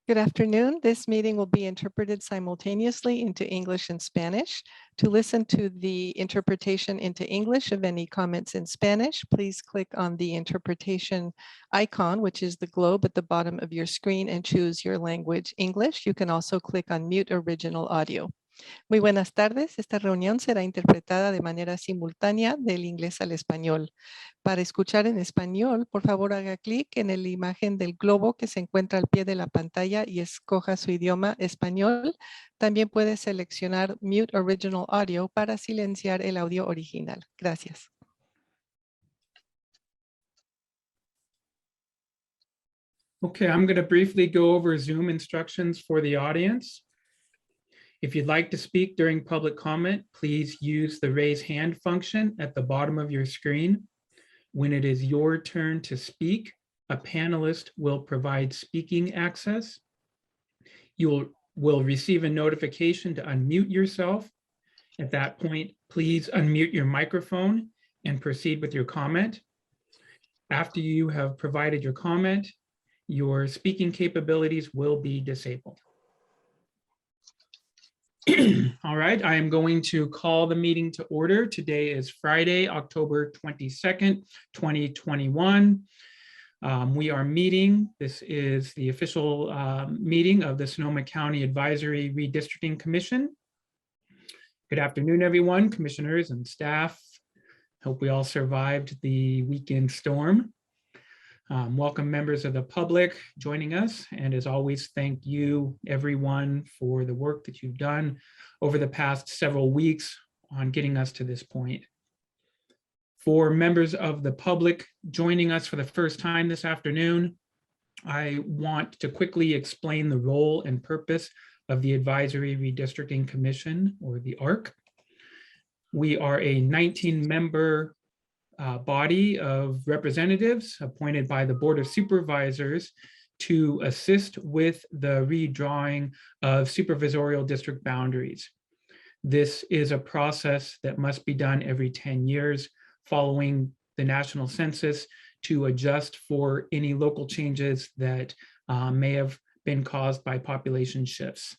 Good afternoon. This meeting will be interpreted simultaneously into English and Spanish. To listen to the interpretation into English of any comments in Spanish, please click on the interpretation icon, which is the globe at the bottom of your screen, and choose your language, English. You can also click on Mute Original Audio. Muy buenas tardes. Esta reunión será interpretada de manera simultánea del inglés al español. Para escuchar en español, por favor haga clic en la imagen del globo que se encuentra al pie de la pantalla y escoja su idioma español. También puede seleccionar Mute Original Audio para silenciar el audio original. Gracias. Okay, I'm going to briefly go over Zoom instructions for the audience. If you'd like to speak during public comment, please use the raise hand function at the bottom of your screen. When it is your turn to speak, a panelist will provide speaking access. You will receive a notification to unmute yourself. At that point, please unmute your microphone and proceed with your comment. After you have provided your comment, your speaking capabilities will be disabled. All right, I am going to call the meeting to order. Today is Friday, October 22nd, 2021. We are meeting. This is the official meeting of the Sonoma County Advisory Redistricting Commission. Good afternoon, everyone, commissioners and staff. Hope we all survived the weekend storm. Welcome members of the public joining us. And as always, thank you everyone for the work that you've done over the past several weeks on getting us to this point. For members of the public joining us for the first time this afternoon, I want to quickly explain the role and purpose of the Advisory Redistricting Commission, or the ARC. We are a 19-member body of representatives appointed by the Board of Supervisors to assist with the redrawing of supervisorial district boundaries. This is a process that must be done every 10 years following the national census to adjust for any local changes that may have been caused by population shifts.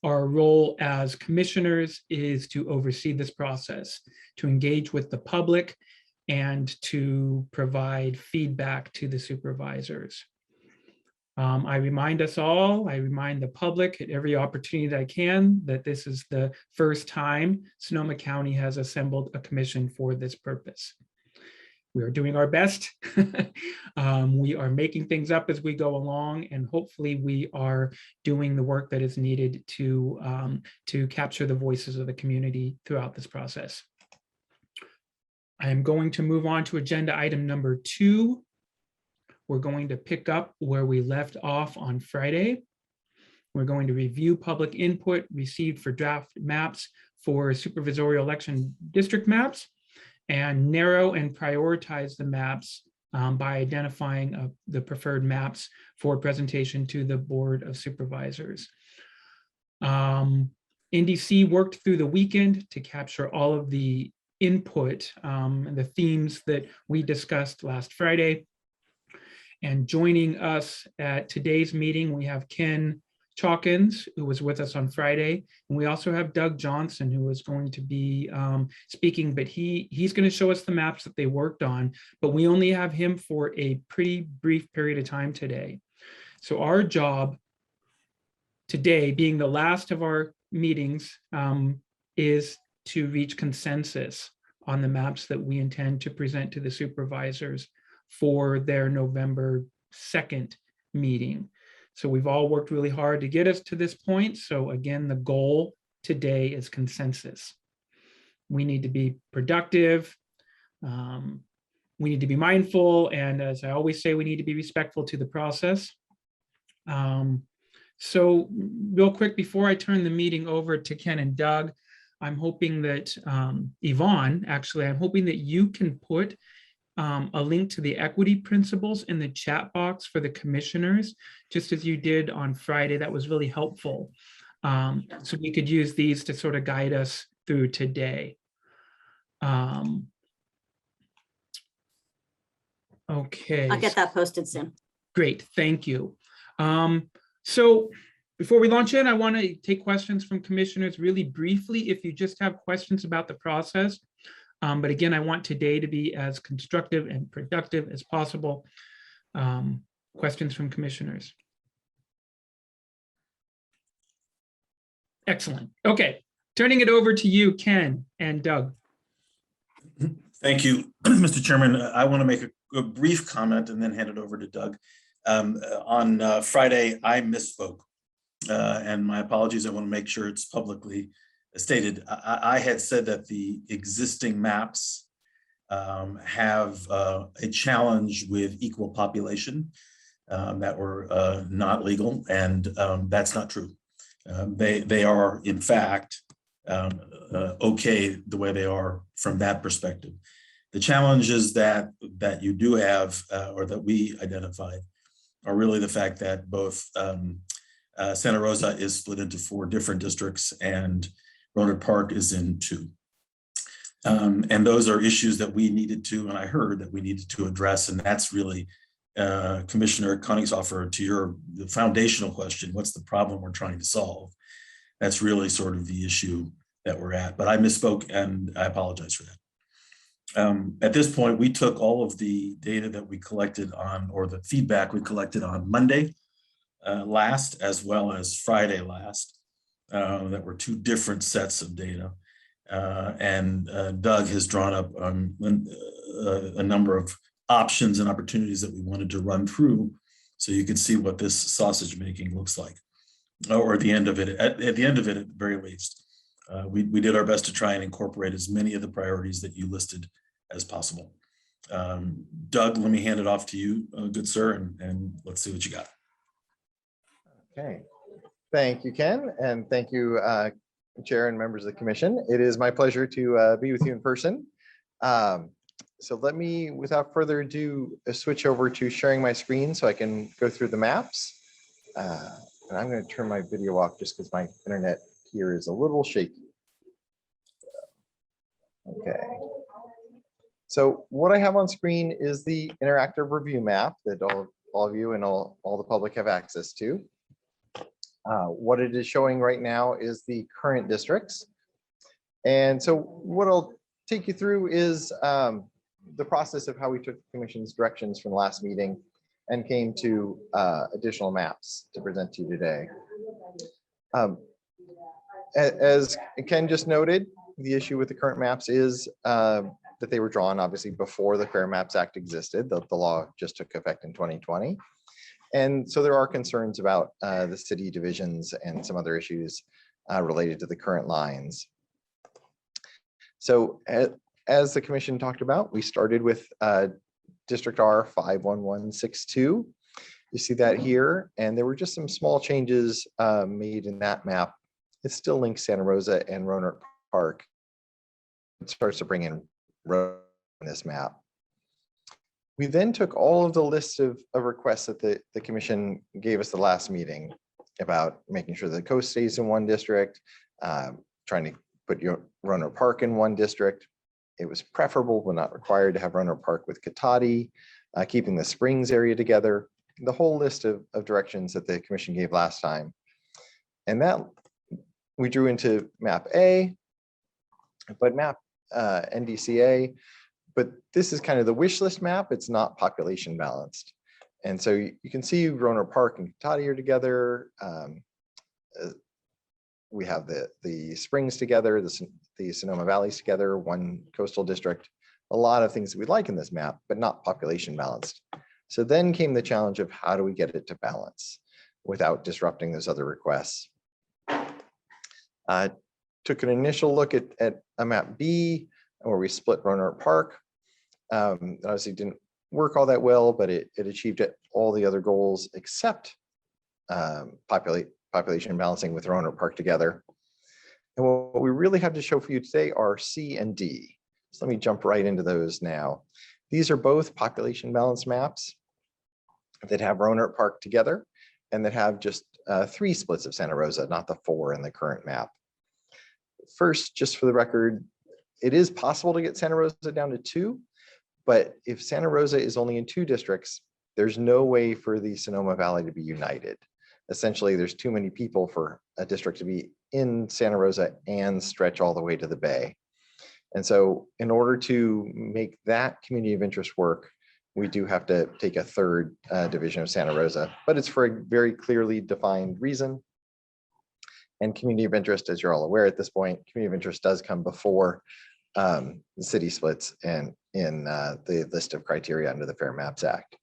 Our role as commissioners is to oversee this process, to engage with the public, and to provide feedback to the supervisors. I remind us all, I remind the public at every opportunity that I can, that this is the first time Sonoma County has assembled a commission for this purpose. We are doing our best. We are making things up as we go along, and hopefully we are doing the work that is needed to capture the voices of the community throughout this process. I am going to move on to agenda item number 2. We're going to pick up where we left off on Friday. We're going to review public input received for draft maps for supervisorial election district maps, and narrow and prioritize the maps by identifying the preferred maps for presentation to the Board of Supervisors. NDC worked through the weekend to capture all of the input and the themes that we discussed last Friday. And joining us at today's meeting, we have Ken Chalkins, who was with us on Friday. And we also have Doug Johnson, who is going to be speaking, but he's going to show us the maps that they worked on, but we only have him for a pretty brief period of time today. So our job today, being the last of our meetings, is to reach consensus on the maps that we intend to present to the supervisors for their November 2nd meeting. So we've all worked really hard to get us to this point. So again, the goal today is consensus. We need to be productive. We need to be mindful. And as I always say, we need to be respectful to the process. So real quick, before I turn the meeting over to Ken and Doug, I'm hoping that Yvonne, actually, I'm hoping that you can put a link to the equity principles in the chat box for the commissioners, just as you did on Friday. That was really helpful. So we could use these to sort of guide us through today. Okay. I'll get that posted soon. Great, thank you. So before we launch in, I want to take questions from commissioners really briefly, if you just have questions about the process. But again, I want today to be as constructive and productive as possible. Questions from commissioners? Excellent. Okay, turning it over to you, Ken and Doug. Thank you, Mr. Chairman. I want to make a brief comment and then hand it over to Doug. On Friday, I misspoke, and my apologies. I want to make sure it's publicly stated. I had said that the existing maps have a challenge with equal population that were not legal, and that's not true. They are, in fact, okay the way they are from that perspective. The challenges that you do have, or that we identified, are really the fact that both Santa Rosa is split into 4 different districts and Rohnert Park is in 2. And those are issues that we needed to, and I heard that we needed to address, and that's really Commissioner Koningshofer, to the foundational question, what's the problem we're trying to solve? That's really sort of the issue that we're at, but I misspoke and I apologize for that. At this point, we took all of the data that we collected on, or the feedback we collected on Monday last, as well as Friday last, that were 2 different sets of data. And Doug has drawn up a number of options and opportunities that we wanted to run through, so you can see what this sausage making looks like, or at the end of it, at the end of it, at the very least. We did our best to try and incorporate as many of the priorities that you listed as possible. Doug, let me hand it off to you, good sir, and let's see what you got. Okay, thank you, Ken, and thank you, Chair and members of the Commission. It is my pleasure to be with you in person. So let me, without further ado, switch over to sharing my screen so I can go through the maps. And I'm going to turn my video off just because my internet here is a little shaky. Okay. So what I have on screen is the interactive review map that all of you and all the public have access to. What it is showing right now is the current districts. And so what I'll take you through is the process of how we took the Commission's directions from last meeting and came to additional maps to present to you today. As Ken just noted, the issue with the current maps is that they were drawn obviously before the Fair Maps Act existed. The law just took effect in 2020. And so there are concerns about the city divisions and some other issues related to the current lines. So as the Commission talked about, we started with District R 51162. You see that here, and there were just some small changes made in that map. It still links Santa Rosa and Rohnert Park. It starts to bring in road in this map. We then took all of the list of requests that the Commission gave us the last meeting about making sure the coast stays in one district, trying to put your Rohnert Park in one district. It was preferable but not required to have Rohnert Park with Katati, keeping the Springs area together, the whole list of directions that the Commission gave last time. And that we drew into map A, but map NDCA, but this is kind of the wish list map. It's not population balanced. And so you can see Rohnert Park and Katati are together. We have the Springs together, the Sonoma Valleys together, one coastal district, a lot of things that we'd like in this map, but not population balanced. So then came the challenge of how do we get it to balance without disrupting those other requests. Took an initial look at a map B where we split Rohnert Park. Obviously didn't work all that well, but it achieved all the other goals except population balancing with Rohnert Park together. And what we really have to show for you today are C and D. So let me jump right into those now. These are both population balance maps that have Rohnert Park together and that have just 3 splits of Santa Rosa, not the 4 in the current map. First, just for the record, it is possible to get Santa Rosa down to 2, but if Santa Rosa is only in 2 districts, there's no way for the Sonoma Valley to be united. Essentially, there's too many people for a district to be in Santa Rosa and stretch all the way to the bay. And so in order to make that community of interest work, we do have to take a third division of Santa Rosa, but it's for a very clearly defined reason. And community of interest, as you're all aware at this point, community of interest does come before the city splits and in the list of criteria under the Fair Maps Act.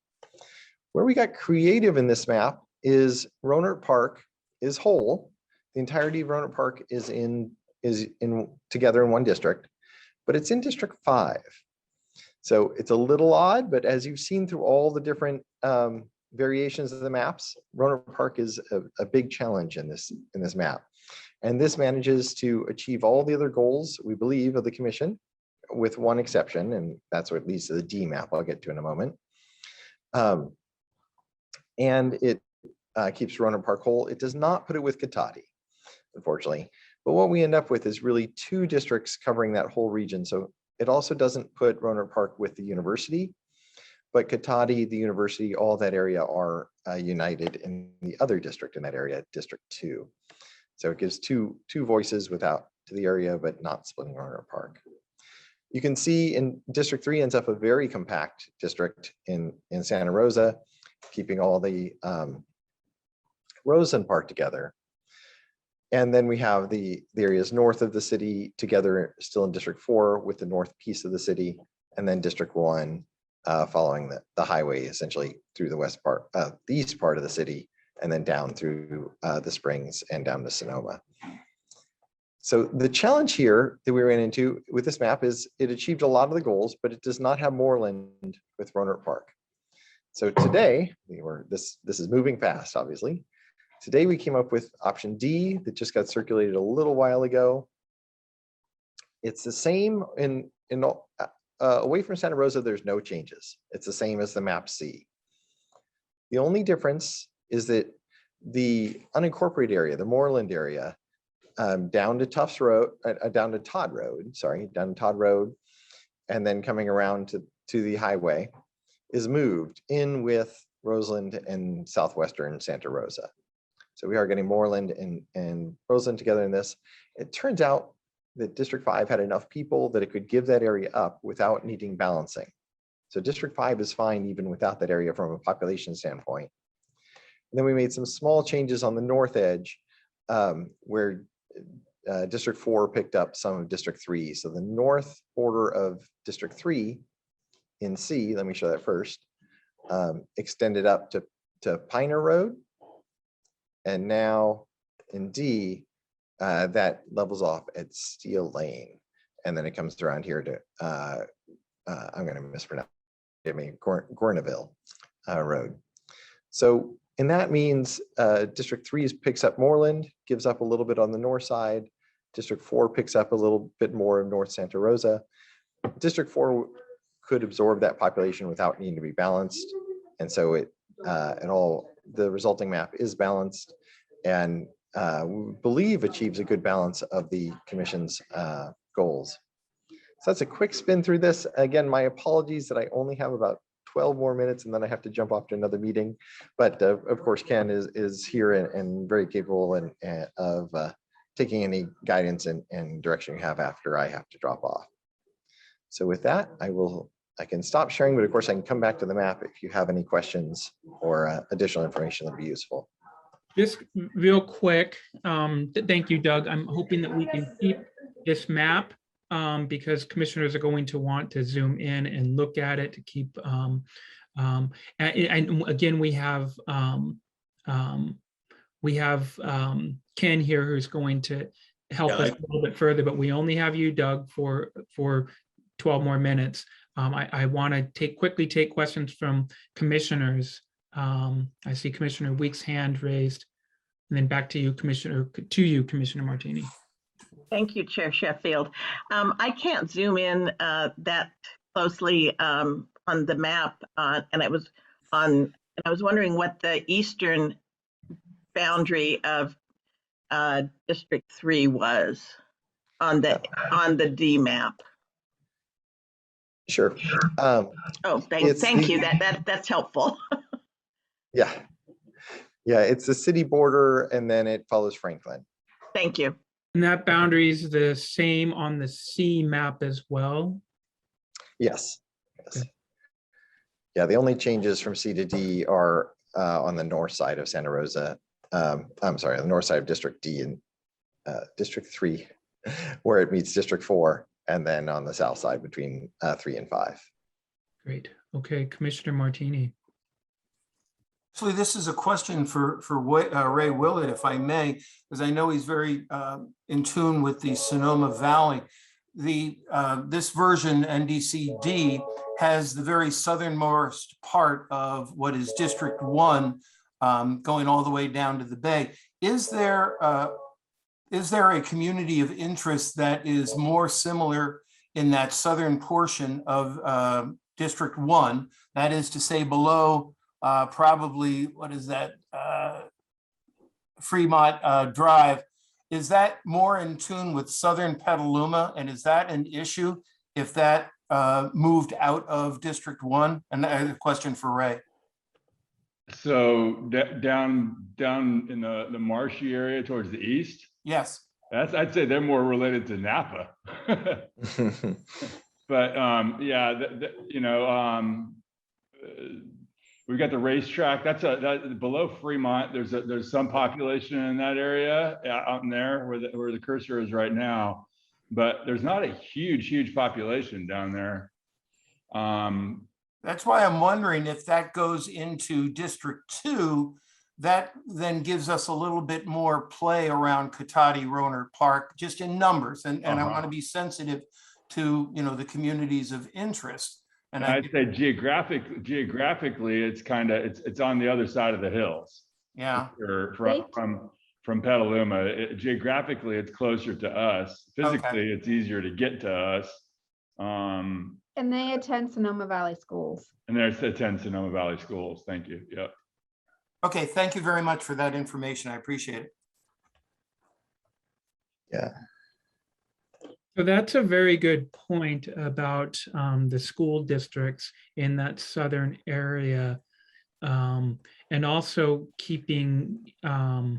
Where we got creative in this map is Rohnert Park is whole. The entirety of Rohnert Park is together in one district, but it's in District 5. So it's a little odd, but as you've seen through all the different variations of the maps, Rohnert Park is a big challenge in this map. And this manages to achieve all the other goals, we believe, of the commission, with one exception, and that's what leads to the D map I'll get to in a moment. And it keeps Rohnert Park whole. It does not put it with Cotati, unfortunately. But what we end up with is really 2 districts covering that whole region. So it also doesn't put Rohnert Park with the university, but Cotati, the university, all that area are united in the other district in that area, District 2. So it gives two voices without to the area, but not splitting Rohnert Park. You can see in District 3 ends up a very compact district in Santa Rosa, keeping all the Rosen Park together. And then we have the areas north of the city together still in District 4 with the north piece of the city, and then District 1 following the highway essentially through the east part of the city, and then down through the Springs and down to Sonoma. So the challenge here that we ran into with this map is it achieved a lot of the goals, but it does not have moorland with Rohnert Park. So today, this is moving fast, obviously. Today we came up with option D that just got circulated a little while ago. It's the same away from Santa Rosa, there's no changes. It's the same as the map C. The only difference is that the unincorporated area, the moorland area, down to Tufts Road, down to Todd Road, and then coming around to the highway, is moved in with Roseland and southwestern Santa Rosa. So we are getting moorland and Roseland together in this. It turns out that District 5 had enough people that it could give that area up without needing balancing. So District 5 is fine even without that area from a population standpoint. And then we made some small changes on the north edge where District 4 picked up some of District 3. So the north border of District 3 in C, let me show that first, extended up to Piner Road. And now in D, that levels off at Steel Lane. And then it comes around here to, I'm going to mispronounce it, Gorneville Road. So, and that means District 3 picks up moorland, gives up a little bit on the north side. District 4 picks up a little bit more of North Santa Rosa. District 4 could absorb that population without needing to be balanced. And so the resulting map is balanced and we believe achieves a good balance of the commission's goals. So that's a quick spin through this. Again, my apologies that I only have about 12 more minutes and then I have to jump off to another meeting. But of course, Ken is here and very capable of taking any guidance and direction you have after I have to drop off. So with that, I can stop sharing, but of course I can come back to the map if you have any questions or additional information that would be useful. Just real quick, thank you, Doug. I'm hoping that we can keep this map because commissioners are going to want to zoom in and look at it to keep, and again, we have Ken here who's going to help us a little bit further, but we only have you, Doug, for 12 more minutes. I want to quickly take questions from commissioners. I see Commissioner Weeks' hand raised, and then back to you, Commissioner Martini. Thank you, Chair Sheffield. I can't zoom in that closely on the map, and I was wondering what the eastern boundary of District 3 was on the D map. Sure. Thank you. That's helpful. Yeah. Yeah, it's the city border and then it follows Franklin. Thank you. And that boundary is the same on the C map as well? Yes. Yes. Okay. Yeah, the only changes from C to D are on the north side of Santa Rosa. I'm sorry, the north side of District D and District 3, where it meets District 4, and then on the south side between 3 and 5. Great. Okay, Commissioner Martini. Actually, this is a question for Ray Willett, if I may, because I know he's very in tune with the Sonoma Valley. This version, NDCD, has the very southernmost part of what is District 1, going all the way down to the bay. Is there a community of interest that is more similar in that southern portion of District 1, that is to say below probably, what is that, Fremont Drive? Is that more in tune with southern Petaluma? And is that an issue if that moved out of District 1? And a question for Ray. So down in the marshy area towards the east, Yes. I'd say they're more related to Napa. But yeah, we've got the racetrack. That's below Fremont. There's some population in that area out in there where the cursor is right now, but there's not a huge population down there. That's why I'm wondering if that goes into District 2, that then gives us a little bit more play around Cotati, Rohnert Park, just in numbers. And I want to be sensitive to, the communities of interest. And I'd say geographically, it's on the other side of the hills. Yeah. From Petaluma. Geographically, it's closer to us. Physically, it's easier to get to us. And they attend Sonoma Valley schools. And they attend Sonoma Valley schools. Thank you. Yep. Okay, thank you very much for that information. I appreciate it. Yeah. So that's a very good point about the school districts in that southern area, and also keeping not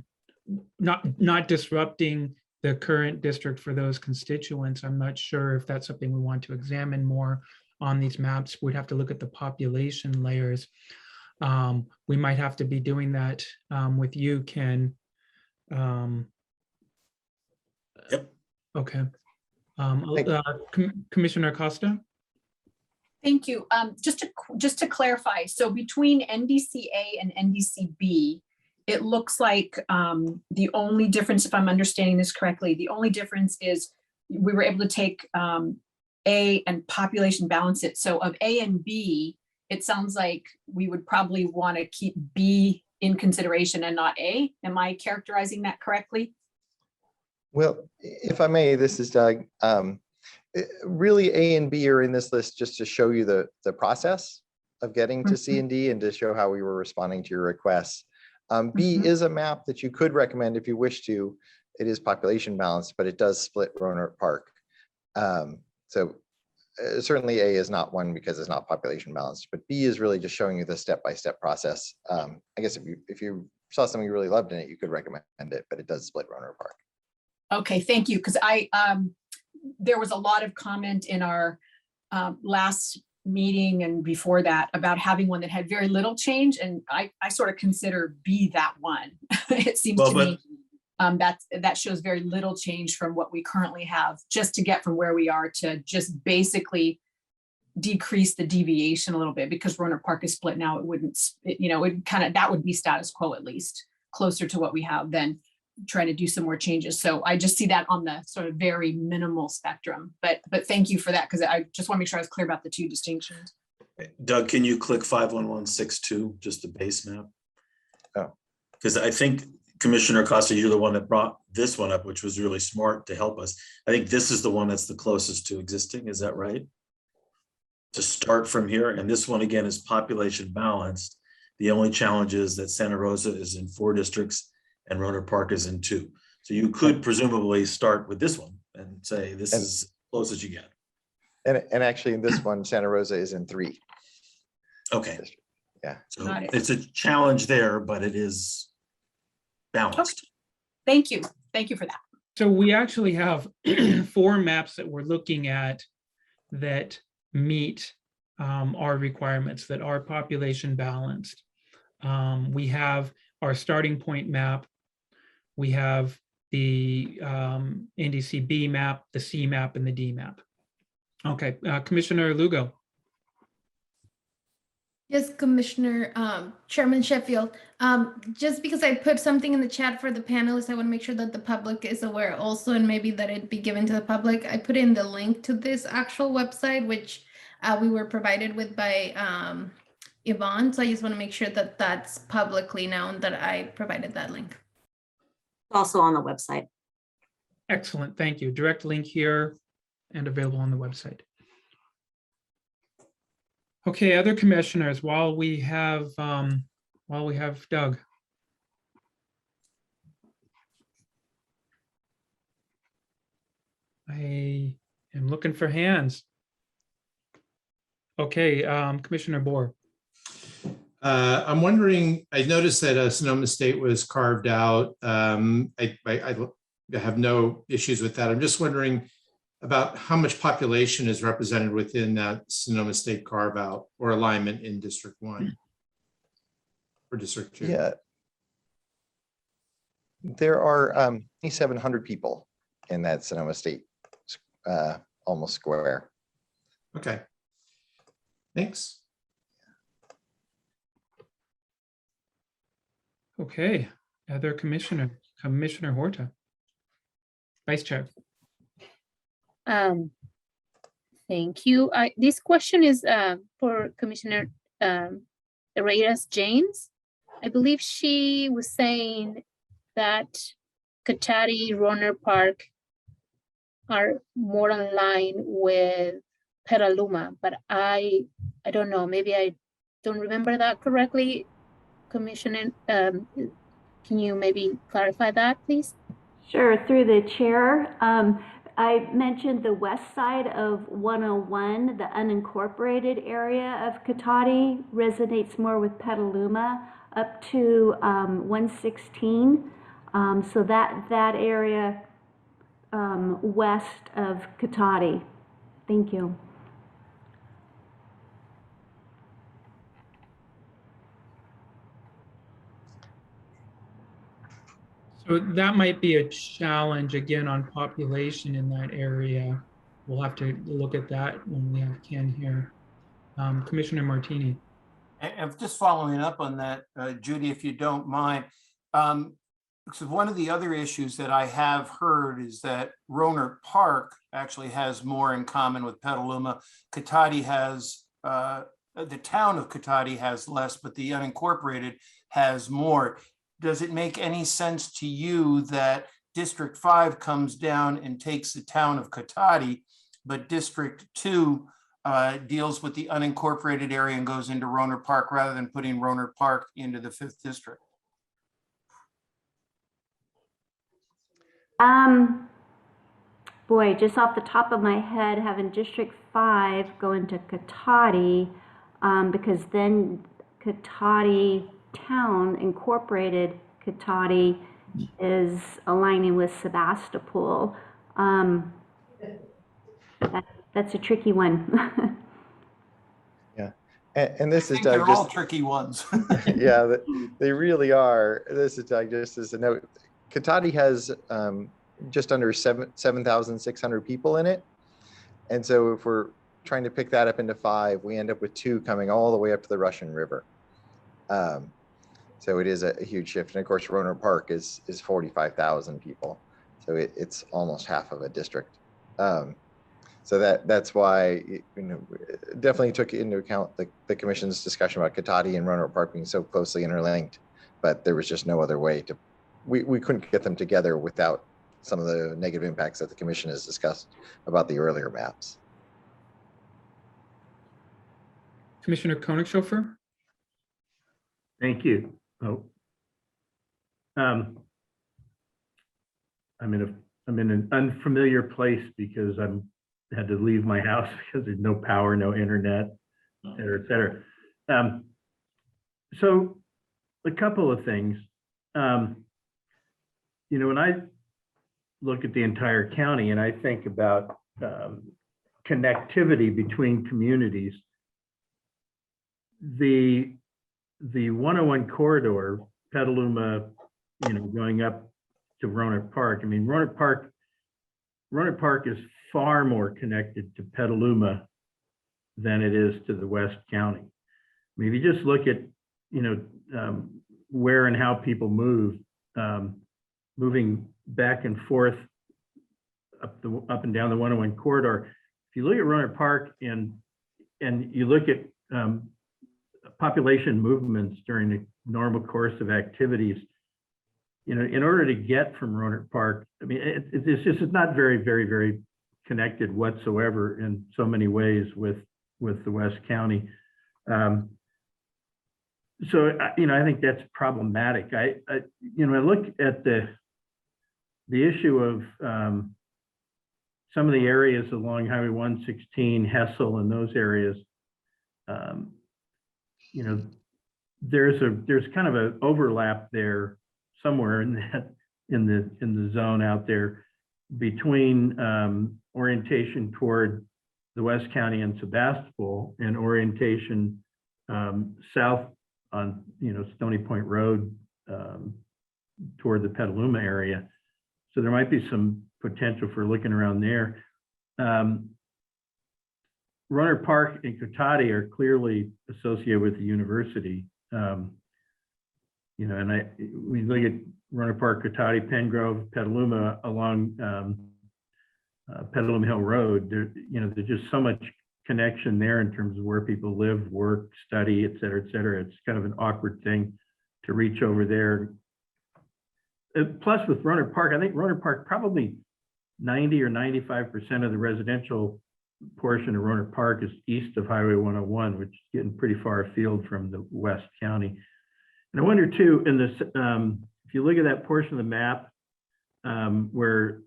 disrupting the current district for those constituents. I'm not sure if that's something we want to examine more on these maps. We'd have to look at the population layers. We might have to be doing that with you, Ken. Yep. Okay. Commissioner Acosta? Thank you. Just to clarify, so between NDCA and NDCB, it looks like the only difference, if I'm understanding this correctly, the only difference is we were able to take A and population balance it. So of A and B, it sounds like we would probably want to keep B in consideration and not A. Am I characterizing that correctly? Well, if I may, this is Doug. Really, A and B are in this list just to show you the process of getting to C and D and to show how we were responding to your requests. B is a map that you could recommend if you wish to. It is population balanced, but it does split Rohnert Park. So certainly A is not one because it's not population balanced, but B is really just showing you the step-by-step process. I guess if you saw something you really loved in it, you could recommend it, but it does split Rohnert Park. Okay, thank you. Because there was a lot of comment in our last meeting and before that about having one that had very little change, and I sort of consider B that one. It seems to me that shows very little change from what we currently have, just to get from where we are to just basically decrease the deviation a little bit, because Rohnert Park is split now. It wouldn't, that would be status quo, at least closer to what we have than trying to do some more changes. So I just see that on the sort of very minimal spectrum, but thank you for that, because I just want to make sure I was clear about the two distinctions. Doug, can you click 51162, just the base map? Oh. Because I think Commissioner Acosta, you're the one that brought this one up, which was really smart to help us. I think this is the one that's the closest to existing. Is that right? To start from here, and this one again is population balanced. The only challenge is that Santa Rosa is in 4 districts and Rohnert Park is in 2. So you could presumably start with this one and say this is as close as you get. And actually in this one, Santa Rosa is in 3. Okay. Yeah. So Got it. it's a challenge there, but it is balanced. Thank you. Thank you for that. So we actually have 4 maps that we're looking at that meet our requirements, that are population balanced. We have our starting point map. We have the NDCB map, the C map, and the D map. Okay, Commissioner Lugo. Yes, Commissioner, Chairman Sheffield, just because I put something in the chat for the panelists, I want to make sure that the public is aware also, and maybe that it be given to the public. I put in the link to this actual website, which we were provided with by Yvonne. So I just want to make sure that that's publicly known that I provided that link. Also on the website. Excellent, thank you. Direct link here and available on the website. Okay, other commissioners, while we have Doug. I am looking for hands. Okay, Commissioner Bohr. I'm wondering, I noticed that Sonoma State was carved out. I have no issues with that. I'm just wondering about how much population is represented within that Sonoma State carve out or alignment in District 1 or District 2. Yeah. There are 2,700 people in that Sonoma State almost square. Okay. Thanks. Okay, other commissioner, Commissioner Horta. Vice Chair. Thank you. This question is for Commissioner Reyes James. I believe she was saying that Cotati, Roner Park are more in line with Petaluma, but I don't know, maybe I don't remember that correctly. Commissioner, can you maybe clarify that, please? Sure, through the chair. I mentioned the west side of 101, the unincorporated area of Cotati resonates more with Petaluma up to 116. So that area west of Cotati. Thank you. So that might be a challenge again on population in that area. We'll have to look at that when we have Ken here. Commissioner Martini. And just following up on that, Judy, if you don't mind, because one of the other issues that I have heard is that Roner Park actually has more in common with Petaluma. Cotati has, the town of Cotati has less, but the unincorporated has more. Does it make any sense to you that District 5 comes down and takes the town of Cotati, but District 2 deals with the unincorporated area and goes into Roner Park rather than putting Roner Park into the 5th district? Boy, just off the top of my head, having District 5 go into Cotati, because then Cotati town, incorporated Cotati, is aligning with Sebastopol. That's a tricky one. Yeah, and this is they're Doug. all tricky ones. Yeah, they really are. This is Doug. Just as a note, Cotati has just under 7,600 people in it, and so if we're trying to pick that up into 5, we end up with 2 coming all the way up to the Russian River. So it is a huge shift. And of course, Roner Park is 45,000 people. So it's almost half of a district. So that's why, definitely took into account the commission's discussion about Cotati and Roner Park being so closely interlinked, but there was just no other way to, we couldn't get them together without some of the negative impacts that the commission has discussed about the earlier maps. Commissioner Koenigshofer. Thank you. I'm in an unfamiliar place because I had to leave my house because there's no power, no internet, et cetera, et cetera. So a couple of things. You know, when I look at the entire county and I think about connectivity between communities, the 101 corridor, Petaluma, you know, going up to Roanoke Park. I mean, Roanoke Park is far more connected to Petaluma than it is to the West County. I mean, if you just look at, you know, where and how people move, moving back and forth up and down the 101 corridor. If you look at Roanoke Park and you look at population movements during the normal course of activities, you know, in order to get from Roanoke Park, I mean, it's not very connected whatsoever in so many ways with the West County. So, you know, I think that's problematic. You know, I look at the issue of some of the areas along Highway 116, Hessel, and those areas. You know, there's kind of an overlap there somewhere in the zone out there between orientation toward the West County and Sebastopol and orientation south on, you know, Stony Point Road toward the Petaluma area. So there might be some potential for looking around there. Roanoke Park and Cotati are clearly associated with the university. You know, and we look at Roanoke Park, Cotati, Pengrove, Petaluma along Petaluma Hill Road. You know, there's just so much connection there in terms of where people live, work, study, et cetera, et cetera. It's kind of an awkward thing to reach over there. Plus with Roanoke Park, I think Roanoke Park probably 90 or 95% of the residential portion of Roanoke Park is east of Highway 101, which is getting pretty far afield from the West County. And I wonder too, in this, if you look at that portion of the map where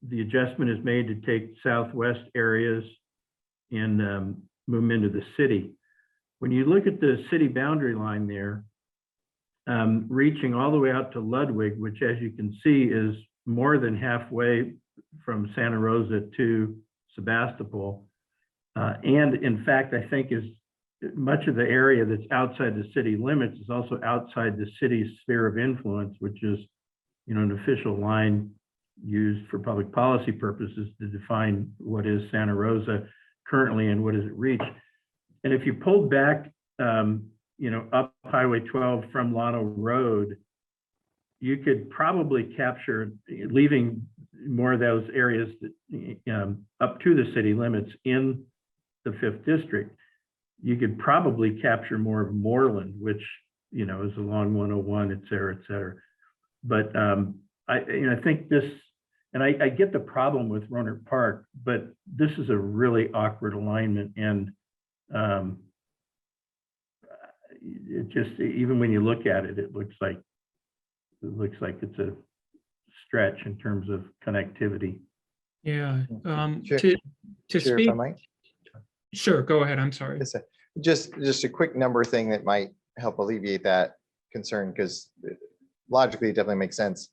the adjustment is made to take southwest areas and move them into the city. When you look at the city boundary line there, reaching all the way out to Ludwig, which as you can see is more than halfway from Santa Rosa to Sebastopol. And in fact, I think is much of the area that's outside the city limits is also outside the city's sphere of influence, which is, you know, an official line used for public policy purposes to define what is Santa Rosa currently and what does it reach. And if you pulled back, you know, up Highway 12 from Llano Road, you could probably capture, leaving more of those areas that, up to the city limits in the 5th district, you could probably capture more of Moreland, which, you know, is along 101, et cetera, et cetera. But I think this, and I get the problem with Roanoke Park, but this is a really awkward alignment. And it just, even when you look at it, it looks like it's a stretch in terms of connectivity. Yeah. Chair, To Chair, if speak. I might. Sure, go ahead. I'm sorry. Just a quick number thing that might help alleviate that concern, because logically it definitely makes sense.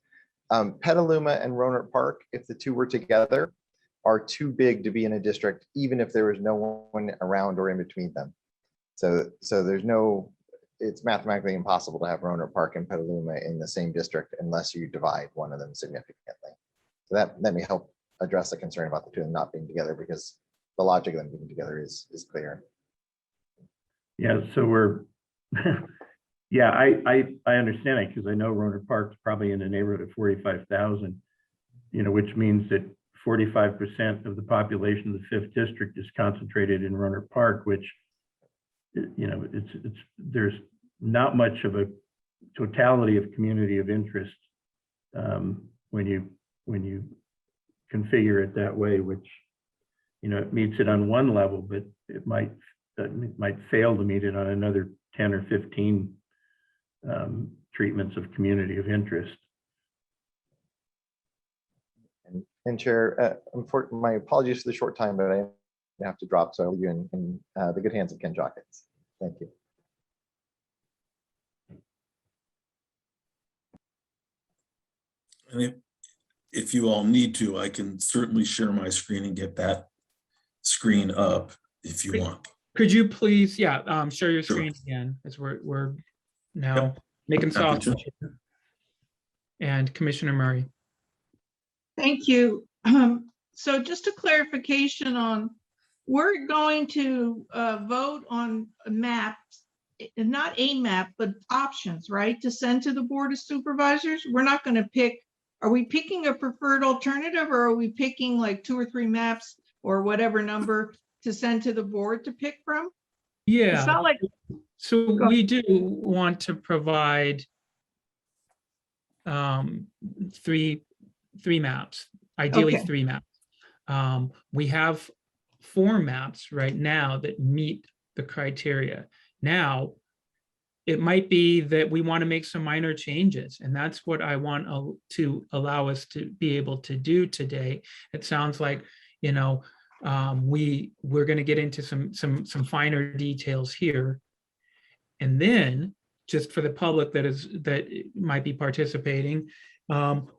Petaluma and Roanoke Park, if the two were together, are too big to be in a district, even if there was no one around or in between them. So there's no, it's mathematically impossible to have Roanoke Park and Petaluma in the same district unless you divide one of them significantly. So that may help address the concern about the two of them not being together, because the logic of them being together is clear. Yeah, so we're, yeah, I understand it, because I know Roanoke Park's probably in the neighborhood of 45,000, you know, which means that 45% of the population of the 5th district is concentrated in Roanoke Park, which, you know, there's not much of a totality of community of interest when you configure it that way, which, you know, it meets it on one level, but it might fail to meet it on another 10 or 15 treatments of community of interest. And Chair, my apologies for the short time, but I have to drop, so I'll leave you in the good hands of Ken Jockins. Thank you. And if you all need to, I can certainly share my screen and get that screen up if you want. Could you please, share your Sure. screen again, as we're now Yep. making Happy to. sausage. And Commissioner Murray. Thank you. So just a clarification on, we're going to vote on maps, not a map, but options, right? To send to the Board of Supervisors. We're not going to pick, are we picking a preferred alternative, or are we picking like 2 or 3 maps or whatever number to send to the board to pick from? Yeah. It's not like. So we do want to provide 3 maps, ideally Okay. 3 maps. We have 4 maps right now that meet the criteria. Now, it might be that we want to make some minor changes, and that's what I want to allow us to be able to do today. It sounds like, you know, we're going to get into some finer details here. And then, just for the public that might be participating,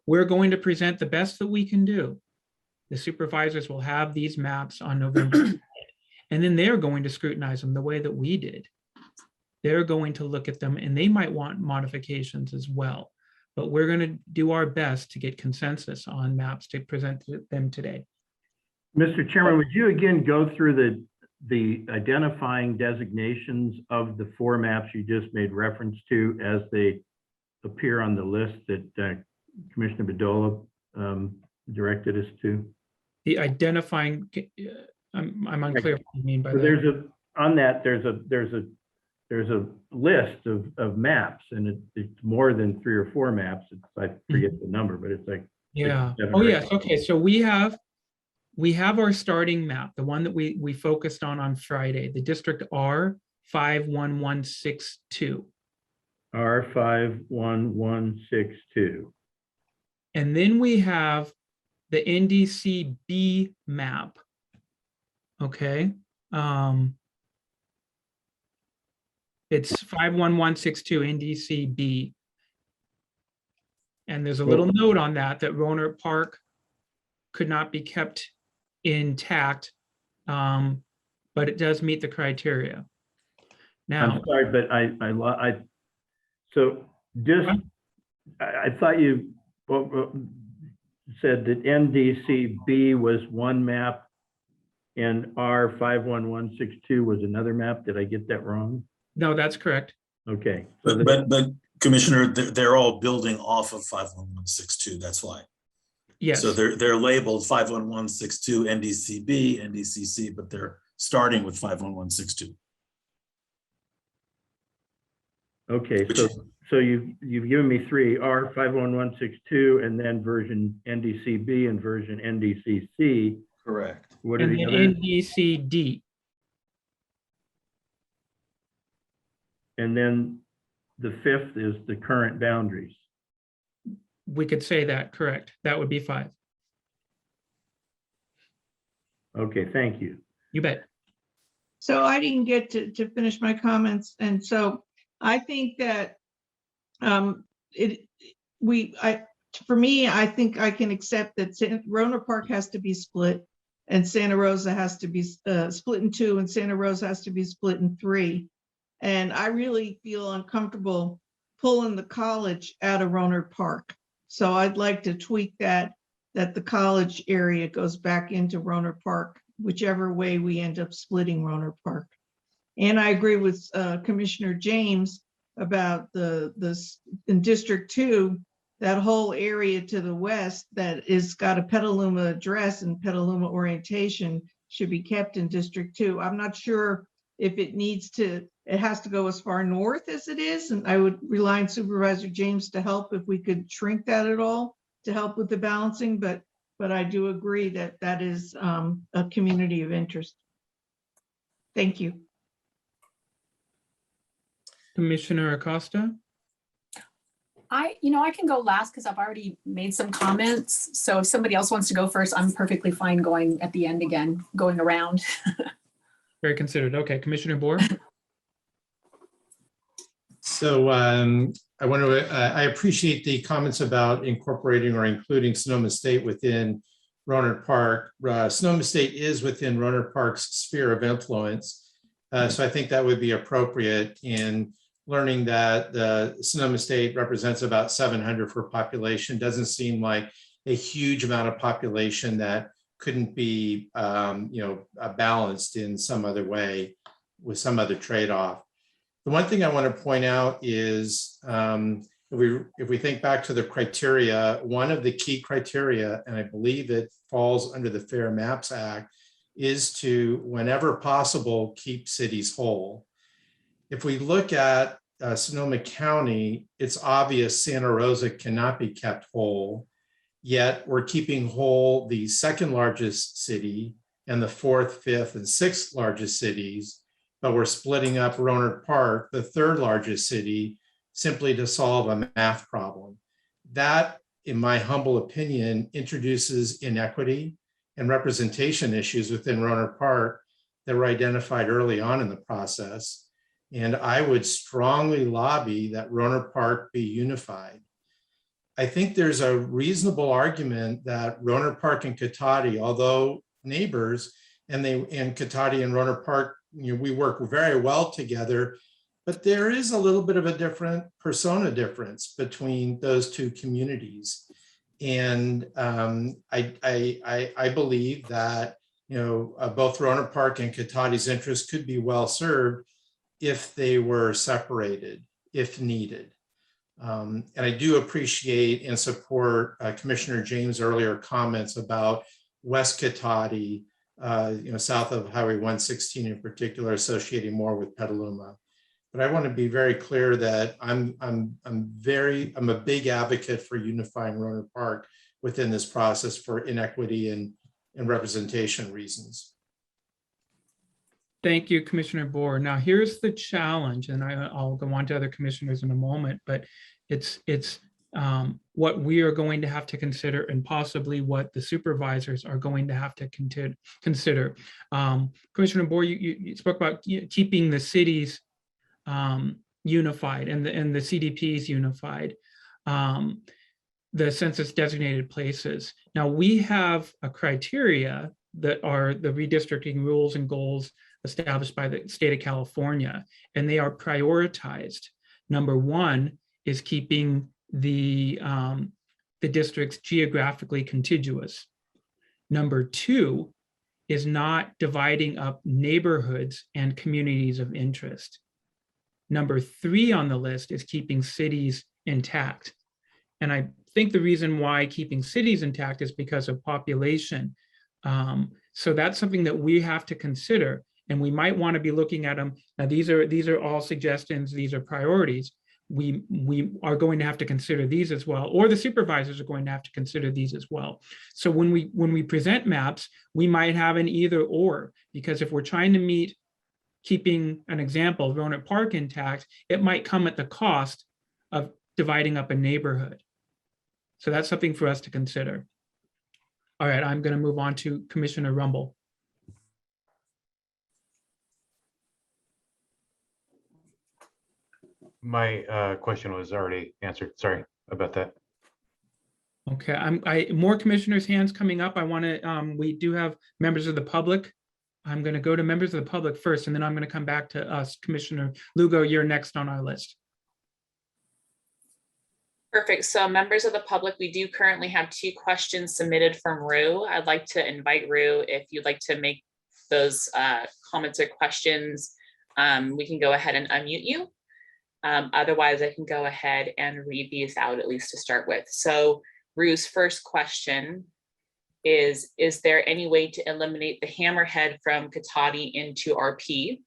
we're going to present the best that we can do. The supervisors will have these maps on November 2nd, and then they're going to scrutinize them the way that we did. They're going to look at them, and they might want modifications as well. But we're going to do our best to get consensus on maps to present to them today. Mr. Chairman, would you again go through the identifying designations of the 4 maps you just made reference to as they appear on the list that Commissioner Bedolla directed us to? The identifying, I'm unclear what you mean by So that. there's a list of maps, and it's more than 3 or 4 maps. I forget the number, but it's like Yeah. 7 Oh, or 8. yes. Okay. So we have our starting map, the one that we focused on Friday, the District R 51162. R51162. And then we have the NDCB map. Okay. It's 51162 NDCB. And there's a little note on that Rohnert Park could not be kept intact, but it does meet the criteria. Now, I'm sorry, but I thought you said that NDCB was one map and R51162 was another map. Did I get that wrong? no, that's correct. Okay. So But Commissioner, they're all building off of 51162. That's why. Yes. So they're labeled 51162 NDCB, NDCC, but they're starting with 51162. okay, so you've given me 3, R51162, and then version NDCB and version NDCC. Correct. What are And the then others? NDCD. And then the 5th is the current boundaries. We could say that, correct. That would be 5. Okay, thank you. You bet. So I didn't get to finish my comments, and so I think that for me, I think I can accept that Rohnert Park has to be split, and Santa Rosa has to be split in 2, and Santa Rosa has to be split in 3. And I really feel uncomfortable pulling the college out of Rohnert Park. So I'd like to tweak that the college area goes back into Rohnert Park, whichever way we end up splitting Rohnert Park. And I agree with Commissioner James about in District 2, that whole area to the west that is got a Petaluma address and Petaluma orientation should be kept in District 2. I'm not sure if it has to go as far north as it is. And I would rely on Supervisor James to help if we could shrink that at all to help with the balancing. But I do agree that is a community of interest. Thank you. Commissioner Acosta? I can go last because I've already made some comments. So if somebody else wants to go first, I'm perfectly fine going at the end again, going around. Very considered. Okay, Commissioner Boer? So I want to, I appreciate the comments about incorporating or including Sonoma State within Rohnert Park. Sonoma State is within Rohnert Park's sphere of influence. So I think that would be appropriate in learning that the Sonoma State represents about 700 for population. Doesn't seem like a huge amount of population that couldn't be balanced in some other way with some other trade-off. The one thing I want to point out is if we think back to the criteria, one of the key criteria, and I believe it falls under the Fair Maps Act, is to, whenever possible, keep cities whole. If we look at Sonoma County, it's obvious Santa Rosa cannot be kept whole, yet we're keeping whole the second largest city and the fourth, fifth, and sixth largest cities, but we're splitting up Rohnert Park, the third largest city, simply to solve a math problem. That, in my humble opinion, introduces inequity and representation issues within Rohnert Park that were identified early on in the process. And I would strongly lobby that Rohnert Park be unified. I think there's a reasonable argument that Rohnert Park and Cotati, although neighbors, and Cotati and Rohnert Park, we work very well together, but there is a little bit of a different persona difference between those two communities. And I believe that both Rohnert Park and Cotati's interests could be well served if they were separated, if needed. And I do appreciate and support Commissioner James' earlier comments about West Cotati, south of Highway 116 in particular, associating more with Petaluma. But I want to be very clear that I'm a big advocate for unifying Rohnert Park within this process for inequity and representation reasons. Thank you, Commissioner Boer. Now here's the challenge, and I'll go on to other commissioners in a moment, but it's what we are going to have to consider and possibly what the supervisors are going to have to consider. Commissioner Boer, you spoke about keeping the cities unified and the CDPs unified, the census designated places. Now we have a criteria that are the redistricting rules and goals established by the state of California, and they are prioritized. Number one is keeping the districts geographically contiguous. Number two is not dividing up neighborhoods and communities of interest. Number three on the list is keeping cities intact. And I think the reason why keeping cities intact is because of population. So that's something that we have to consider, and we might want to be looking at them. Now, these are all suggestions, these are priorities. We are going to have to consider these as well, or the supervisors are going to have to consider these as well. So when we present maps, we might have an either or, because if we're trying to meet keeping an example, Rohnert Park intact, it might come at the cost of dividing up a neighborhood. So that's something for us to consider. All right, I'm going to move on to Commissioner Rumble. My question was already answered. Sorry about that. Okay, more commissioners' hands coming up. I want to, we do have members of the public. I'm going to go to members of the public first, and then I'm going to come back to us. Commissioner Lugo, you're next on our list. Perfect. So members of the public, we do currently have 2 questions submitted from Rue. I'd like to invite Rue, if you'd like to make those comments or questions, we can go ahead and unmute you. Otherwise, I can go ahead and read these out, at least to start with. So Rue's first question is there any way to eliminate the hammerhead from Cotati into RP?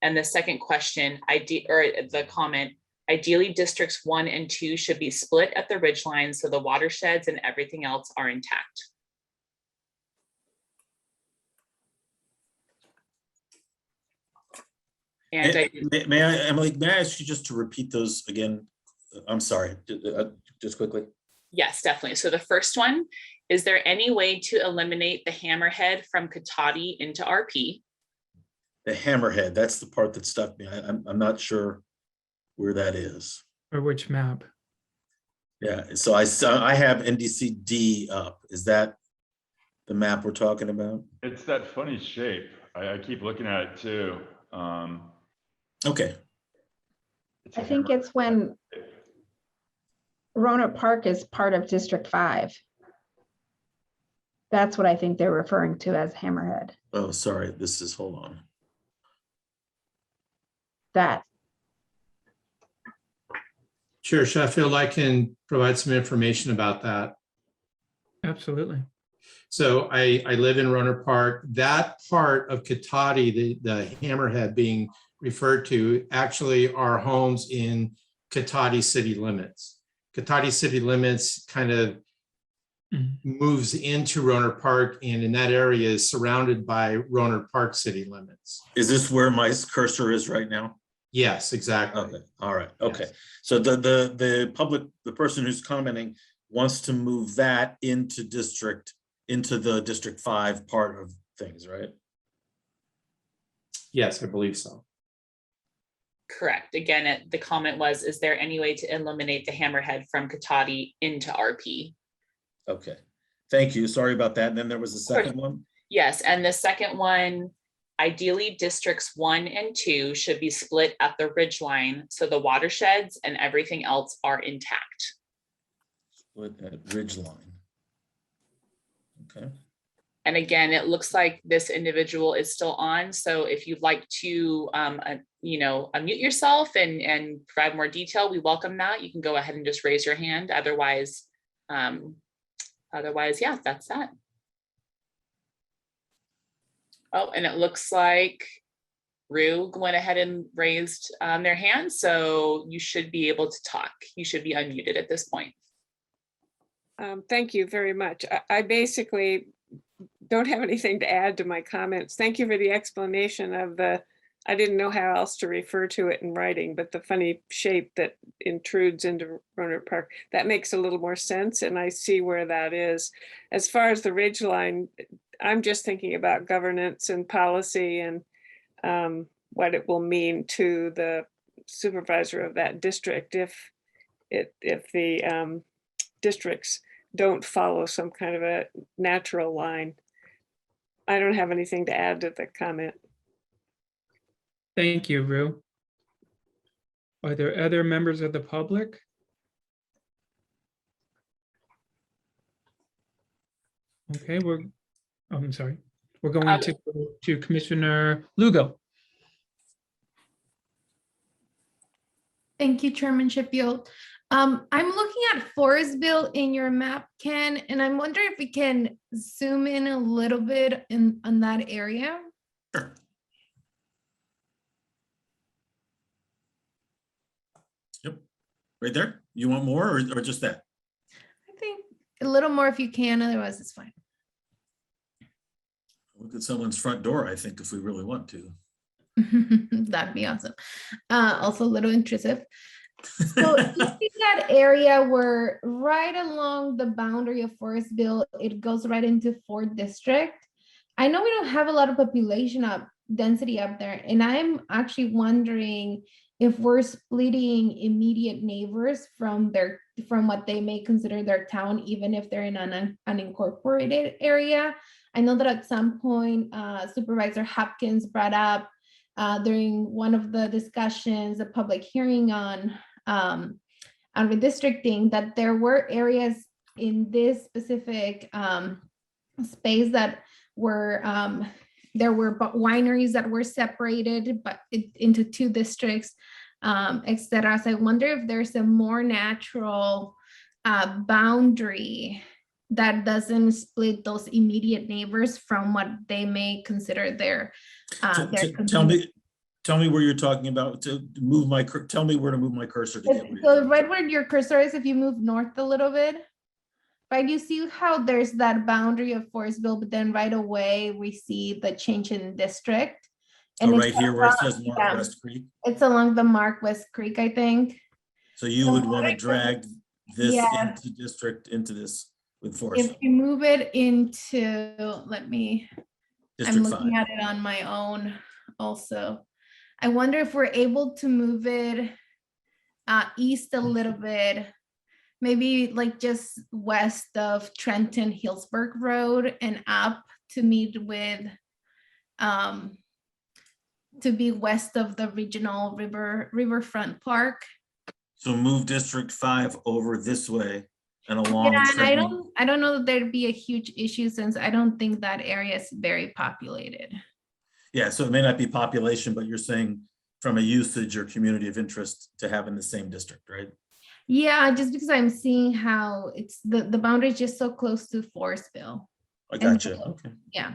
And the second question, the comment, ideally districts 1 and 2 should be split at the ridgeline so the watersheds and everything else are intact. And may I, Emily, may I ask you just to repeat those again? I'm sorry, just quickly. Yes, definitely. So the first one, is there any way to eliminate the hammerhead from Cotati into RP? The hammerhead, that's the part that stuck me. I'm not sure. where that is. Or which map? Yeah, so I have NDCD up. Is that the map we're talking about? It's that funny shape. I keep looking at it too. Okay. I think it's when Roanoke Park is part of District 5. That's what I think they're referring to as Hammerhead. Oh, sorry. Hold on. That. Chair Sheffield, I can provide some information about that. Absolutely. So I live in Roanoke Park. That part of Cotati, the Hammerhead being referred to, actually are homes in Cotati city limits. Cotati city limits kind of moves into Roanoke Park, and in that area is surrounded by Roanoke Park city limits. Is this where my cursor is right now? Yes, exactly. Okay. All right. Okay. Yes. So the person who's commenting wants to move that into the District 5 part of things, right? Yes, I believe so. Correct. Again, the comment was, is there any way to eliminate the Hammerhead from Cotati into RP? Okay. Thank you. Sorry about that. And then there was a second one. Yes, and the second one, ideally districts 1 and 2 should be split at the ridgeline, so the watersheds and everything else are intact. Split at ridgeline. Okay. And again, it looks like this individual is still on. So if you'd like to, unmute yourself and provide more detail, we welcome that. You can go ahead and just raise your hand. Otherwise, yeah, that's that. Oh, and it looks like Rue went ahead and raised their hand. So you should be able to talk. You should be unmuted at this point. Thank you very much. I basically don't have anything to add to my comments. Thank you for the explanation of I didn't know how else to refer to it in writing, but the funny shape that intrudes into Roanoke Park, that makes a little more sense, and I see where that is. As far as the ridgeline, I'm just thinking about governance and policy and what it will mean to the supervisor of that district if the districts don't follow some kind of a natural line. I don't have anything to add to the comment. Thank you, Rue. Are there other members of the public? Okay, I'm sorry. We're going to Commissioner Lugo. Thank you, Chairman Sheffield. I'm looking at Forestville in your map, Ken, and I'm wondering if we can zoom in a little bit on that area. Sure. Yep. Right there. You want more or just that? I think a little more if you can, otherwise it's fine. Look at someone's front door, I think, if we really want to. That'd be awesome. Also a little intrusive. So you see that area where right along the boundary of Forestville, it goes right into 4th District. I know we don't have a lot of population density up there, and I'm actually wondering if we're splitting immediate neighbors from what they may consider their town, even if they're in an unincorporated area. I know that at some point, Supervisor Hopkins brought up during one of the discussions, a public hearing on redistricting, that there were areas in this specific space that were there were wineries that were separated but into 2 districts, etc. So I wonder if there's a more natural boundary that doesn't split those immediate neighbors from what they may consider their Tell me where you're talking about to move tell me where to move my cursor to get so right where your cursor is, if you move north a little bit, right, you see how there's that boundary of Forestville, but then right away we see the change in district. And right here where it says Mark West Creek. It's along the Mark West Creek, I think. So you would want to drag this into district into this with Forestville. If you move it into, I'm looking 5. at it on my own also. I wonder if we're able to move it east a little bit, maybe like just west of Trenton Hillsburg Road and up to meet with, to be west of the regional riverfront park. So move District 5 over this way and along. Yeah, and Trenton. I don't know that there'd be a huge issue since I don't think that area is very populated. Yeah, so it may not be population, but you're saying from a usage or community of interest to have in the same district, right? Yeah, just because I'm seeing how it's the boundary is just so close to Forestville. I got you. Okay. Yeah.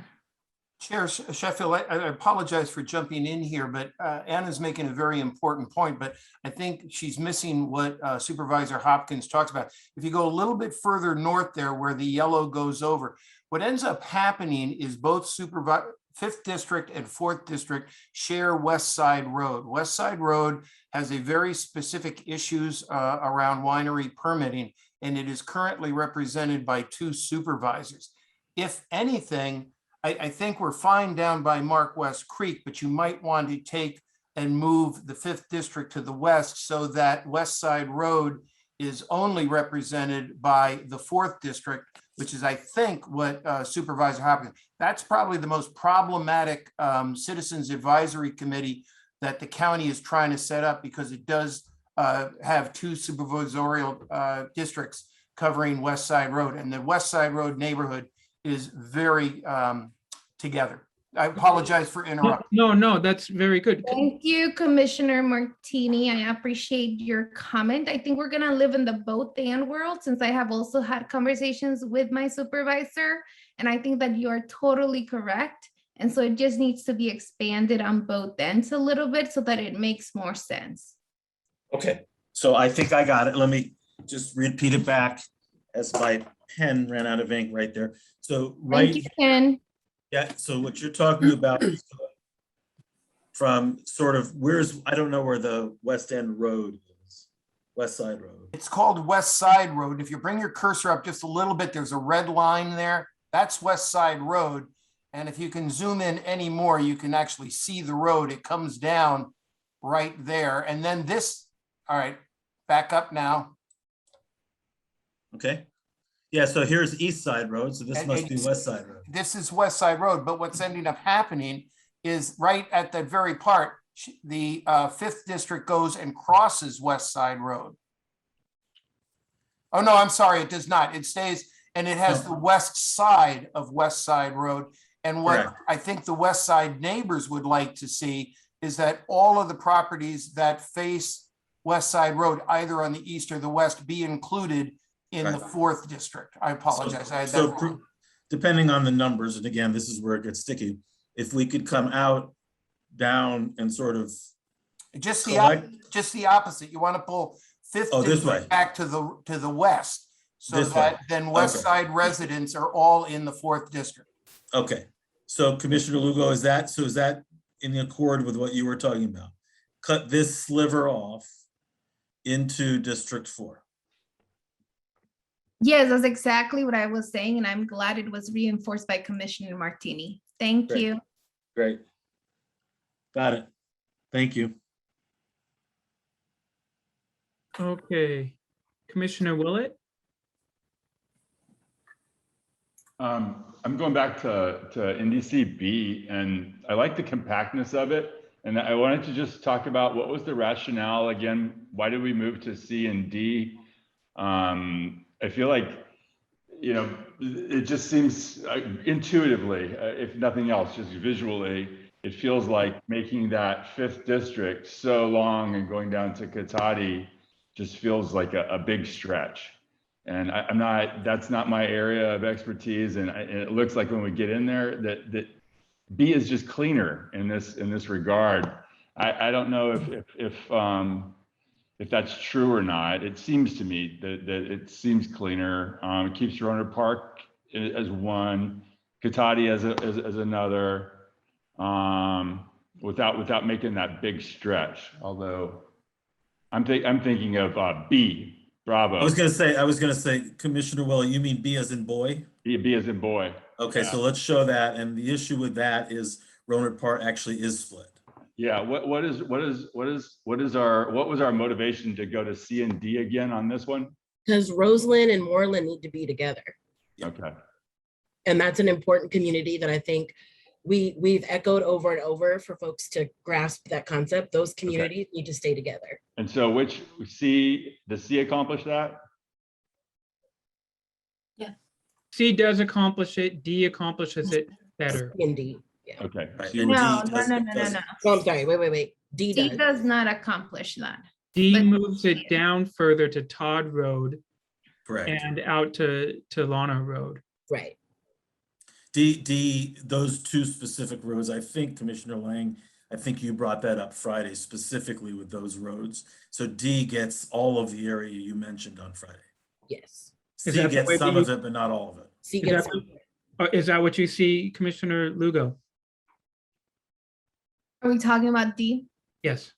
Chair Sheffield, I apologize for jumping in here, but Anna's making a very important point, but I think she's missing what Supervisor Hopkins talked about. If you go a little bit further north there where the yellow goes over, what ends up happening is both 5th District and 4th District share West Side Road. West Side Road has a very specific issues around winery permitting, and it is currently represented by 2 supervisors. If anything, I think we're fine down by Mark West Creek, but you might want to take and move the 5th District to the west so that West Side Road is only represented by the 4th District, which is, I think, what Supervisor Hopkins, that's probably the most problematic Citizens Advisory Committee that the county is trying to set up, because it does have 2 supervisorial districts covering West Side Road, and the West Side Road neighborhood is very together. I apologize for interrupting. No, that's very good. Thank you, Commissioner Martini. I appreciate your comment. I think we're gonna live in the both and world, since I have also had conversations with my supervisor, and I think that you are totally correct. And so it just needs to be expanded on both ends a little bit so that it makes more sense. Okay, so I think I got it. Let me just repeat it back as my pen ran out of ink right there. So right. Thank you, Ken. Yeah, so what you're talking about is from sort of, I don't know where the West End Road is, West Side Road. It's called West Side Road. If you bring your cursor up just a little bit, there's a red line there. That's West Side Road. And if you can zoom in any more, you can actually see the road. It comes down right there. And then this, all right, back up now. Okay. Yeah, so here's East Side Road, so this must be West Side Road. This is West Side Road, but what's ending up happening is right at that very part, the 5th District goes and crosses West Side Road. Oh, no, I'm sorry, it does not. It stays, and it has the west side of West Side Road. And what Correct. I think the West Side neighbors would like to see is that all of the properties that face West Side Road, either on the east or the west, be included in the 4th District. I apologize. I had that wrong. Depending on the numbers, and again, this is where it gets sticky. If we could come out, down, and sort of just the opposite. You want to pull 5th this way back to the west, so this that way. then West Okay. Side residents are all in the 4th District. Okay, so Commissioner Lugo, is that in accord with what you were talking about? Cut this sliver off into District 4. Yes, that's exactly what I was saying, and I'm glad it was reinforced by Commissioner Martini. Thank Great. you. Great. Got it. Thank you. Okay, Commissioner Willett? I'm going back to NDC-B, and I like the compactness of it. And I wanted to just talk about what was the rationale again? Why did we move to C and D? I feel like, it just seems intuitively, if nothing else, just visually, it feels like making that 5th District so long and going down to Cotati just feels like a big stretch. And that's not my area of expertise. And it looks like when we get in there that B is just cleaner in this regard. I don't know if that's true or not. It seems to me that it seems cleaner. It keeps Roner Park as one, Cotati as another, without making that big stretch. Although I'm thinking of B. Bravo. I was gonna say, Commissioner Willie, you mean B as in boy? B as in boy. Okay, Yeah. so let's show that. And the issue with that is Roner Park actually is split. Yeah, what was our motivation to go to C and D again on this one? Because Roseland and Moreland need to be together. Okay. And that's an important community that I think we've echoed over and over for folks to grasp that concept. Those communities need to stay together. And so does C accomplish that? Yeah. C does accomplish it, D accomplishes it better. C and D. Yeah. Okay. Right, C- and No, D no, does- no, no, no, does- no. Oh, I'm sorry. Wait. D D does. does not accomplish that. D But- moves it down further to Todd Road Correct. and out to Lana Road. Right. D, those two specific roads, I think Commissioner Lang, I think you brought that up Friday specifically with those roads. So D gets all of the area you mentioned on Friday. Yes. C Is that the gets way some that of it, but not all of it. C Is gets Is that what you see, Commissioner Lugo? Are we talking about D? Yes.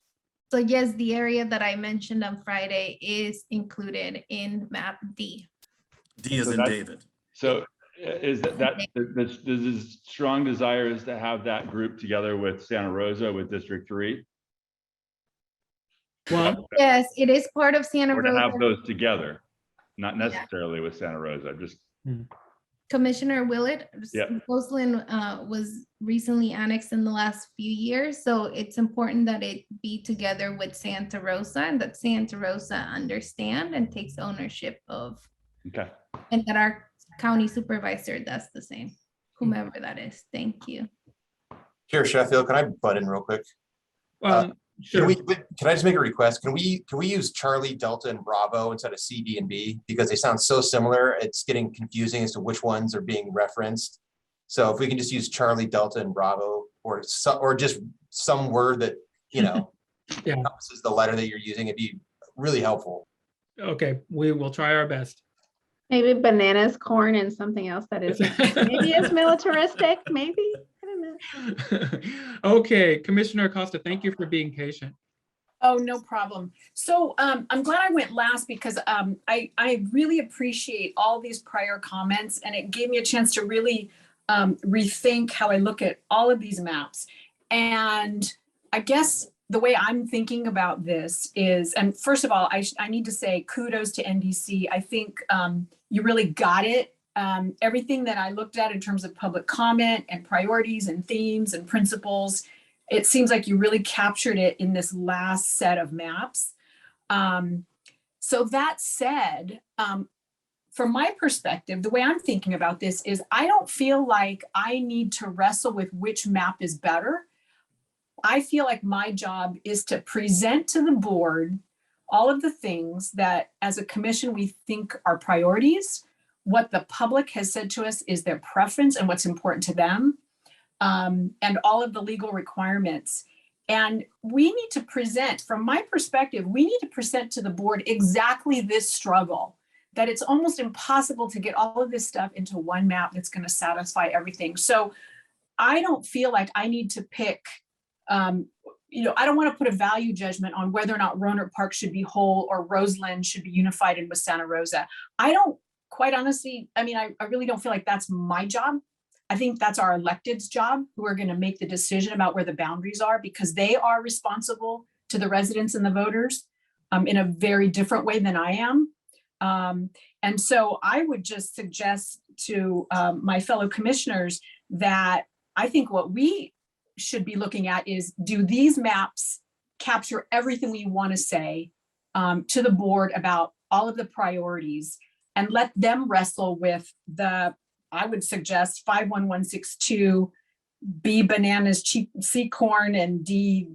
So yes, the area that I mentioned on Friday is included in map D. D is So in that's- David. So is this strong desire is to have that group together with Santa Rosa with District 3? Well, Yes, it is part of Santa Or to have Rosa. those together, not necessarily with Santa Rosa, just, Commissioner Willett, Yeah. Roseland was recently annexed in the last few years, so it's important that it be together with Santa Rosa and that Santa Rosa understand and takes ownership of, okay. and that our county supervisor does the same, whomever that is. Thank you. Chair Sheffield, can I butt in real quick? Sure. Can I just make a request? Can we use Charlie, Delta, and Bravo instead of C, D, and B? Because they sound so similar, it's getting confusing as to which ones are being referenced. So if we can just use Charlie, Delta, and Bravo, or just some word that, encompasses the letter that you're using, it'd be really helpful. Okay, we will try our best. Maybe bananas, corn, and something else that is maybe is militaristic, maybe. I don't know. Okay, Commissioner Acosta, thank you for being patient. Oh, no problem. So I'm glad I went last because I really appreciate all these prior comments, and it gave me a chance to really rethink how I look at all of these maps. And I guess the way I'm thinking about this is, and first of all, I need to say kudos to NDC. I think you really got it. Everything that I looked at in terms of public comment and priorities and themes and principles, it seems like you really captured it in this last set of maps. So that said, from my perspective, the way I'm thinking about this is I don't feel like I need to wrestle with which map is better. I feel like my job is to present to the board all of the things that as a commission we think are priorities, what the public has said to us is their preference and what's important to them, and all of the legal requirements. And we need to present, from my perspective, we need to present to the board exactly this struggle, that it's almost impossible to get all of this stuff into one map that's going to satisfy everything. So I don't feel like I need to pick, I don't want to put a value judgment on whether or not Roanoke Park should be whole or Roseland should be unified in with Santa Rosa. I don't, quite honestly, I really don't feel like that's my job. I think that's our electeds' job, who are going to make the decision about where the boundaries are, because they are responsible to the residents and the voters in a very different way than I am. And so I would just suggest to my fellow commissioners that I think what we should be looking at is, do these maps capture everything we want to say to the board about all of the priorities, and let them wrestle with the, I would suggest 51162, B bananas, C corn, and D,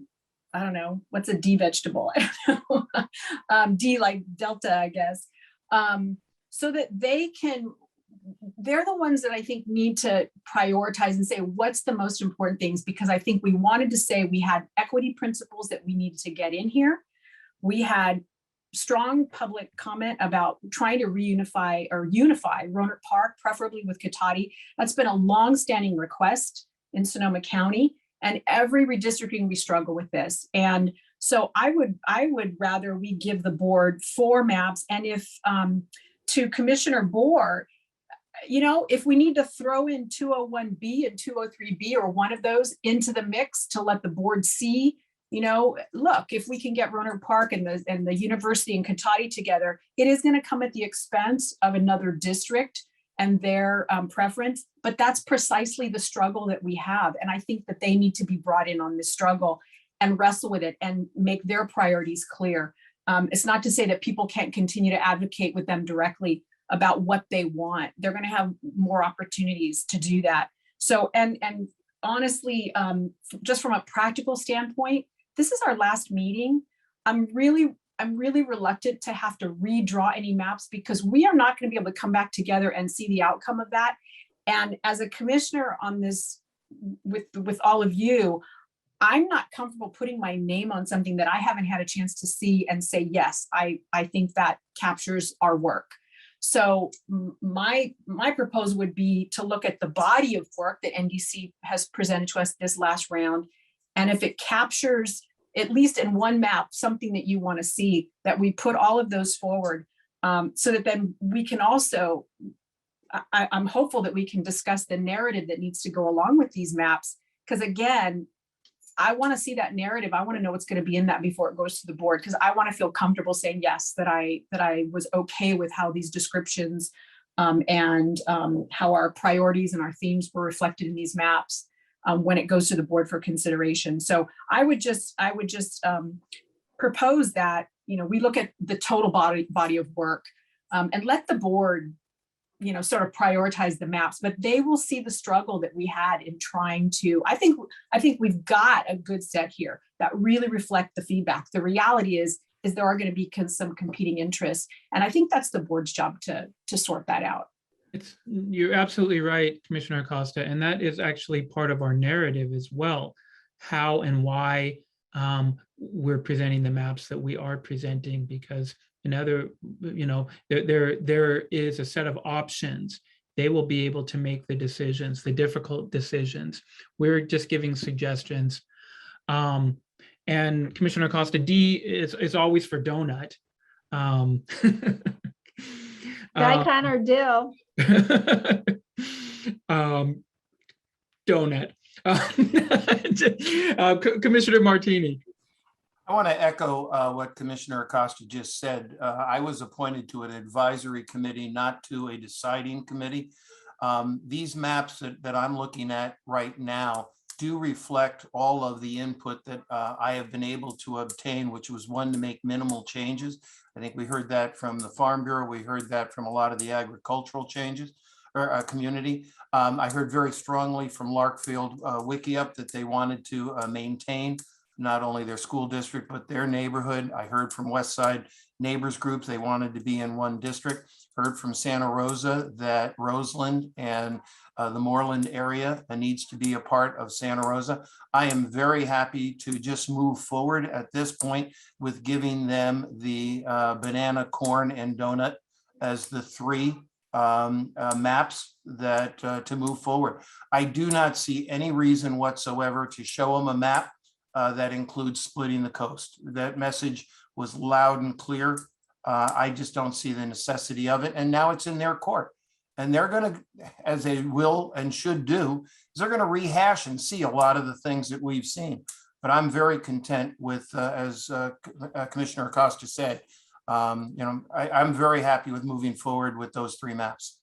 I don't know, what's a D vegetable? I don't know. D like Delta, I guess. So that they're the ones that I think need to prioritize and say, what's the most important things? Because I think we wanted to say we had equity principles that we needed to get in here. We had strong public comment about trying to unify Roanoke Park, preferably with Cotati. That's been a long-standing request in Sonoma County, and every redistricting we struggle with this. And so I would rather we give the board 4 maps. And if to Commissioner Bohr, you know, if we need to throw in 201B and 203B or one of those into the mix to let the board see, you know, look, if we can get Roanoke Park and the university and Cotati together, it is going to come at the expense of another district and their preference. But that's precisely the struggle that we have. And I think that they need to be brought in on this struggle and wrestle with it and make their priorities clear. It's not to say that people can't continue to advocate with them directly about what they want. They're going to have more opportunities to do that. So, and honestly, just from a practical standpoint, this is our last meeting. I'm really reluctant to have to redraw any maps because we are not going to be able to come back together and see the outcome of that. And as a commissioner on this, with all of you, I'm not comfortable putting my name on something that I haven't had a chance to see and say, yes, I think that captures our work. So my proposal would be to look at the body of work that NDC has presented to us this last round. And if it captures, at least in one map, something that you want to see, that we put all of those forward so that then we can also, I'm hopeful that we can discuss the narrative that needs to go along with these maps. Because again, I want to see that narrative. I want to know what's going to be in that before it goes to the board, because I want to feel comfortable saying, yes, that I was okay with how these descriptions and how our priorities and our themes were reflected in these maps when it goes to the board for consideration. So I would just propose that, you know, we look at the total body of work and let the board, you know, sort of prioritize the maps, but they will see the struggle that we had in trying to, I think we've got a good set here that really reflect the feedback. The reality is there are going to be some competing interests. And I think that's the board's job to sort that out. You're absolutely right, Commissioner Acosta. And that is actually part of our narrative as well, how and why we're presenting the maps that we are presenting, because another, you know, there is a set of options. They will be able to make the decisions, the difficult decisions. We're just giving suggestions. And Commissioner Acosta, D is always for donut. Daikon or dill. Donut. Commissioner Martini. I want to echo what Commissioner Acosta just said. I was appointed to an advisory committee, not to a deciding committee. These maps that I'm looking at right now do reflect all of the input that I have been able to obtain, which was one, to make minimal changes. I think we heard that from the Farm Bureau. We heard that from a lot of the agricultural changes or community. I heard very strongly from Larkfield Wickiup that they wanted to maintain not only their school district, but their neighborhood. I heard from West Side neighbors groups, they wanted to be in one district. Heard from Santa Rosa that Roseland and the Moreland area needs to be a part of Santa Rosa. I am very happy to just move forward at this point with giving them the banana, corn, and donut as the three maps that to move forward. I do not see any reason whatsoever to show them a map that includes splitting the coast. That message was loud and clear. I just don't see the necessity of it. And now it's in their court. And they're going to, as they will and should do, is they're going to rehash and see a lot of the things that we've seen. But I'm very content with, as Commissioner Acosta said, you know, I'm very happy with moving forward with those three maps.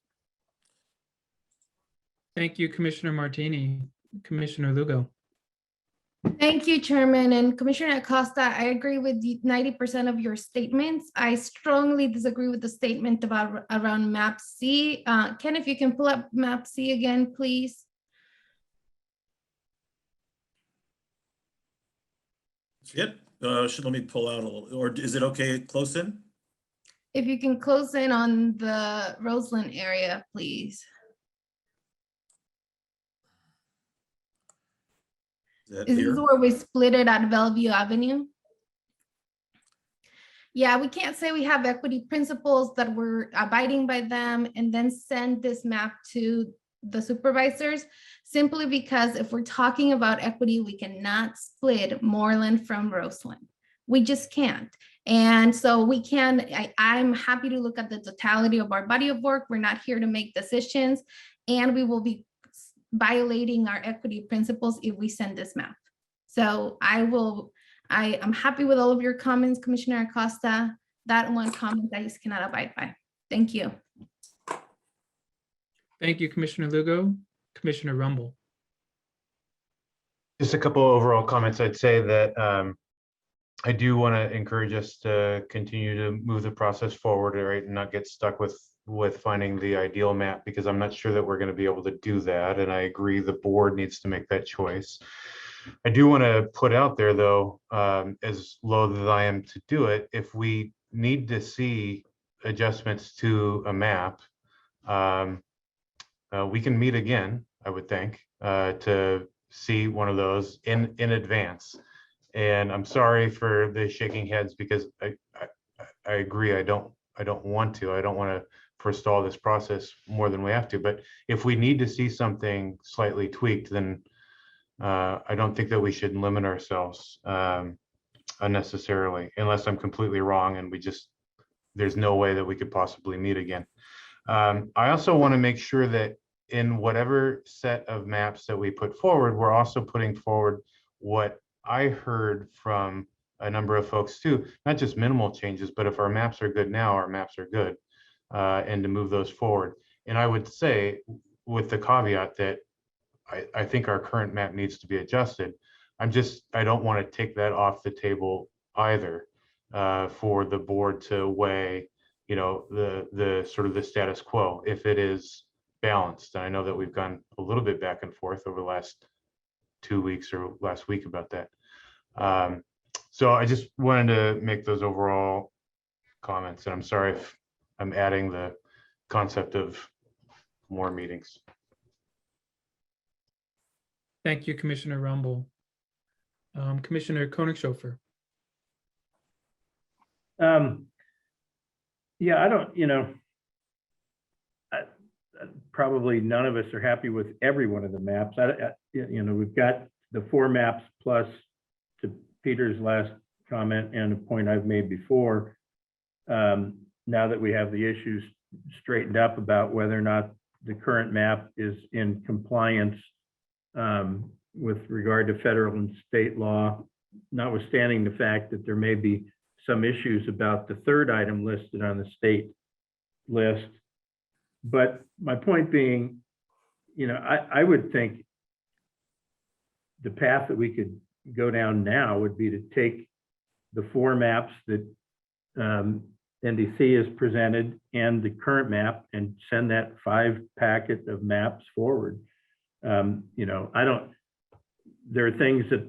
Thank you, Commissioner Martini. Commissioner Lugo. Thank you, Chairman. And Commissioner Acosta, I agree with 90% of your statements. I strongly disagree with the statement about around map C. Ken, if you can pull up map C again, please. Yep. Let me pull out a little, or is it okay close in? If you can close in on the Roseland area, please. This is where we split it at Bellevue Avenue. Yeah, we can't say we have equity principles that we're abiding by them and then send this map to the supervisors, simply because if we're talking about equity, we cannot split Moreland from Roseland. We just can't. And so I'm happy to look at the totality of our body of work. We're not here to make decisions, and we will be violating our equity principles if we send this map. So I am happy with all of your comments, Commissioner Acosta. That one comment I just cannot abide by. Thank you. Thank you, Commissioner Lugo. Commissioner Rumble. Just a couple overall comments. I'd say that I do want to encourage us to continue to move the process forward, right, and not get stuck with finding the ideal map, because I'm not sure that we're going to be able to do that. And I agree the board needs to make that choice. I do want to put out there, though, as loath as I am to do it, if we need to see adjustments to a map, we can meet again, I would think, to see one of those in advance. And I'm sorry for the shaking heads, because I agree. I don't want to forestall this process more than we have to. But if we need to see something slightly tweaked, then I don't think that we should limit ourselves unnecessarily, unless I'm completely wrong and there's no way that we could possibly meet again. I also want to make sure that in whatever set of maps that we put forward, we're also putting forward what I heard from a number of folks too, not just minimal changes, but if our maps are good now, our maps are good, and to move those forward. And I would say, with the caveat that I think our current map needs to be adjusted. I don't want to take that off the table either, for the board to weigh, the sort of the status quo, if it is balanced. And I know that we've gone a little bit back and forth over the last 2 weeks or last week about that. So I just wanted to make those overall comments, and I'm sorry if I'm adding the concept of more meetings. Thank you, Commissioner Rumble. Commissioner Koenigshofer. Yeah, I don't, probably none of us are happy with every one of the maps. We've got the 4 maps plus, to Peter's last comment and a point I've made before, now that we have the issues straightened up about whether or not the current map is in compliance with regard to federal and state law, notwithstanding the fact that there may be some issues about the 3rd item listed on the state list. But my point being, I would think the path that we could go down now would be to take the 4 maps that NDC has presented and the current map and send that 5 packet of maps forward. There are things that,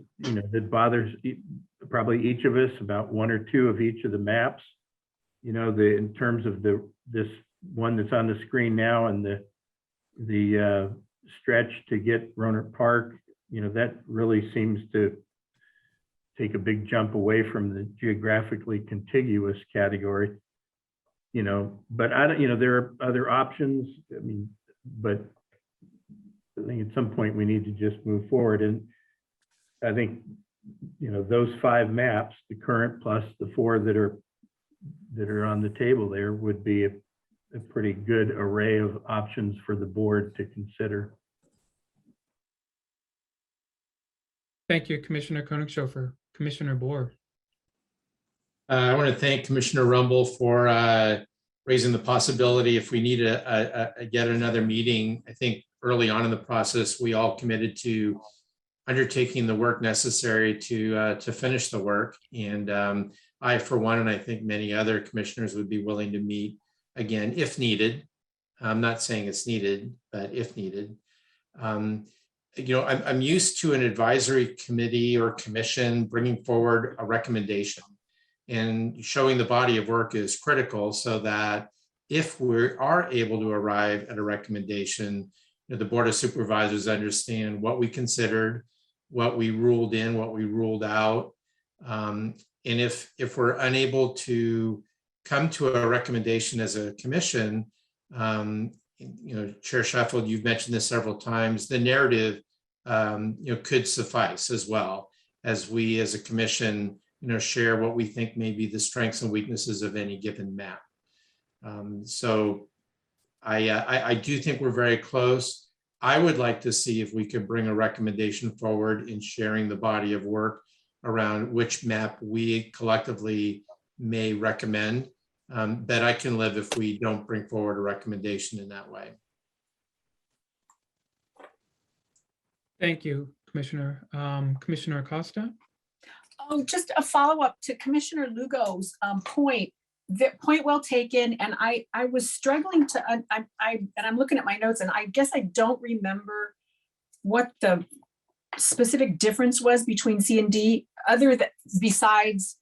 that bothers probably each of us about 1 or 2 of each of the maps, in terms of this one that's on the screen now and the stretch to get Roanoke Park, that really seems to take a big jump away from the geographically contiguous category, but there are other options. But I think at some point we need to just move forward. And I think, those 5 maps, the current plus the 4 that are on the table there, would be a pretty good array of options for the board to consider. Thank you, Commissioner Koenigshofer. Commissioner Bohr. I want to thank Commissioner Rumble for raising the possibility if we need yet another meeting. I think early on in the process, we all committed to undertaking the work necessary to finish the work. And I, for one, and I think many other commissioners would be willing to meet again if needed. I'm not saying it's needed, but if needed. I'm used to an advisory committee or commission bringing forward a recommendation, and showing the body of work is critical, so that if we are able to arrive at a recommendation, the Board of Supervisors understand what we considered, what we ruled in, what we ruled out. And if we're unable to come to a recommendation as a commission, Chair Sheffield, you've mentioned this several times, the narrative could suffice as well, as we as a commission share what we think may be the strengths and weaknesses of any given map. So I do think we're very close. I would like to see if we could bring a recommendation forward in sharing the body of work around which map we collectively may recommend. That I can live if we don't bring forward a recommendation in that way. Thank you, Commissioner. Commissioner Acosta? Oh, just a follow-up to Commissioner Lugo's point. Point well taken. And I was struggling to, and I'm looking at my notes, and I guess I don't remember what the specific difference was between C and D, other than besides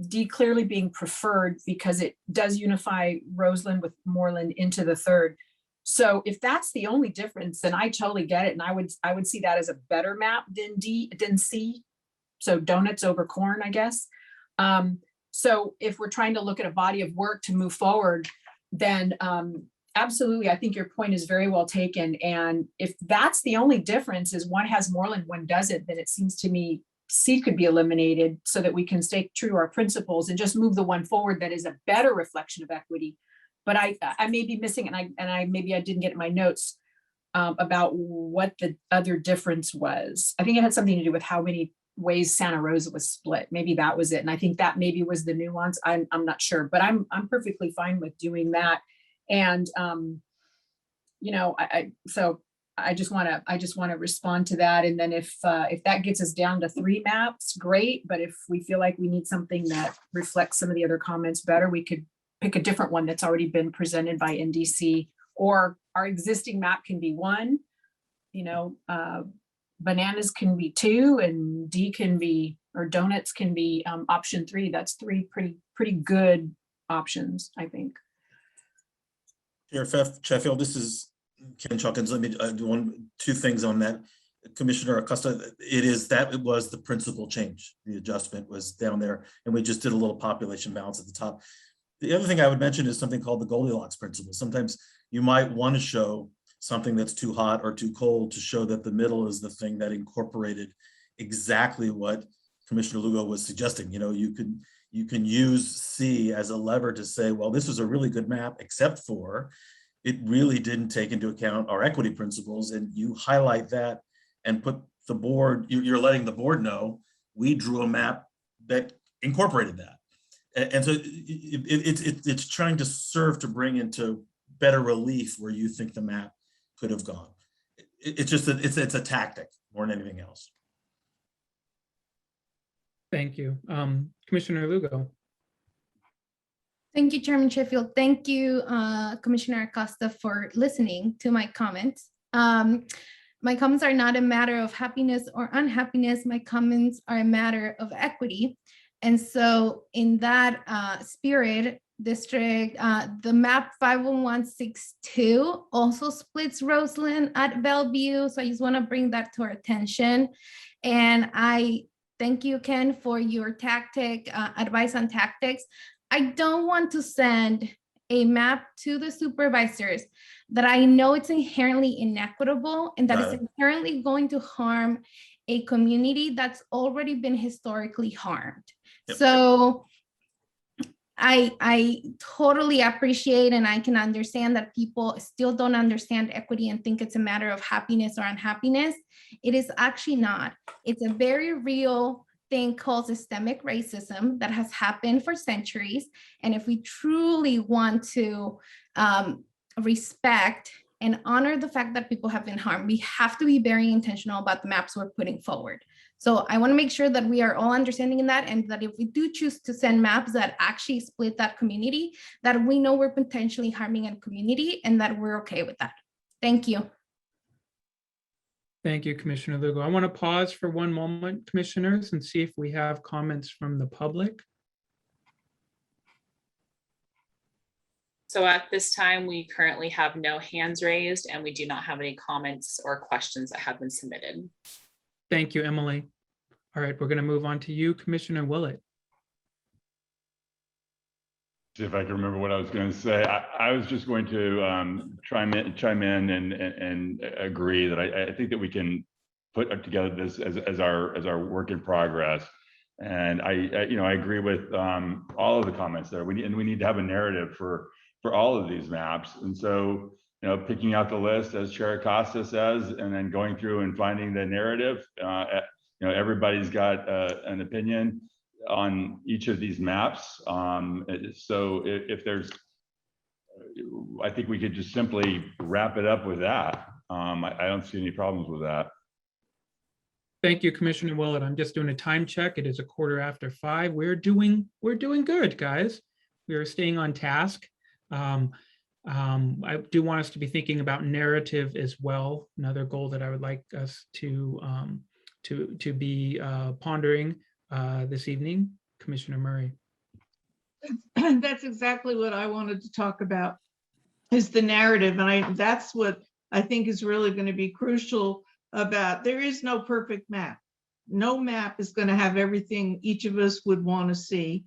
D clearly being preferred because it does unify Roseland with Moreland into the third. So if that's the only difference, then I totally get it. And I would see that as a better map than C. So donuts over corn, I guess. So if we're trying to look at a body of work to move forward, then absolutely, I think your point is very well taken. And if that's the only difference is one has Moreland, one doesn't, then it seems to me C could be eliminated so that we can stay true to our principles and just move the one forward that is a better reflection of equity. But I may be missing, and maybe I didn't get my notes about what the other difference was. I think it had something to do with how many ways Santa Rosa was split. Maybe that was it. And I think that maybe was the nuance. I'm not sure, but I'm perfectly fine with doing that. And so I just want to respond to that. And then if that gets us down to 3 maps, great. But if we feel like we need something that reflects some of the other comments better, we could pick a different one that's already been presented by NDC, or our existing map can be 1, bananas can be 2, and D can be, or donuts can be option 3. That's 3 pretty good options, I think. Chair Sheffield, this is Ken Chuckins. Let me do 2 things on that. Commissioner Acosta, it was the principal change. The adjustment was down there, and we just did a little population balance at the top. The other thing I would mention is something called the Goldilocks principle. Sometimes you might want to show something that's too hot or too cold to show that the middle is the thing that incorporated exactly what Commissioner Lugo was suggesting. You can use C as a lever to say, well, this is a really good map, except for it really didn't take into account our equity principles. And you highlight that and put the board, you're letting the board know we drew a map that incorporated that. And so it's trying to serve to bring into better relief where you think the map could have gone. It's just it's a tactic more than anything else. Thank you. Commissioner Lugo. Thank you, Chairman Sheffield. Thank you, Commissioner Acosta, for listening to my comments. My comments are not a matter of happiness or unhappiness. My comments are a matter of equity. And so in that spirit, the map 51162 also splits Roseland at Bellevue. So I just want to bring that to our attention. And I thank you, Ken, for your advice on tactics. I don't want to send a map to the supervisors that I know it's inherently inequitable and that is inherently going to harm a community that's already been historically harmed. Yep. So I totally appreciate and I can understand that people still don't understand equity and think it's a matter of happiness or unhappiness. It is actually not. It's a very real thing called systemic racism that has happened for centuries. And if we truly want to respect and honor the fact that people have been harmed, we have to be very intentional about the maps we're putting forward. So I want to make sure that we are all understanding in that, and that if we do choose to send maps that actually split that community, that we know we're potentially harming a community and that we're okay with that. Thank you. Thank you, Commissioner Lugo. I want to pause for 1 moment, commissioners, and see if we have comments from the public. So at this time, we currently have no hands raised, and we do not have any comments or questions that have been submitted. Thank you, Emily. All right, we're going to move on to you, Commissioner Willett. See if I can remember what I was going to say. I was just going to chime in and agree that I think that we can put together this as our work in progress. And I agree with all of the comments there. We need to have a narrative for all of these maps. And so, picking out the list, as Chair Acosta says, and then going through and finding the narrative. Everybody's got an opinion on each of these maps. So if there's, I think we could just simply wrap it up with that. I don't see any problems with that. Thank you, Commissioner Willett. I'm just doing a time check. It is 5:15. We're doing good, guys. We are staying on task. I do want us to be thinking about narrative as well. Another goal that I would like us to be pondering this evening. Commissioner Murray. That's exactly what I wanted to talk about, is the narrative. And that's what I think is really going to be crucial about. There is no perfect map. No map is going to have everything each of us would want to see.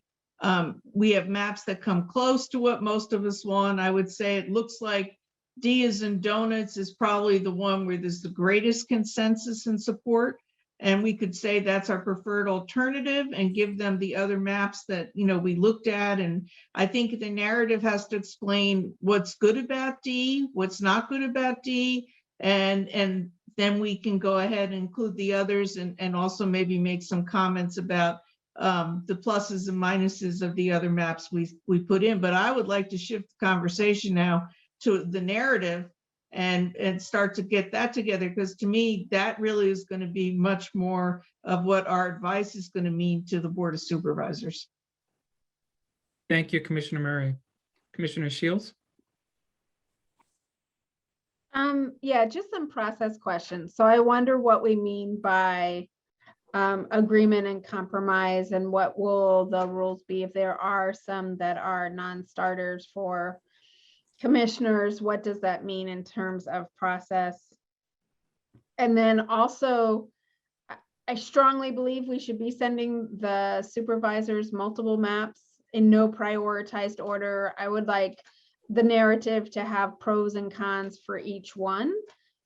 We have maps that come close to what most of us want. I would say it looks like D as in donuts is probably the one where there's the greatest consensus and support. And we could say that's our preferred alternative and give them the other maps that, we looked at. And I think the narrative has to explain what's good about D, what's not good about D, and then we can go ahead and include the others and also maybe make some comments about the pluses and minuses of the other maps we put in. But I would like to shift the conversation now to the narrative and start to get that together, because to me, that really is going to be much more of what our advice is going to mean to the Board of Supervisors. Thank you, Commissioner Murray. Commissioner Shields? Yeah, just some process questions. So I wonder what we mean by agreement and compromise, and what will the rules be if there are some that are non-starters for commissioners? What does that mean in terms of process? And then also, I strongly believe we should be sending the supervisors multiple maps in no prioritized order. I would like the narrative to have pros and cons for each one.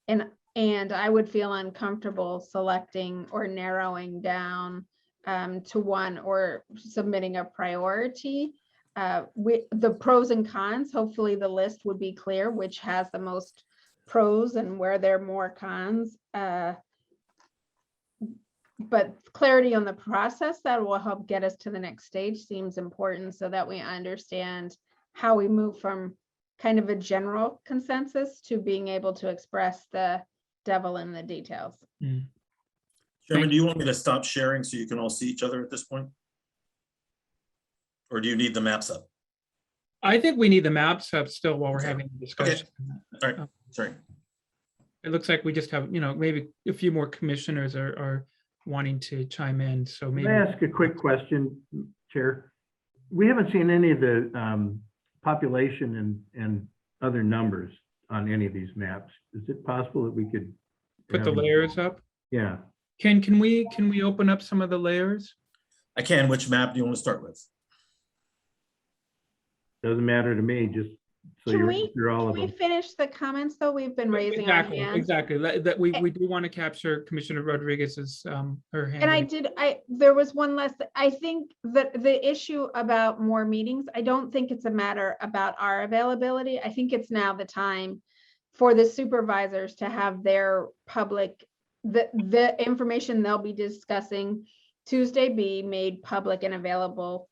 And I would feel uncomfortable selecting or narrowing down to one or submitting a priority. The pros and cons, hopefully the list would be clear, which has the most pros and where there are more cons. But clarity on the process that will help get us to the next stage seems important, so that we understand how we move from kind of a general consensus to being able to express the devil in the details. Chairman, do you want me to stop sharing so you can all see each other at this point? Or do you need the maps up? I think we need the maps up still while we're having a discussion. Okay. All right, sorry. It looks like we just have, maybe a few more commissioners are wanting to chime in, so maybe. Can I ask a quick question, Chair? We haven't seen any of the population and other numbers on any of these maps. Is it possible that we could put the layers up? Yeah. Can we open up some of the layers? I can. Which map do you want to start with? Doesn't matter to me, just so you're all of them. Can we finish the comments though? We've been raising our hands. Exactly. That we do want to capture Commissioner Rodriguez's her hand. And there was one last, I think that the issue about more meetings, I don't think it's a matter about our availability. I think it's now the time for the supervisors to have their public, the information they'll be discussing Tuesday be made public and available.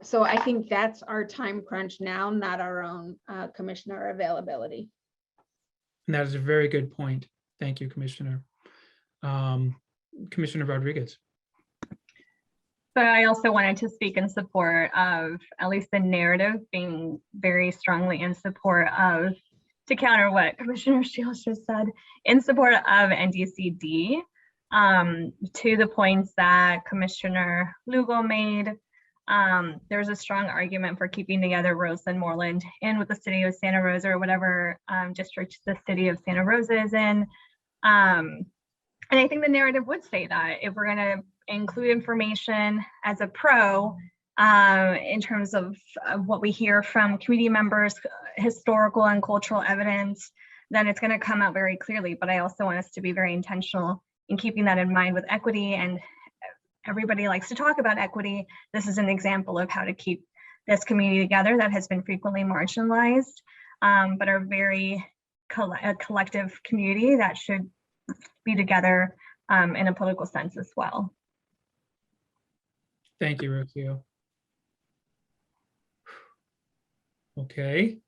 So I think that's our time crunch now, not our own commissioner availability. And that is a very good point. Thank you, Commissioner. Commissioner Rodriguez. So I also wanted to speak in support of at least the narrative, being very strongly in support of, to counter what Commissioner Shields just said, in support of NDCD, to the points that Commissioner Lugo made. There's a strong argument for keeping together Roseland, Moreland, and with the city of Santa Rosa, or whatever district the city of Santa Rosa is in. And I think the narrative would say that if we're going to include information as a pro in terms of what we hear from community members, historical and cultural evidence, then it's going to come out very clearly. But I also want us to be very intentional in keeping that in mind with equity and everybody likes to talk about equity. This is an example of how to keep this community together that has been frequently marginalized, but are very a collective community that should be together in a political sense as well. Thank you, Rocío. Okay.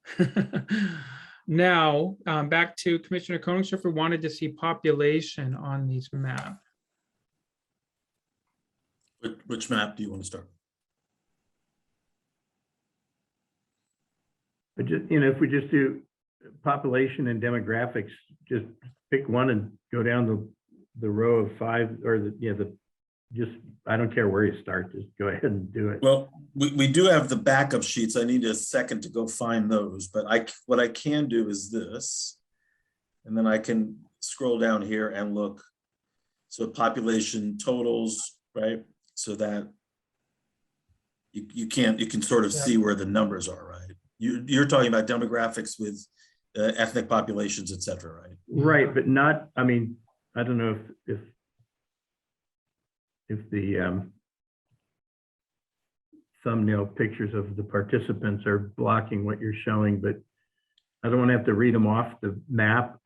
Now, back to Commissioner Koningshofer, wanted to see population on these maps. Which map do you want to start? But just, if we just do population and demographics, just pick one and go down the row of 5, or just, I don't care where you start, just go ahead and do it. Well, we do have the backup sheets. I need a second to go find those, but what I can do is this, and then I can scroll down here and look. So population totals, right? So that you can sort of see where the numbers are, right? You're talking about demographics with ethnic populations, et cetera, right? Right, but not, I mean, I don't know if the thumbnail pictures of the participants are blocking what you're showing, but I don't want to have to read them off the map.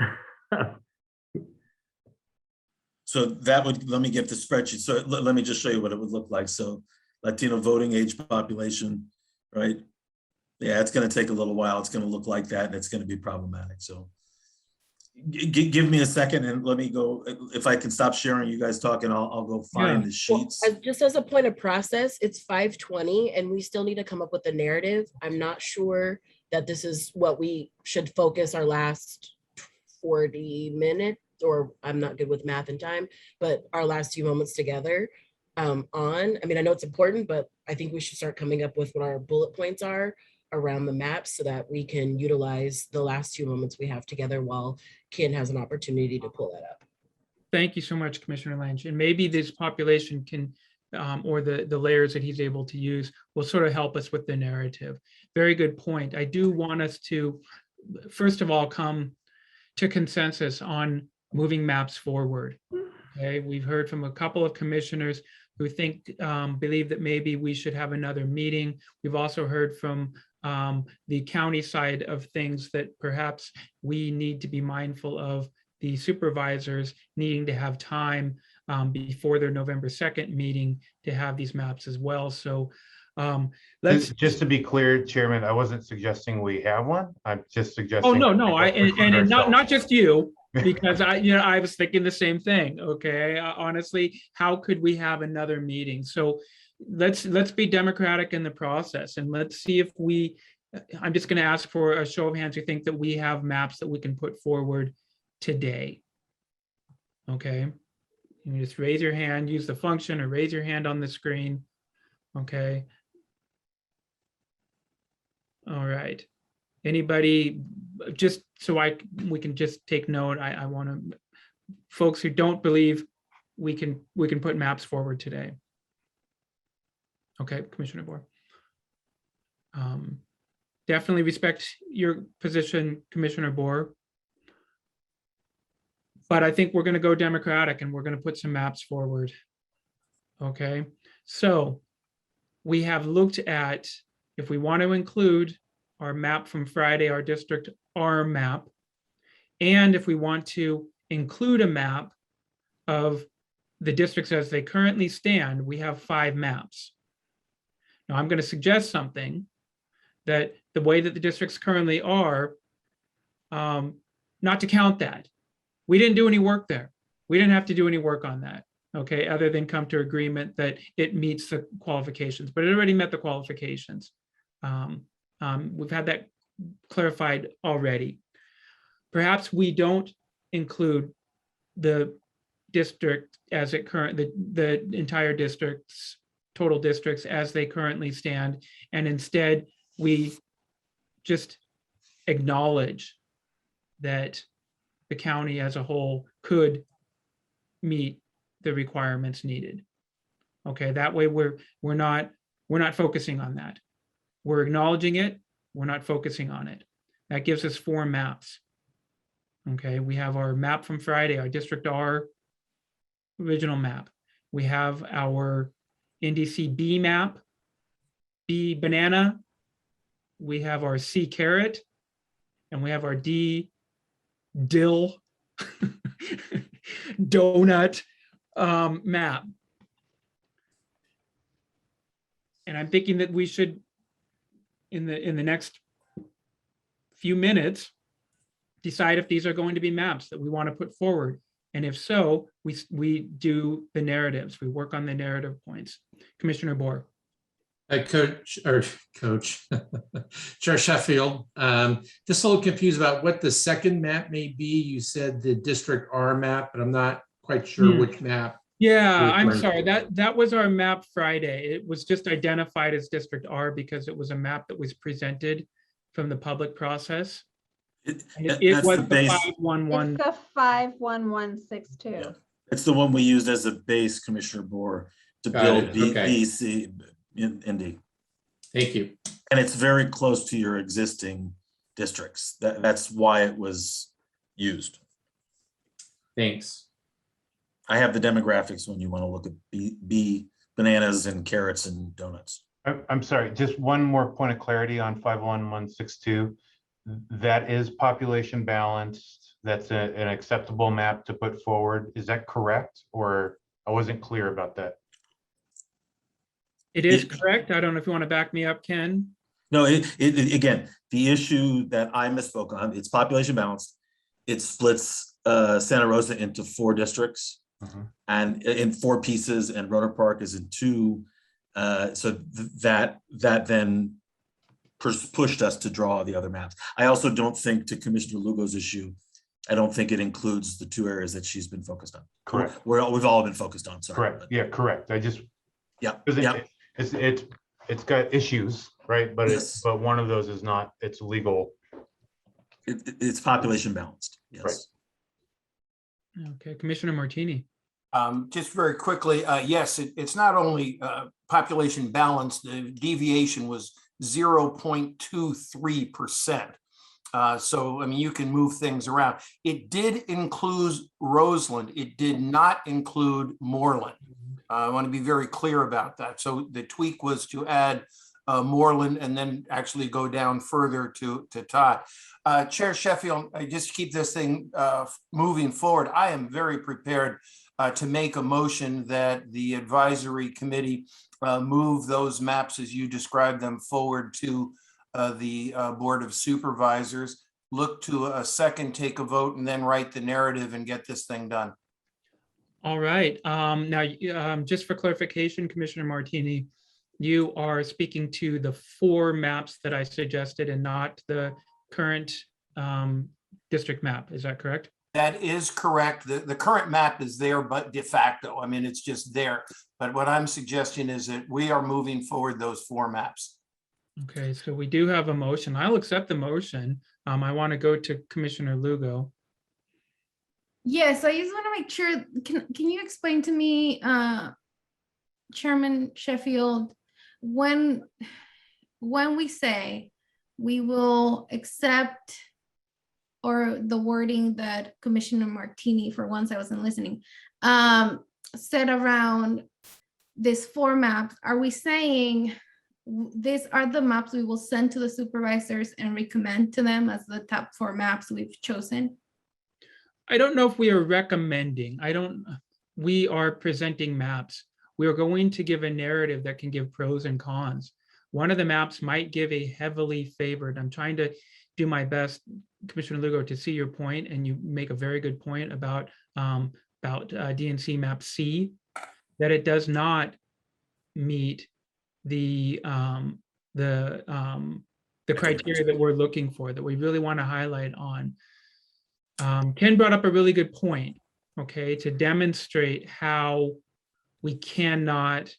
So that would, let me get the spreadsheet. So let me just show you what it would look like. So Latino voting age population, right? Yeah, it's going to take a little while. It's going to look like that, and it's going to be problematic. So give me a second and let me go. If I can stop sharing, you guys talking, I'll go find the sheets. Well, just as a point of process, it's 5:20 and we still need to come up with a narrative. I'm not sure that this is what we should focus our last 40 minutes, or I'm not good with math and time, but our last few moments together on. I mean, I know it's important, but I think we should start coming up with what our bullet points are around the map so that we can utilize the last few moments we have together while Ken has an opportunity to pull that up. Thank you so much, Commissioner Lynch. And maybe this population can, or the layers that he's able to use will sort of help us with the narrative. Very good point. I do want us to, first of all, come to consensus on moving maps forward. Okay, we've heard from a couple of commissioners who believe that maybe we should have another meeting. We've also heard from the county side of things that perhaps we need to be mindful of the supervisors needing to have time before their November 2nd meeting to have these maps as well. So let's just to be clear, Chairman, I wasn't suggesting we have one. I'm just suggesting. Oh, no, and not just you, because I was thinking the same thing. Okay, honestly, how could we have another meeting? So let's be democratic in the process, and let's see if I'm just going to ask for a show of hands who think that we have maps that we can put forward today. Okay, you just raise your hand, use the function, or raise your hand on the screen. Okay. All right. Anybody, just so we can just take note. I want to, folks who don't believe we can put maps forward today. Okay, Commissioner Bohr. Definitely respect your position, Commissioner Bohr. But I think we're going to go democratic and we're going to put some maps forward. Okay, so we have looked at, if we want to include our map from Friday, our District R map, and if we want to include a map of the districts as they currently stand, we have 5 maps. Now I'm going to suggest something, that the way that the districts currently are, not to count that. We didn't do any work there. We didn't have to do any work on that, okay, other than come to agreement that it meets the qualifications, but it already met the qualifications. We've had that clarified already. Perhaps we don't include the district as it the entire district's total districts as they currently stand, and instead we just acknowledge that the county as a whole could meet the requirements needed. Okay, that way we're not focusing on that. We're acknowledging it, we're not focusing on it. That gives us 4 maps. Okay, we have our map from Friday, our District R original map. We have our NDC B map, B banana. We have our C carrot, and we have our D dill donut map. And I'm thinking that we should, in the next few minutes, decide if these are going to be maps that we want to put forward. And if so, we do the narratives. We work on the narrative points. Commissioner Bohr. Coach, Chair Sheffield, just a little confused about what the second map may be. You said the District R map, but I'm not quite sure which map. Yeah, I'm sorry. That was our map Friday. It was just identified as District R because it was a map that was presented from the public process. It was the 511. It's the 51162. It's the one we used as a base, Commissioner Bohr, to build BC in Indy. Thank you. And it's very close to your existing districts. That's why it was used. Thanks. I have the demographics when you want to look at B bananas and carrots and donuts. I'm sorry, just one more point of clarity on 51162. That is population balanced. That's an acceptable map to put forward. Is that correct? Or I wasn't clear about that. It is correct. I don't know if you want to back me up, Ken. No, again, the issue that I misspoke on, it's population balanced. It splits Santa Rosa into 4 districts and in 4 pieces, and Rohnert Park is in 2. So that then pushed us to draw the other maps. I also don't think, to Commissioner Lugo's issue, I don't think it includes the 2 areas that she's been focused on. Correct. We've all been focused on, sorry. Correct. Yeah, correct. I just, yeah. It's got issues, right? But but one of those is not, it's legal. It's population balanced. Yes. Right. Okay, Commissioner Martini. Just very quickly, yes, it's not only population balance, the deviation was 0.23%. So, I mean, you can move things around. It did include Roseland. It did not include Moreland. I want to be very clear about that. So the tweak was to add Moreland and then actually go down further to Todd. Chair Sheffield, I just keep this thing moving forward. I am very prepared to make a motion that the advisory committee move those maps as you described them forward to the Board of Supervisors, look to a second, take a vote, and then write the narrative and get this thing done. All right. Now, just for clarification, Commissioner Martini, you are speaking to the 4 maps that I suggested and not the current district map. Is that correct? That is correct. The current map is there, but de facto, I mean, it's just there. But what I'm suggesting is that we are moving forward those 4 maps. Okay, so we do have a motion. I'll accept the motion. I want to go to Commissioner Lugo. Yes, I just want to make sure, can you explain to me, Chairman Sheffield, when we say we will accept, or the wording that Commissioner Martini, for once I wasn't listening, said around this 4 maps, are we saying these are the maps we will send to the supervisors and recommend to them as the top 4 maps we've chosen? I don't know if we are recommending. We are presenting maps. We are going to give a narrative that can give pros and cons. One of the maps might give a heavily favored. I'm trying to do my best, Commissioner Lugo, to see your point, and you make a very good point about DNC map C, that it does not meet the criteria that we're looking for, that we really want to highlight on. Ken brought up a really good point, okay, to demonstrate how we cannot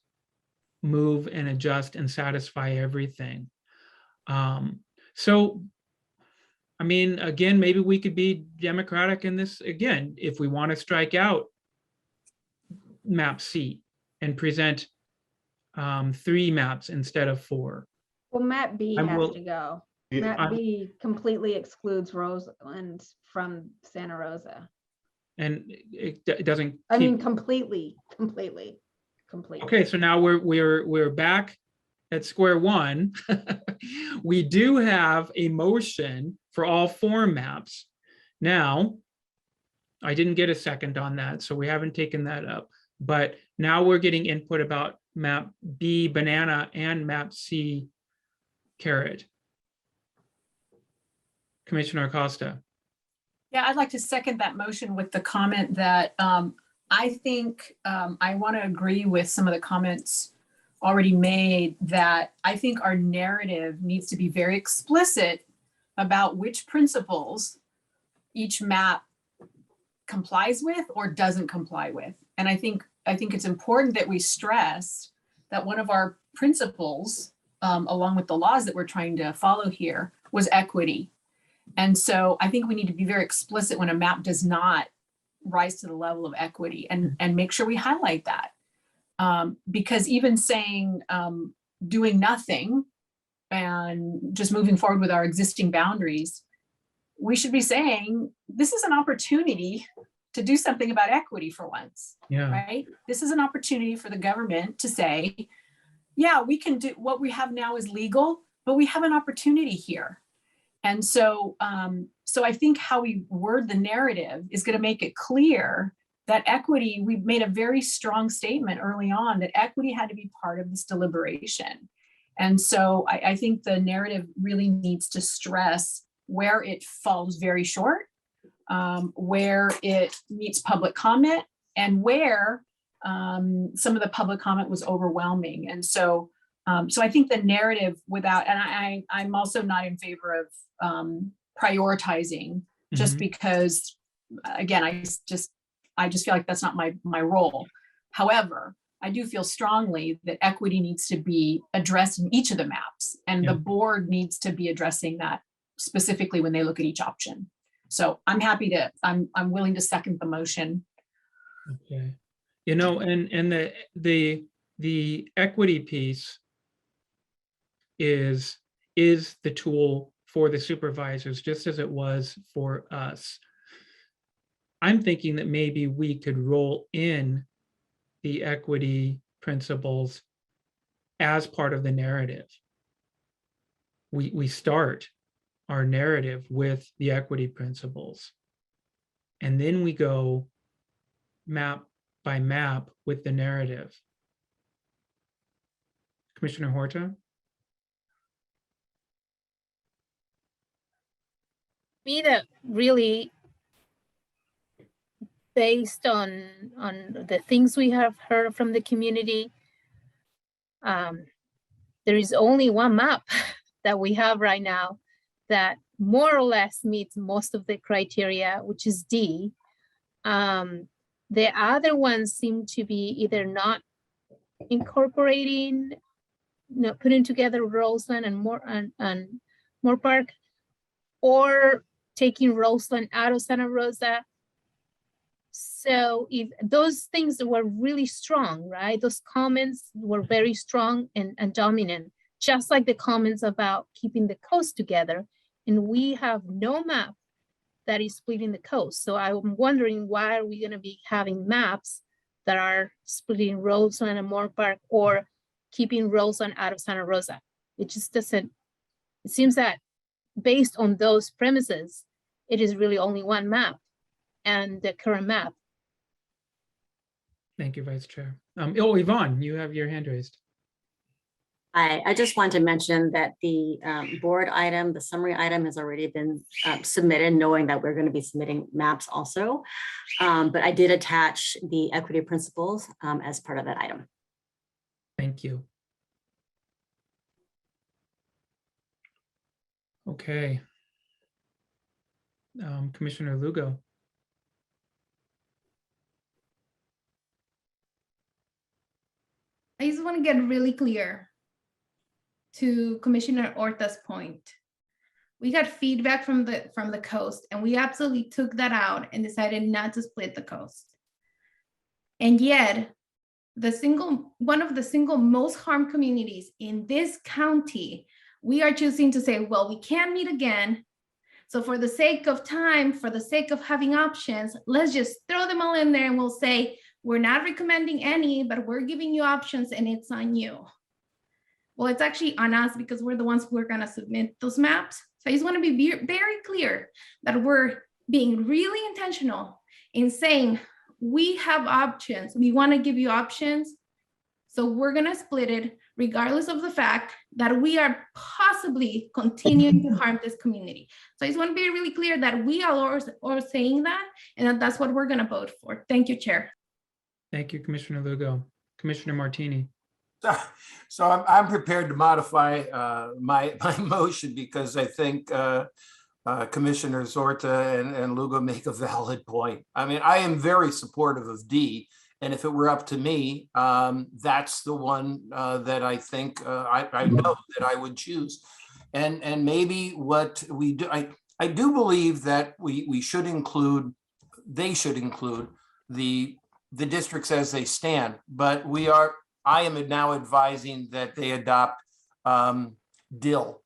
move and adjust and satisfy everything. So, I mean, again, maybe we could be democratic in this, again, if we want to strike out map C and present 3 maps instead of 4. Well, map B has to go. Yeah, Map B completely excludes Roseland from Santa Rosa. And it doesn't. I mean, completely. complete. Okay, so now we're back at square one. We do have a motion for all 4 maps. Now, I didn't get a second on that, so we haven't taken that up. But now we're getting input about map B banana and map C carrot. Commissioner Acosta. Yeah, I'd like to second that motion with the comment that I think I want to agree with some of the comments already made, that I think our narrative needs to be very explicit about which principles each map complies with or doesn't comply with. And I think it's important that we stress that one of our principles, along with the laws that we're trying to follow here, was equity. And so I think we need to be very explicit when a map does not rise to the level of equity, and make sure we highlight that. Because even saying doing nothing and just moving forward with our existing boundaries, we should be saying this is an opportunity to do something about equity for once. Yeah. Right? This is an opportunity for the government to say, yeah, we can do what we have now is legal, but we have an opportunity here. And so, so I think how we word the narrative is going to make it clear that equity, we made a very strong statement early on that equity had to be part of this deliberation. And so I think the narrative really needs to stress where it falls very short, where it meets public comment, and where some of the public comment was overwhelming. And so, so I think the narrative without, and I'm also not in favor of prioritizing just because, again, I just feel like that's not my role. However, I do feel strongly that equity needs to be addressed in each of the maps, and the board needs to be addressing that specifically when they look at each option. So I'm happy to, I'm willing to second the motion. Okay. You know, and the equity piece is the tool for the supervisors, just as it was for us. I'm thinking that maybe we could roll in the equity principles as part of the narrative. We start our narrative with the equity principles, and then we go map by map with the narrative. Commissioner Horta? Me, that really, based on the things we have heard from the community, there is only one map that we have right now that more or less meets most of the criteria, which is D. The other ones seem to be either not incorporating, not putting together Roseland and Moore Park, or taking Roseland out of Santa Rosa. So if those things were really strong, right? Those comments were very strong and dominant, just like the comments about keeping the coast together. And we have no map that is splitting the coast. So I'm wondering, why are we going to be having maps that are splitting Roseland and Moore Park, or keeping Roseland out of Santa Rosa? It just doesn't, it seems that based on those premises, it is really only one map, and the current map. Thank you, Vice Chair. Oh, Yvonne, you have your hand raised. I just want to mention that the board item, the summary item, has already been submitted, knowing that we're going to be submitting maps also. But I did attach the equity principles as part of that item. Thank you. Okay. Commissioner Lugo. I just want to get really clear to Commissioner Horta's point. We got feedback from the coast, and we absolutely took that out and decided not to split the coast. And yet, one of the single most harmed communities in this county, we are choosing to say, well, we can't meet again. So for the sake of time, for the sake of having options, let's just throw them all in there, and we'll say, we're not recommending any, but we're giving you options and it's on you. Well, it's actually on us because we're the ones who are going to submit those maps. So I just want to be very clear that we're being really intentional in saying we have options. We want to give you options. So we're going to split it regardless of the fact that we are possibly continuing to harm this community. So I just want to be really clear that we are all saying that, and that's what we're going to vote for. Thank you, Chair. Thank you, Commissioner Lugo. Commissioner Martini. So I'm prepared to modify my motion because I think Commissioners Zorta and Lugo make a valid point. I mean, I am very supportive of D. And if it were up to me, that's the one that I think I know that I would choose. And maybe what we do, I do believe that we should include, they should include the districts as they stand, but I am now advising that they adopt DIL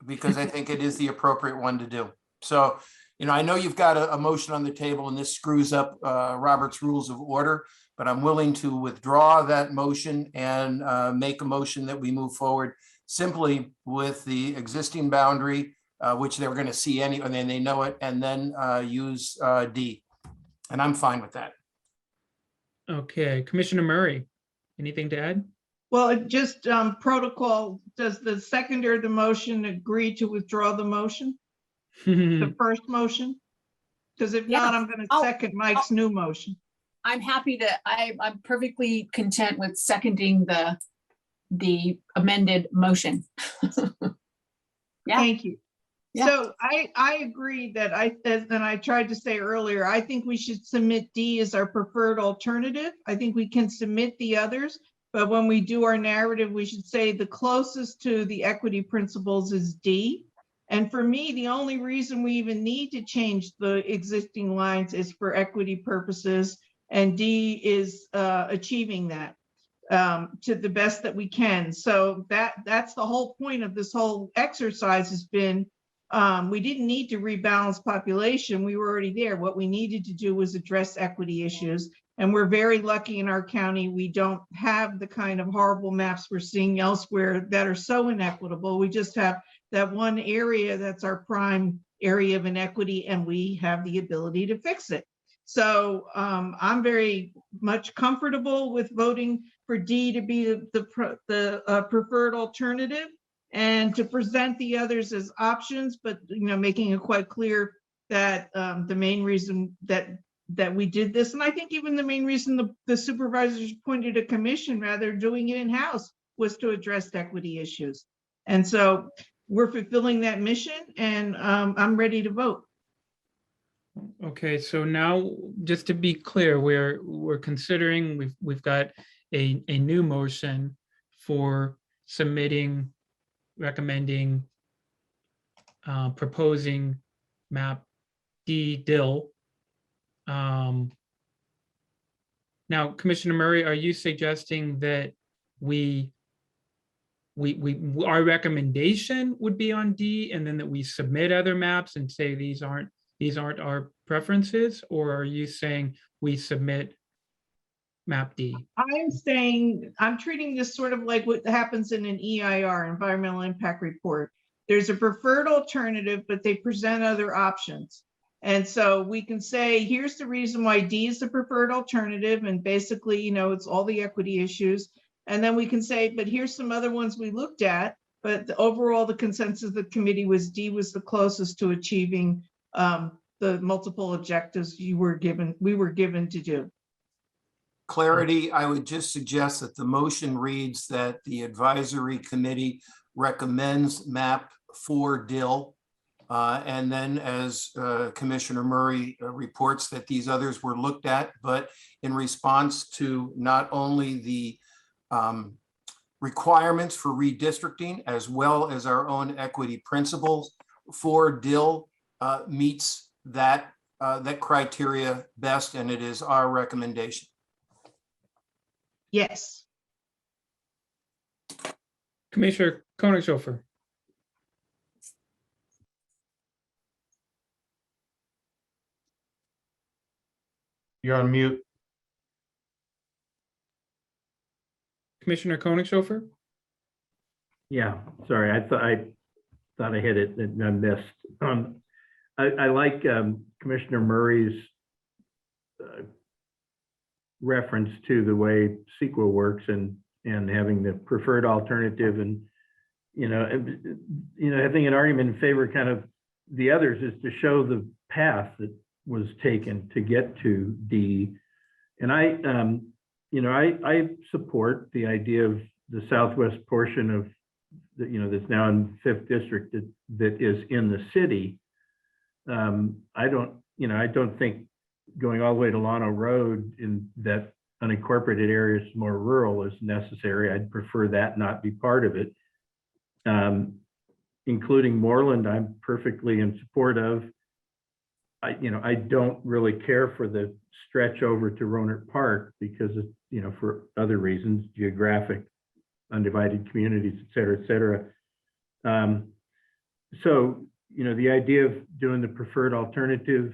because I think it is the appropriate one to do. So, you know, I know you've got a motion on the table and this screws up Robert's Rules of Order, but I'm willing to withdraw that motion and make a motion that we move forward simply with the existing boundary, which they were going to see and then they know it, and then use D. And I'm fine with that. Okay, Commissioner Murray, anything to add? Well, it just protocol, does the seconder of the motion agree to withdraw the motion? The first motion? Because if not, I'm going to second Mike's new motion. I'm happy to, I'm perfectly content with seconding the amended motion. Yeah. Thank you. Yeah. So I agree that and I tried to say earlier, I think we should submit D as our preferred alternative. I think we can submit the others, but when we do our narrative, we should say the closest to the equity principles is D. And for me, the only reason we even need to change the existing lines is for equity purposes, and D is achieving that to the best that we can. So that's the whole point of this whole exercise has been, we didn't need to rebalance population. We were already there. What we needed to do was address equity issues. And we're very lucky in our county. We don't have the kind of horrible maps we're seeing elsewhere that are so inequitable. We just have that one area that's our prime area of inequity, and we have the ability to fix it. So I'm very much comfortable with voting for D to be the preferred alternative, and to present the others as options, but making it quite clear that the main reason that we did this, and I think even the main reason the supervisors appointed a commission rather than doing it in-house, was to address equity issues. And so we're fulfilling that mission, and I'm ready to vote. Okay, so now just to be clear, we're considering, we've got a new motion for submitting, recommending, proposing map D DIL. Now, Commissioner Murray, are you suggesting that our recommendation would be on D, and then that we submit other maps and say these aren't our preferences, or are you saying we submit map D? I'm saying, I'm treating this sort of like what happens in an EIR, environmental impact report. There's a preferred alternative, but they present other options. And so we can say, here's the reason why D is the preferred alternative. And basically, it's all the equity issues. And then we can say, but here's some other ones we looked at, but overall the consensus of the committee was D was the closest to achieving the multiple objectives we were given to do. Clarity, I would just suggest that the motion reads that the advisory committee recommends map 4 DIL. And then as Commissioner Murray reports that these others were looked at, but in response to not only the requirements for redistricting, as well as our own equity principles, 4 DIL meets that criteria best, and it is our recommendation. Yes. Commissioner Koenigshofer. You're on mute. Commissioner Koenigshofer? Yeah, sorry, I thought I hit it and I missed. I like Commissioner Murray's reference to the way CEQA works and having the preferred alternative, and I think an argument in favor kind of the others is to show the path that was taken to get to D. And I support the idea of the southwest portion of that's now in 5th district that is in the city. I don't think going all the way to Llano Road in that unincorporated area is more rural is necessary. I'd prefer that not be part of it. Including Moreland, I'm perfectly in support of. I don't really care for the stretch over to Rohnert Park because of, for other reasons, geographic, undivided communities, et cetera, et cetera. So, the idea of doing the preferred alternative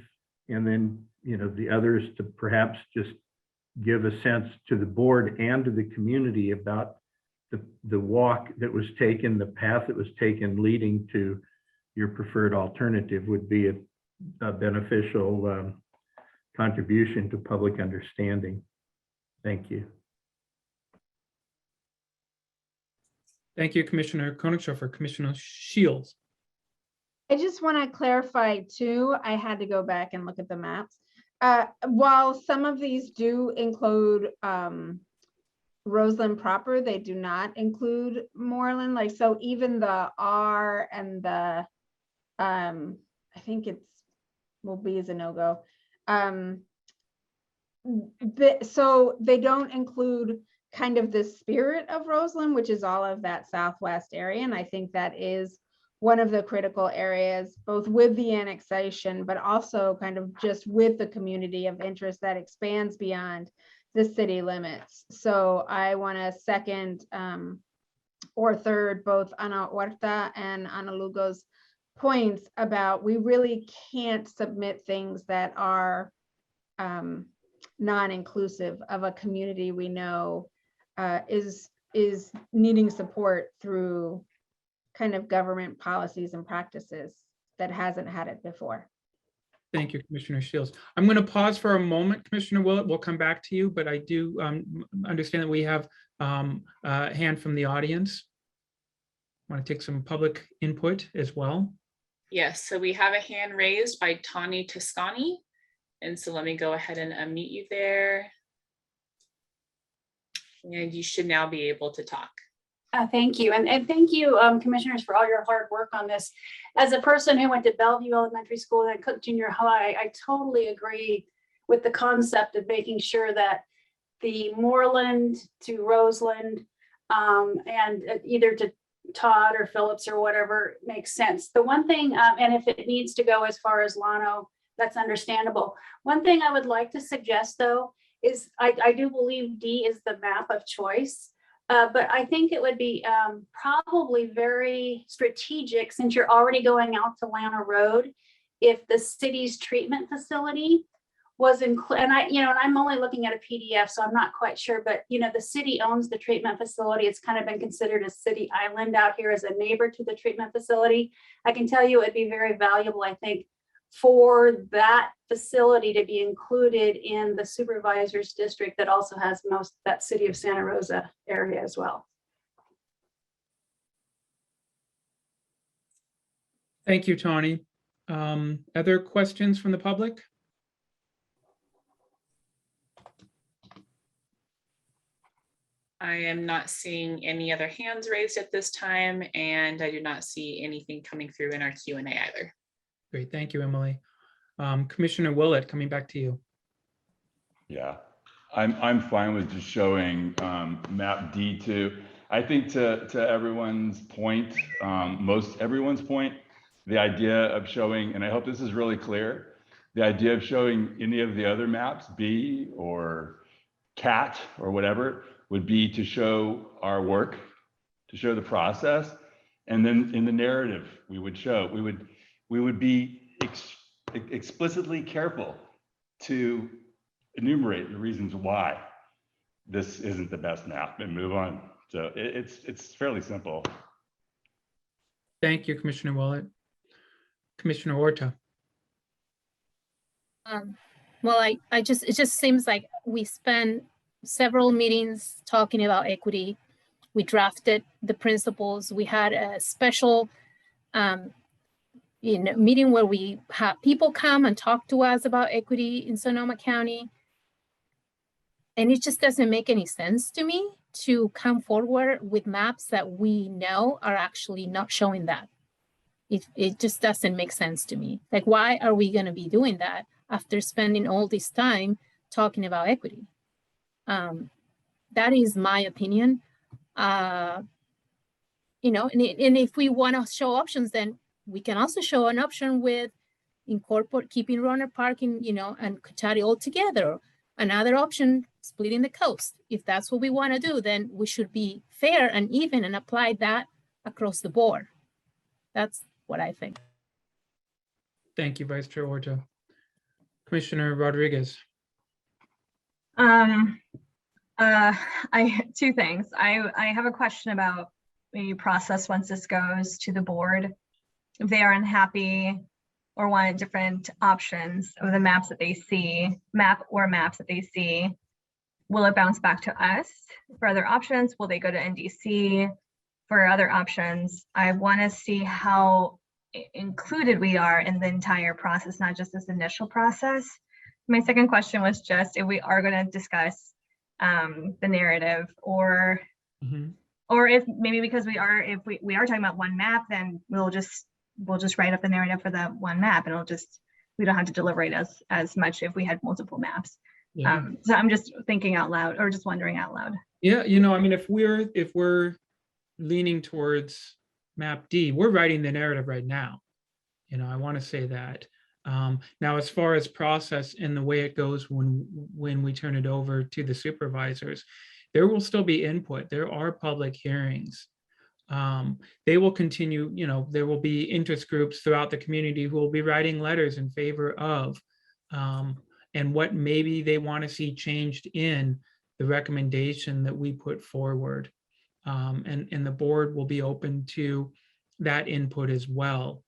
and then, the others to perhaps just give a sense to the board and to the community about the walk that was taken, the path that was taken leading to your preferred alternative would be a beneficial contribution to public understanding. Thank you. Thank you, Commissioner Koenigshofer. Commissioner Shields. I just want to clarify too, I had to go back and look at the maps. While some of these do include Roseland proper, they do not include Moreland. Like, so even the R and the, I think it's, will be as a no-go. So they don't include kind of the spirit of Roseland, which is all of that southwest area. And I think that is one of the critical areas, both with the annexation, but also kind of just with the community of interest that expands beyond the city limits. So I want to second or third both Ana Huerta and Ana Lugo's points about we really can't submit things that are non-inclusive of a community we know is needing support through kind of government policies and practices that hasn't had it before. Thank you, Commissioner Shields. I'm going to pause for a moment, Commissioner Willett. We'll come back to you, but I do understand that we have a hand from the audience. Want to take some public input as well? Yes, so we have a hand raised by Tani Toscani. And so let me go ahead and unmute you there. And you should now be able to talk. Thank you. And thank you, commissioners, for all your hard work on this. As a person who went to Bellevue Elementary School and Cook Junior High, I totally agree with the concept of making sure that the Moreland to Roseland and either to Todd or Phillips or whatever makes sense. The one thing, and if it needs to go as far as Llano, that's understandable. One thing I would like to suggest, though, is I do believe D is the map of choice. But I think it would be probably very strategic, since you're already going out to Llano Road, if the city's treatment facility was included. And I'm only looking at a PDF, so I'm not quite sure. But the city owns the treatment facility. It's kind of been considered a city island out here as a neighbor to the treatment facility. I can tell you it'd be very valuable, I think, for that facility to be included in the supervisor's district that also has that city of Santa Rosa area as well. Thank you, Tawny. Other questions from the public? I am not seeing any other hands raised at this time, and I do not see anything coming through in our Q&A either. Great, thank you, Emily. Commissioner Willett, coming back to you. Yeah, I'm fine with just showing map D2. I think to everyone's point, most everyone's point, the idea of showing, and I hope this is really clear, the idea of showing any of the other maps, B or CAT or whatever, would be to show our work, to show the process, and then in the narrative we would show, we would be explicitly careful to enumerate the reasons why. this isn't the best map and move on. So it's fairly simple. Thank you, Commissioner Willett. Commissioner Orta. Well, it just seems like we spent several meetings talking about equity. We drafted the principles. We had a special meeting where we had people come and talk to us about equity in Sonoma County. And it just doesn't make any sense to me to come forward with maps that we know are actually not showing that. It just doesn't make sense to me. Like, why are we going to be doing that after spending all this time talking about equity? That is my opinion. And if we want to show options, then we can also show an option with keeping Roner Park and Cachari all together. Another option, splitting the coast. If that's what we want to do, then we should be fair and even and apply that across the board. That's what I think. Thank you, Vice Chair Orta. Commissioner Rodriguez. Two things. I have a question about maybe process once this goes to the board. If they are unhappy or want different options of the maps that they see, maps that they see, will it bounce back to us for other options? Will they go to NDC for other options? I want to see how included we are in the entire process, not just this initial process. My second question was just if we are going to discuss the narrative, or if maybe because we are talking about one map, then we'll just write up the narrative for the one map, and we don't have to deliberate as much if we had multiple maps. Yeah. So I'm just thinking out loud, or just wondering out loud. Yeah, I mean, if we're leaning towards map D, we're writing the narrative right now. I want to say that. Now, as far as process and the way it goes when we turn it over to the supervisors, there will still be input. There are public hearings. They will continue, there will be interest groups throughout the community who will be writing letters in favor of and what maybe they want to see changed in the recommendation that we put forward. And the board will be open to that input as well.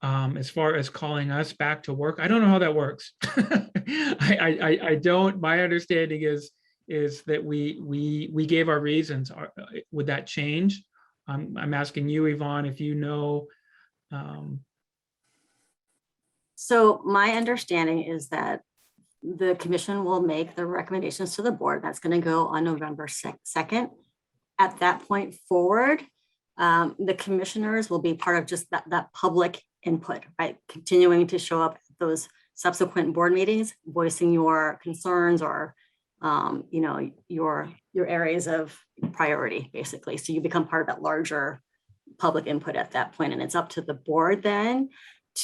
As far as calling us back to work, I don't know how that works. I don't. My understanding is that we gave our reasons. Would that change? I'm asking you, Yvonne, if you know. So my understanding is that the commission will make the recommendations to the board. That's going to go on November 2nd. At that point forward, the commissioners will be part of just that public input, right? Continuing to show up at those subsequent board meetings, voicing your concerns or your areas of priority, basically. So you become part of that larger public input at that point, and it's up to the board then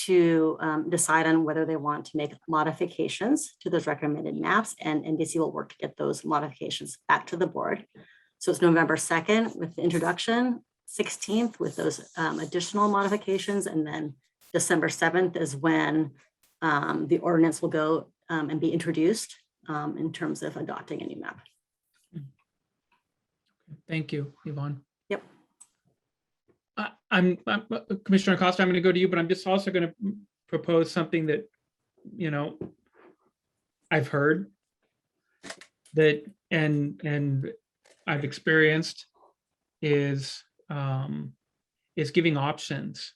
to decide on whether they want to make modifications to those recommended maps, and NDC will work to get those modifications back to the board. So it's November 2nd with the introduction, 16th with those additional modifications, and then December 7th is when the ordinance will go and be introduced in terms of adopting a new map. Thank you, Yvonne. Yep. I'm Commissioner Acosta, I'm going to go to you, but I'm just also going to propose something that, I've heard that and I've experienced is giving options.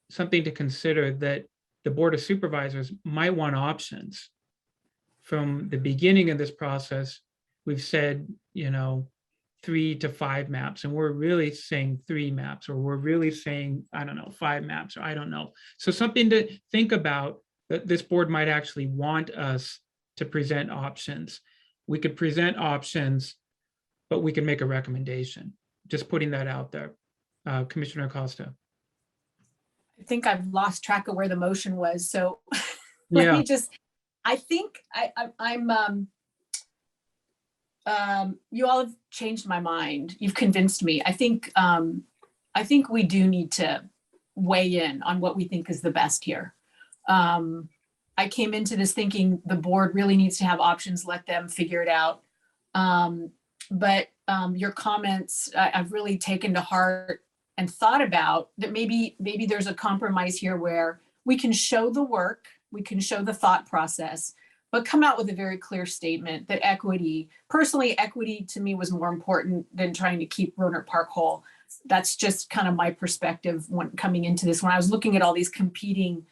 Something to consider, that the Board of Supervisors might want options. From the beginning of this process, we've said, 3 to 5 maps, and we're really saying 3 maps, or we're really saying, 5 maps, or I don't know. So something to think about, that this board might actually want us to present options. We could present options, but we can make a recommendation. Just putting that out there. Commissioner Acosta. I think I've lost track of where the motion was. So Yeah. let me just, I think I'm you all have changed my mind. You've convinced me. I think we do need to weigh in on what we think is the best here. I came into this thinking the board really needs to have options, let them figure it out. But your comments, I've really taken to heart and thought about that maybe there's a compromise here where we can show the work, we can show the thought process, but come out with a very clear statement that equity, personally, equity to me was more important than trying to keep Rohnert Park whole. That's just kind of my perspective when coming into this. When I was looking at all these competing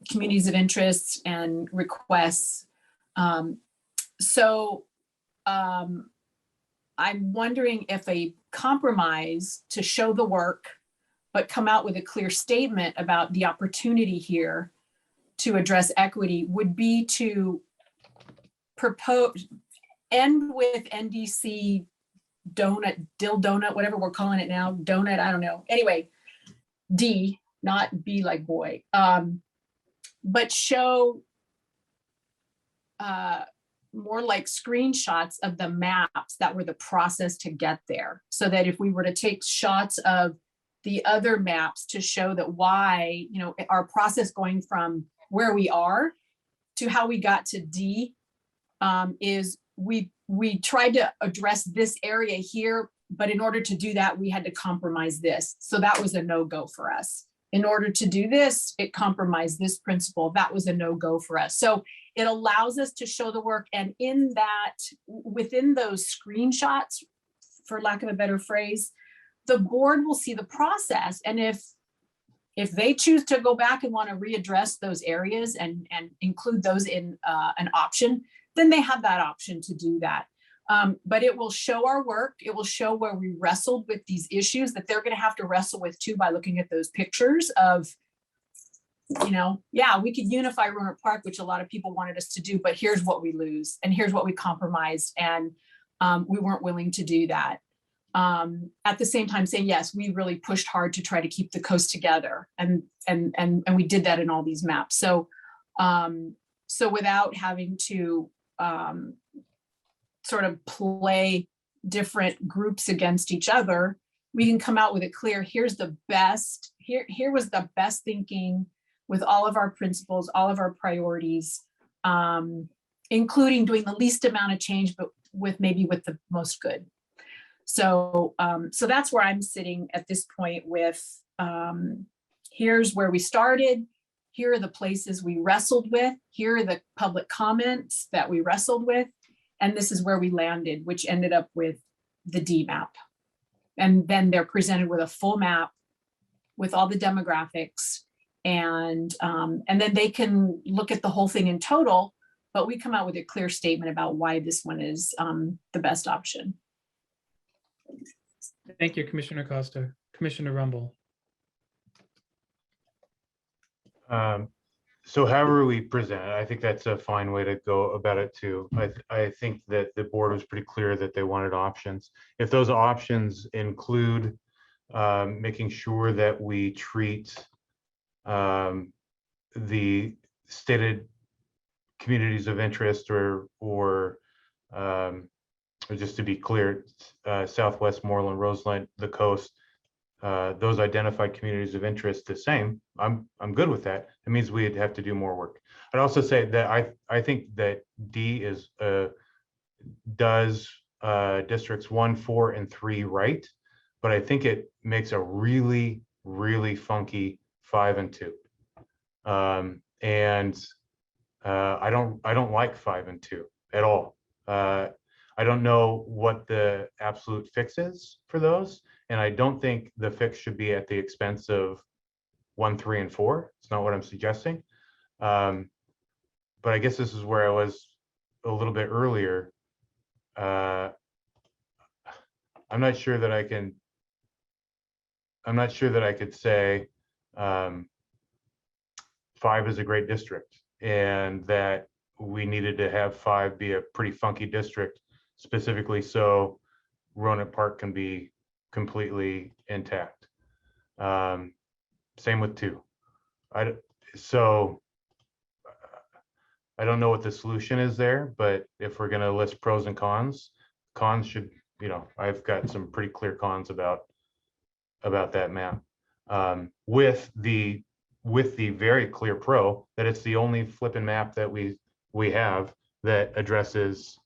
communities of interest and requests. I'm wondering if a compromise to show the work, but come out with a clear statement about the opportunity here to address equity would be to propose, end with NDC donut, dill donut, whatever we're calling it now, donut, I don't know. Anyway, D, not B like boy, but show more like screenshots of the maps that were the process to get there. So that if we were to take shots of the other maps to show that why, you know, our process going from where we are to how we got to D is we tried to address this area here, but in order to do that, we had to compromise this. So that was a no-go for us. In order to do this, it compromised this principle. That was a no-go for us. So it allows us to show the work, and in that, within those screenshots, for lack of a better phrase, the board will see the process. And if they choose to go back and want to readdress those areas and include those in an option, then they have that option to do that. But it will show our work. It will show where we wrestled with these issues that they're going to have to wrestle with too by looking at those pictures of, you know, yeah, we could unify Rohnert Park, which a lot of people wanted us to do, but here's what we lose and here's what we compromised, and we weren't willing to do that. At the same time saying, yes, we really pushed hard to try to keep the coast together, and we did that in all these maps. So without having to sort of play different groups against each other, we can come out with a clear, here's the best, here was the best thinking with all of our principles, all of our priorities, including doing the least amount of change, but with the most good. So that's where I'm sitting at this point with, here's where we started. Here are the places we wrestled with. Here are the public comments that we wrestled with. And this is where we landed, which ended up with the D map. And then they're presented with a full map with all the demographics, and then they can look at the whole thing in total, but we come out with a clear statement about why this one is the best option. Thank you, Commissioner Costa. Commissioner Rumble. So however we present it, I think that's a fine way to go about it too. I think that the board was pretty clear that they wanted options. If those options include making sure that we treat the stated communities of interest or just to be clear, Southwest, Moreland, Roseland, the coast, those identified communities of interest the same, I'm good with that. It means we'd have to do more work. I'd also say that I think that D is does districts 1, 4, and 3 right, but I think it makes a really, really funky 5 and 2. I don't like 5 and 2 at all. I don't know what the absolute fix is for those. And I don't think the fix should be at the expense of 1, 3, and 4. It's not what I'm suggesting. But I guess this is where I was a little bit earlier. I'm not sure that I could say 5 is a great district and that we needed to have 5 be a pretty funky district, specifically so Rohnert Park can be completely intact. Same with 2. I don't know what the solution is there, but if we're going to list pros and cons should, I've got some pretty clear cons about that map. With the with the very clear pro that it's the only flipping map that we have that addresses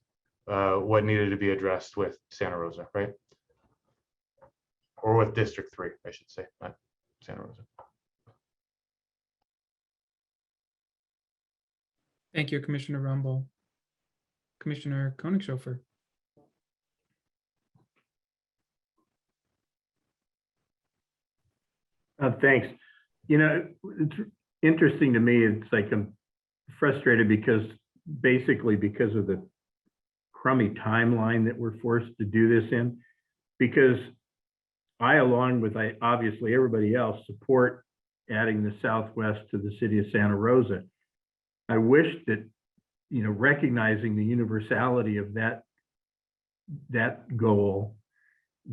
what needed to be addressed with Santa Rosa, right? Or with District 3, I should say, not Santa Rosa. Thank you, Commissioner Rumble. Commissioner Koenigshofer. Thanks. You know, it's interesting to me. It's like I'm frustrated because basically because of the crummy timeline that we're forced to do this in, because I, along with obviously everybody else, support adding the Southwest to the city of Santa Rosa. I wish that, you know, recognizing the universality of that goal,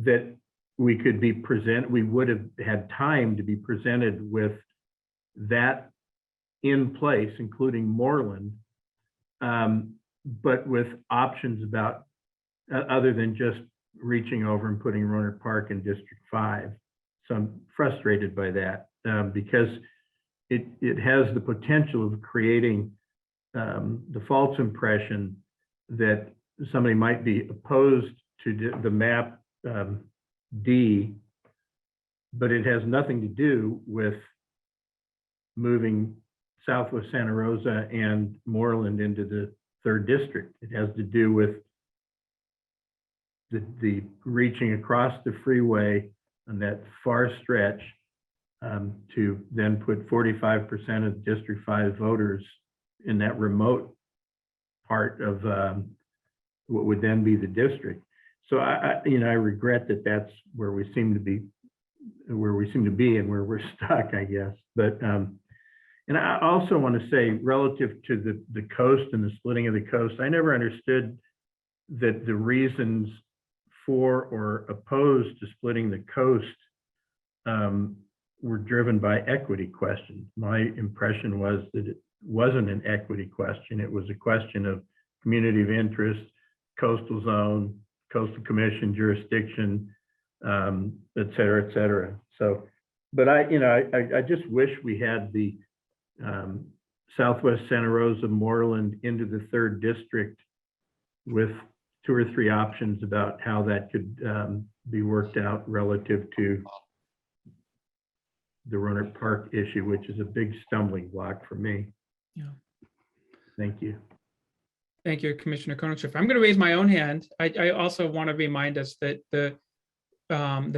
that we could be we would have had time to be presented with that in place, including Moreland, but with options about other than just reaching over and putting Roanoke Park in District 5. So I'm frustrated by that because it has the potential of creating the false impression that somebody might be opposed to the map D, but it has nothing to do with moving Southwest Santa Rosa and Moreland into the 3rd district. It has to do with the reaching across the freeway on that far stretch to then put 45% of District 5 voters in that remote part of what would then be the district. So I regret that that's where we seem to be, and where we're stuck, I guess. But and I also want to say, relative to the coast and the splitting of the coast, I never understood that the reasons for or opposed to splitting the coast were driven by equity questions. My impression was that it wasn't an equity question. It was a question of community of interest, coastal zone, coastal commission jurisdiction, et cetera, et cetera. So, but I just wish we had the Southwest Santa Rosa, Moreland into the 3rd district with 2 or 3 options about how that could be worked out relative to the Roanoke Park issue, which is a big stumbling block for me. Yeah. Thank you. Thank you, Commissioner Koenigshofer. I'm going to raise my own hand. I also want to remind us that the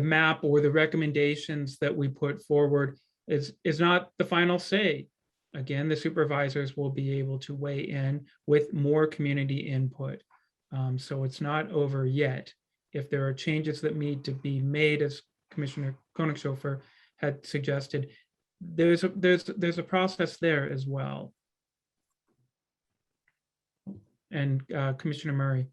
map or the recommendations that we put forward is not the final say. Again, the supervisors will be able to weigh in with more community input. So it's not over yet. If there are changes that need to be made, as Commissioner Koenigshofer had suggested, there's a process there as well. And Commissioner Murray.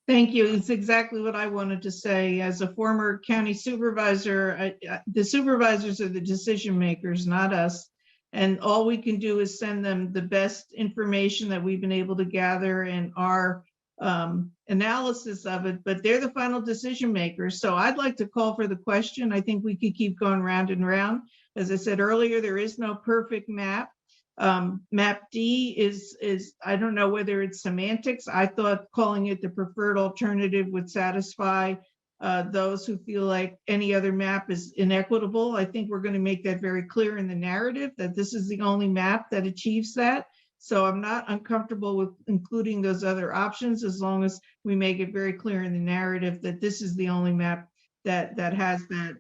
Thank you. It's exactly what I wanted to say. As a former county supervisor, the supervisors are the decision makers, not us. And all we can do is send them the best information that we've been able to gather and our analysis of it, but they're the final decision makers. So I'd like to call for the question. I think we could keep going round and round. As I said earlier, there is no perfect map. Map D is, I don't know whether it's semantics. I thought calling it the preferred alternative would satisfy those who feel like any other map is inequitable. I think we're going to make that very clear in the narrative that this is the only map that achieves that. So I'm not uncomfortable with including those other options as long as we make it very clear in the narrative that this is the only map that has that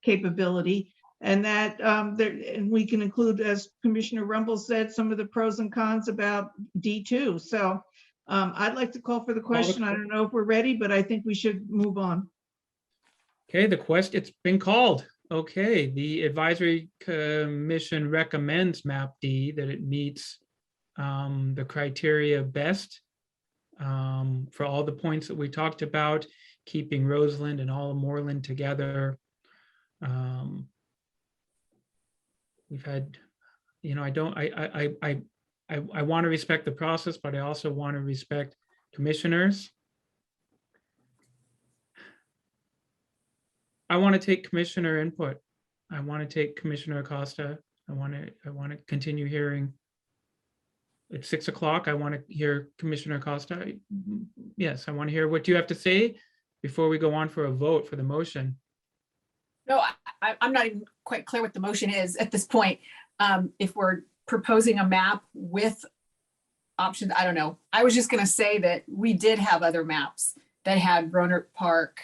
capability. And that and we can include, as Commissioner Rumble said, some of the pros and cons about D2. So I'd like to call for the question. I don't know if we're ready, but I think we should move on. Okay, it's been called. Okay, the advisory commission recommends map D, that it meets the criteria best for all the points that we talked about, keeping Roseland and all of Moreland together. We've had, I want to respect the process, but I also want to respect commissioners. I want to take commissioner input. I want to take Commissioner Acosta. I want to continue hearing. It's 6 o'clock. I want to hear Commissioner Acosta. Yes, I want to hear what you have to say before we go on for a vote for the motion. No, I'm not even quite clear what the motion is at this point. If we're proposing a map with options, I don't know. I was just gonna say that we did have other maps that had Roanoke Park,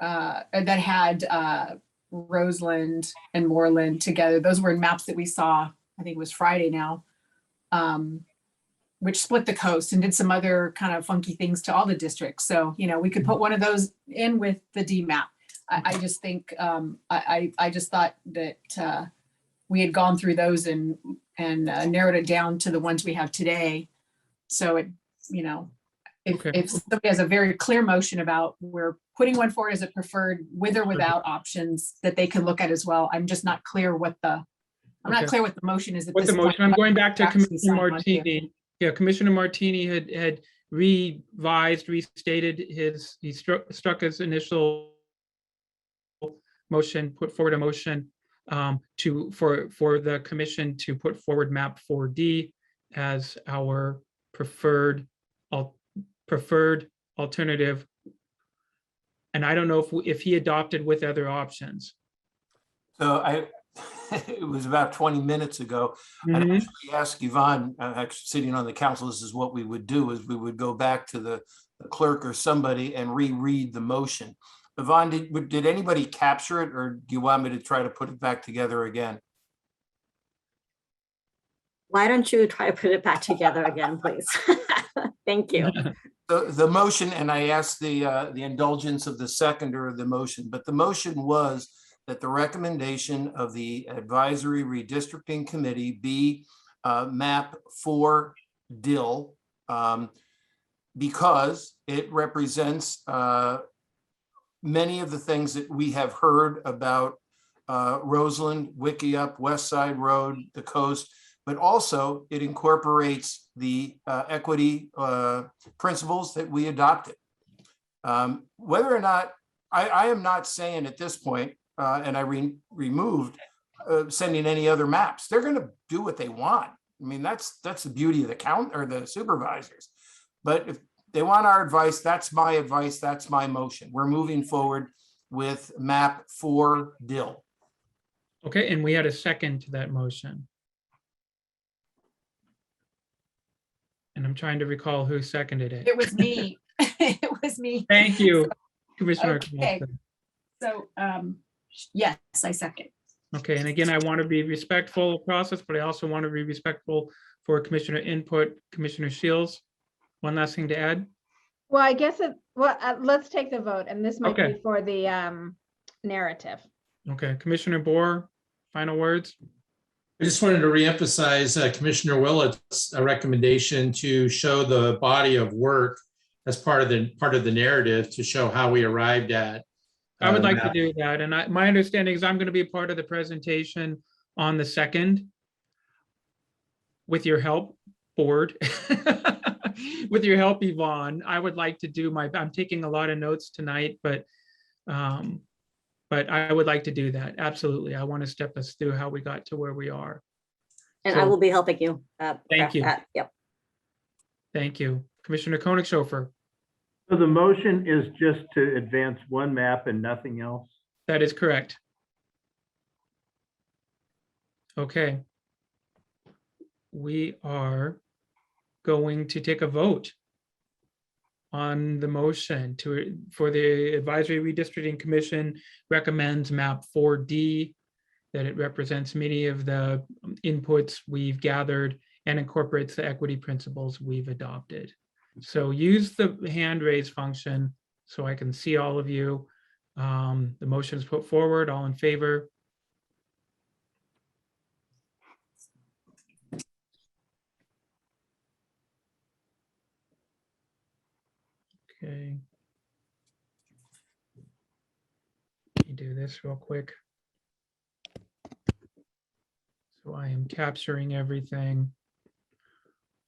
that had Roseland and Moreland together. Those were maps that we saw, I think it was Friday now, which split the coast and did some other kind of funky things to all the districts. So, you know, we could put one of those in with the D map. I just think, I just thought that we had gone through those and narrowed it down to the ones we have today. So it, you know, if somebody has a very clear motion about we're putting one forward as a preferred with or without options that they can look at as well. I'm just not clear what the, I'm not clear what the motion is at What this the point. motion, I'm going back to Actually Commissioner sign on to. Martini. Yeah, Commissioner Martini had revised, restated his, he struck his initial motion, put forward a motion for the commission to put forward map 4D as our preferred alternative. And I don't know if he adopted with other options. So it was about 20 minutes ago. I actually asked Yvonne, actually sitting on the council, this is what we would do, is we would go back to the clerk or somebody and reread the motion. Yvonne, did anybody capture it, or do you want me to try to put it back together again? Why don't you try to put it back together again, please? Thank you. The motion, and I asked the indulgence of the seconder of the motion, but the motion was that the recommendation of the Advisory Redistricting Committee be map 4 DIL because it represents many of the things that we have heard about Roseland, Wickiup, West Side Road, the coast, but also it incorporates the equity principles that we adopted. Whether or not, I am not saying at this point, and I removed sending any other maps. They're going to do what they want. I mean, that's the beauty of the supervisors. But if they want our advice, that's my advice, that's my motion. We're moving forward with map 4 DIL. Okay, and we had a second to that motion. And I'm trying to recall who seconded it. It was me. It was me. Thank you, Commissioner. Okay. So, yes, I second. Okay, and again, I want to be respectful of process, but I also want to be respectful for Commissioner input. Commissioner Shields, one last thing to add? Well, I guess let's take the vote, and this might be for the narrative. Okay, Commissioner Bohr, final words? I just wanted to reemphasize Commissioner Willett's recommendation to show the body of work as part of the narrative to show how we arrived at. I would like to do that. And my understanding is I'm going to be a part of the presentation on the 2nd. With your help, board. With your help, Yvonne, I would like to do I'm taking a lot of notes tonight, but I would like to do that. Absolutely. I want to step us through how we got to where we are. And I will be helping you. Thank you. Yep. Thank you. Commissioner Koenigshofer. So the motion is just to advance one map and nothing else? That is correct. Okay. We are going to take a vote on the motion for the Advisory Redistricting Commission recommends map 4D, that it represents many of the inputs we've gathered and incorporates the equity principles we've adopted. So use the hand raise function so I can see all of you. The motion is put forward. All in favor? Okay. Let me do this real quick. So I am capturing everything.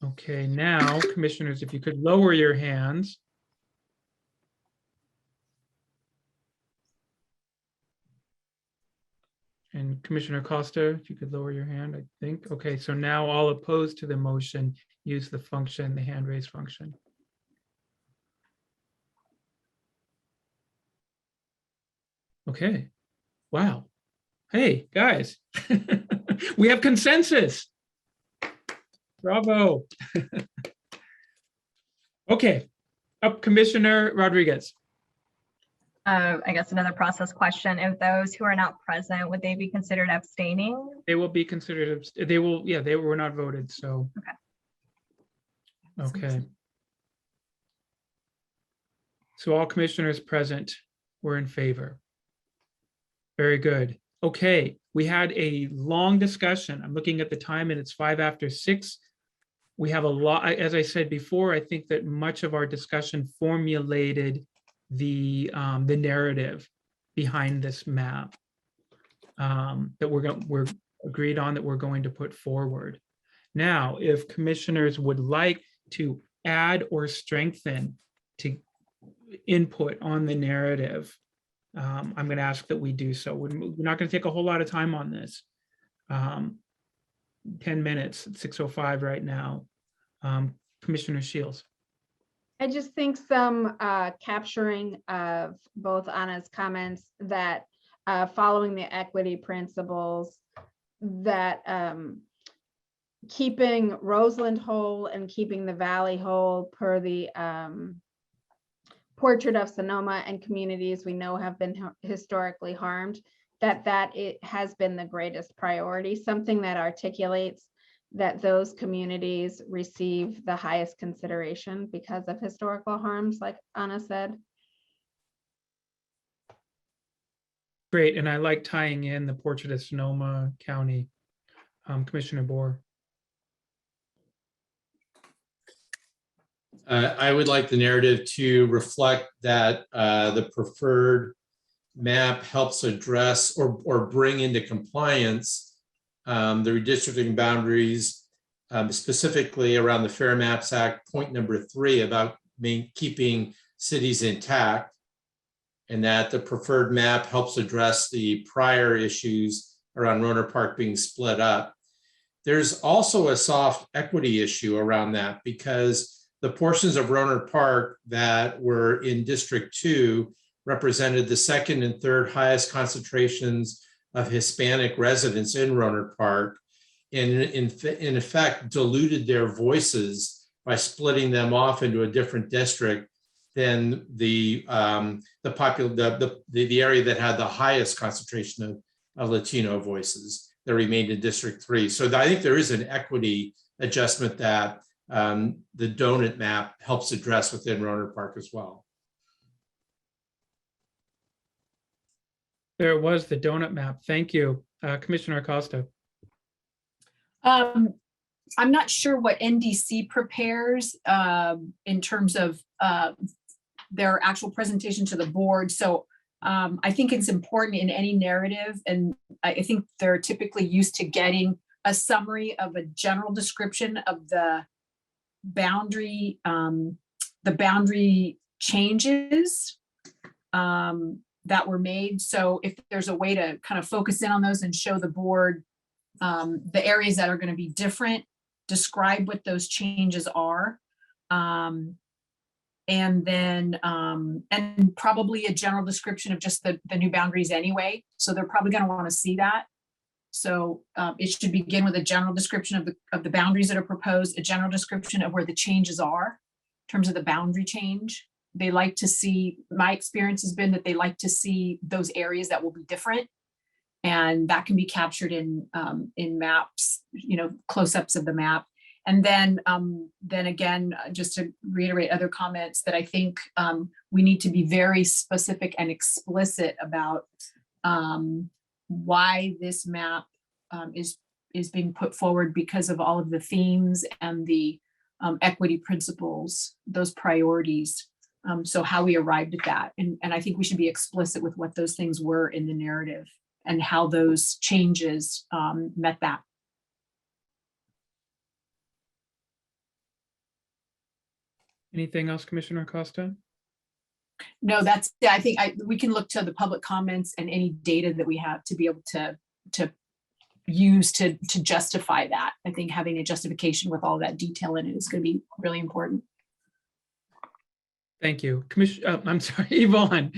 Okay, now, commissioners, if you could lower your hands. And Commissioner Costa, if you could lower your hand, I think. Okay, so now all opposed to the motion, use the function, the hand raise function. Okay, wow. Hey, guys, we have consensus. Bravo. Okay, up Commissioner Rodriguez. I guess another process question. If those who are not present, would they be considered abstaining? They will be considered, they will, yeah, they were not voted, so. Okay. So all commissioners present were in favor. Very good. Okay, we had a long discussion. I'm looking at the time and it's 5 after 6. We have a lot, as I said before, I think that much of our discussion formulated the narrative behind this map that we're agreed on, that we're going to put forward. Now, if commissioners would like to add or strengthen to input on the narrative, I'm going to ask that we do so. We're not going to take a whole lot of time on this. 10 minutes, it's 6:05 right now. Commissioner Shields. I just think some capturing of both Anna's comments that following the equity principles, that keeping Roseland whole and keeping the Valley whole per the portrait of Sonoma and communities we know have been historically harmed, that it has been the greatest priority, something that articulates that those communities receive the highest consideration because of historical harms, like Anna said. Great, and I like tying in the portrait of Sonoma County. Commissioner Bohr. I would like the narrative to reflect that the preferred map helps address or bring into compliance the redistricting boundaries, specifically around the Fair Maps Act, point number 3 about keeping cities intact, and that the preferred map helps address the prior issues around Rohnert Park being split up. There's also a soft equity issue around that, because the portions of Rohnert Park that were in District 2 represented the second and third highest concentrations of Hispanic residents in Rohnert Park, and in effect diluted their voices by splitting them off into a different district than the area that had the highest concentration of Latino voices that remained in District 3. So I think there is an equity adjustment that the donut map helps address within Rohnert Park as well. There was the donut map. Thank you. Commissioner Acosta. I'm not sure what NDC prepares in terms of their actual presentation to the board. So I think it's important in any narrative, and I think they're typically used to getting a summary of a general description of the boundary changes that were made. So if there's a way to kind of focus in on those and show the board the areas that are going to be different, describe what those changes are, and then and probably a general description of just the new boundaries anyway. So they're probably going to want to see that. So it should begin with a general description of the boundaries that are proposed, a general description of where the changes are in terms of the boundary change. They like to see, my experience has been that they like to see those areas that will be different. And that can be captured in maps, close-ups of the map. And then again, just to reiterate other comments, that I think we need to be very specific and explicit about why this map is being put forward, because of all of the themes and the equity principles, those priorities. So how we arrived at that. And I think we should be explicit with what those things were in the narrative and how those changes met that. Anything else, Commissioner Acosta? No, I think we can look to the public comments and any data that we have to be able to to use to justify that. I think having a justification with all that detail in it is going to be really important. Thank you. I'm sorry, Yvonne.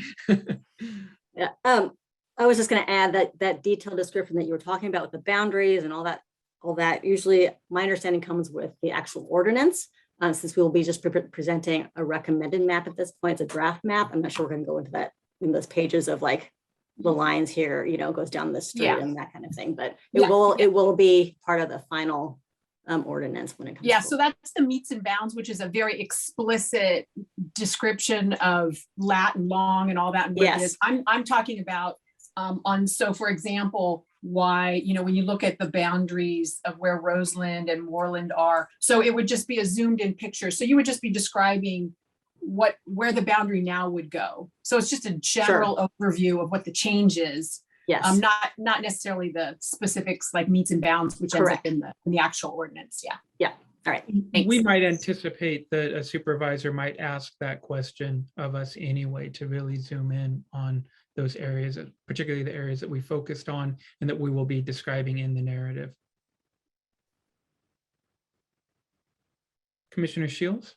Yeah, I was just going to add that detailed description that you were talking about with the boundaries and all that. Usually, my understanding comes with the actual ordinance. Since we will be just presenting a recommended map at this point, it's a draft map. I'm not sure we're going to go into that in those pages of like the lines here, goes down the street and that kind of thing. But it will be part of the final ordinance when it comes. Yeah, so that's the meets and bounds, which is a very explicit description of lat and long and all that. And what it is. I'm talking about so for example, why, when you look at the boundaries of where Roseland and Moreland are, so it would just be a zoomed in picture. So you would just be describing where the boundary now would go. So it's just a general overview of what the change is. Yes. Not necessarily the specifics like meets and bounds, which ends up in the actual ordinance. Yeah. Yeah. All right. Thanks. We might anticipate that a supervisor might ask that question of us anyway, to really zoom in on those areas, particularly the areas that we focused on and that we will be describing in the narrative. Commissioner Shields?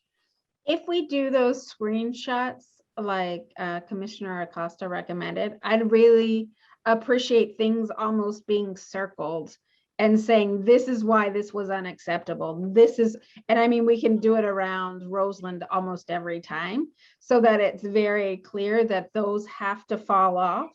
If we do those screenshots like Commissioner Acosta recommended, I'd really appreciate things almost being circled and saying, this is why this was unacceptable. And I mean, we can do it around Roseland almost every time so that it's very clear that those have to fall off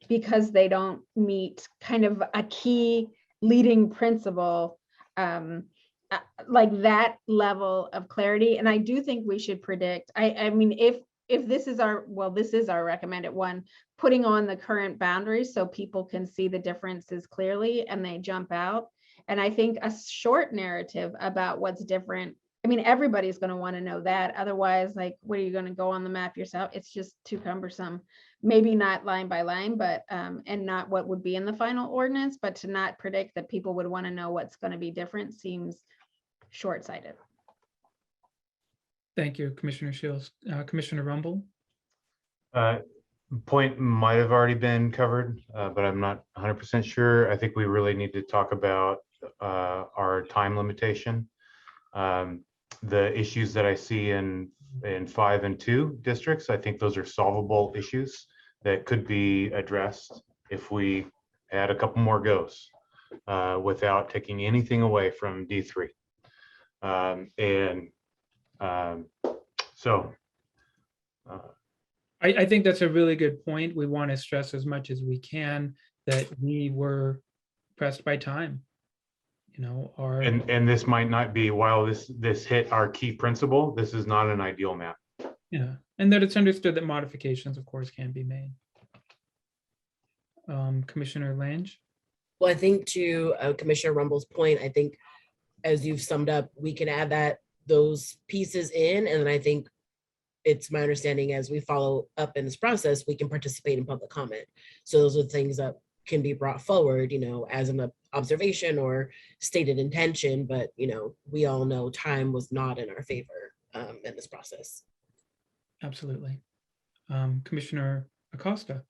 because they don't meet kind of a key leading principle, like that level of clarity. And I do think we should predict, I mean, if this is this is our recommended one, putting on the current boundaries so people can see the differences clearly and they jump out. And I think a short narrative about what's different. I mean, everybody's going to want to know that. Otherwise, like, what are you going to go on the map yourself? It's just too cumbersome. Maybe not line by line, but and not what would be in the final ordinance, but to not predict that people would want to know what's going to be different seems short-sighted. Thank you, Commissioner Shields. Commissioner Rumble? Point might have already been covered, but I'm not 100% sure. I think we really need to talk about our time limitation. The issues that I see in 5 and 2 districts, I think those are solvable issues that could be addressed if we add a couple more goes without taking anything away from D3. I think that's a really good point. We want to stress as much as we can that we were pressed by time. And this might not be, while this hit our key principle, this is not an ideal map. Yeah, and that it's understood that modifications, of course, can be made. Commissioner Lange? Well, I think to Commissioner Rumble's point, I think as you've summed up, we can add those pieces in, and then I think it's my understanding as we follow up in this process, we can participate in public comment. So those are the things that can be brought forward, as an observation or stated intention, but, we all know time was not in our favor in this process. Absolutely. Commissioner Acosta?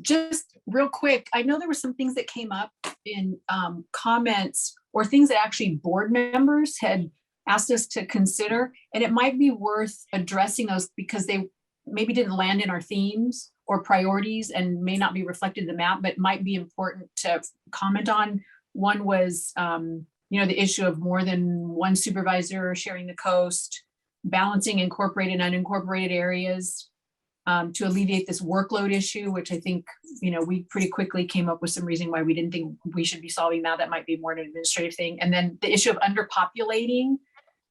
Just real quick, I know there were some things that came up in comments or things that actually board members had asked us to consider, and it might be worth addressing those because they maybe didn't land in our themes or priorities and may not be reflected in the map, but might be important to comment on. One was, the issue of more than one supervisor sharing the coast, balancing incorporated and unincorporated areas to alleviate this workload issue, which I think, we pretty quickly came up with some reason why we didn't think we should be solving that. That might be more an administrative thing. And then the issue of underpopulating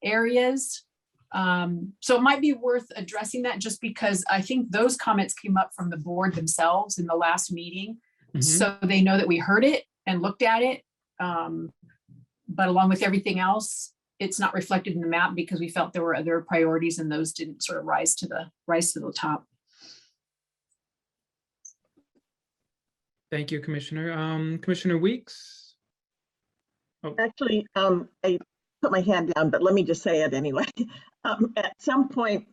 areas. So it might be worth addressing that just because I think those comments came up from the board themselves in the last meeting. Mm-hmm. So they know that we heard it and looked at it. But along with everything else, it's not reflected in the map because we felt there were other priorities and those didn't sort of rise to the top. Thank you, Commissioner. Commissioner Weeks? Oh. Actually, I put my hand down, but let me just say it anyway. At some point,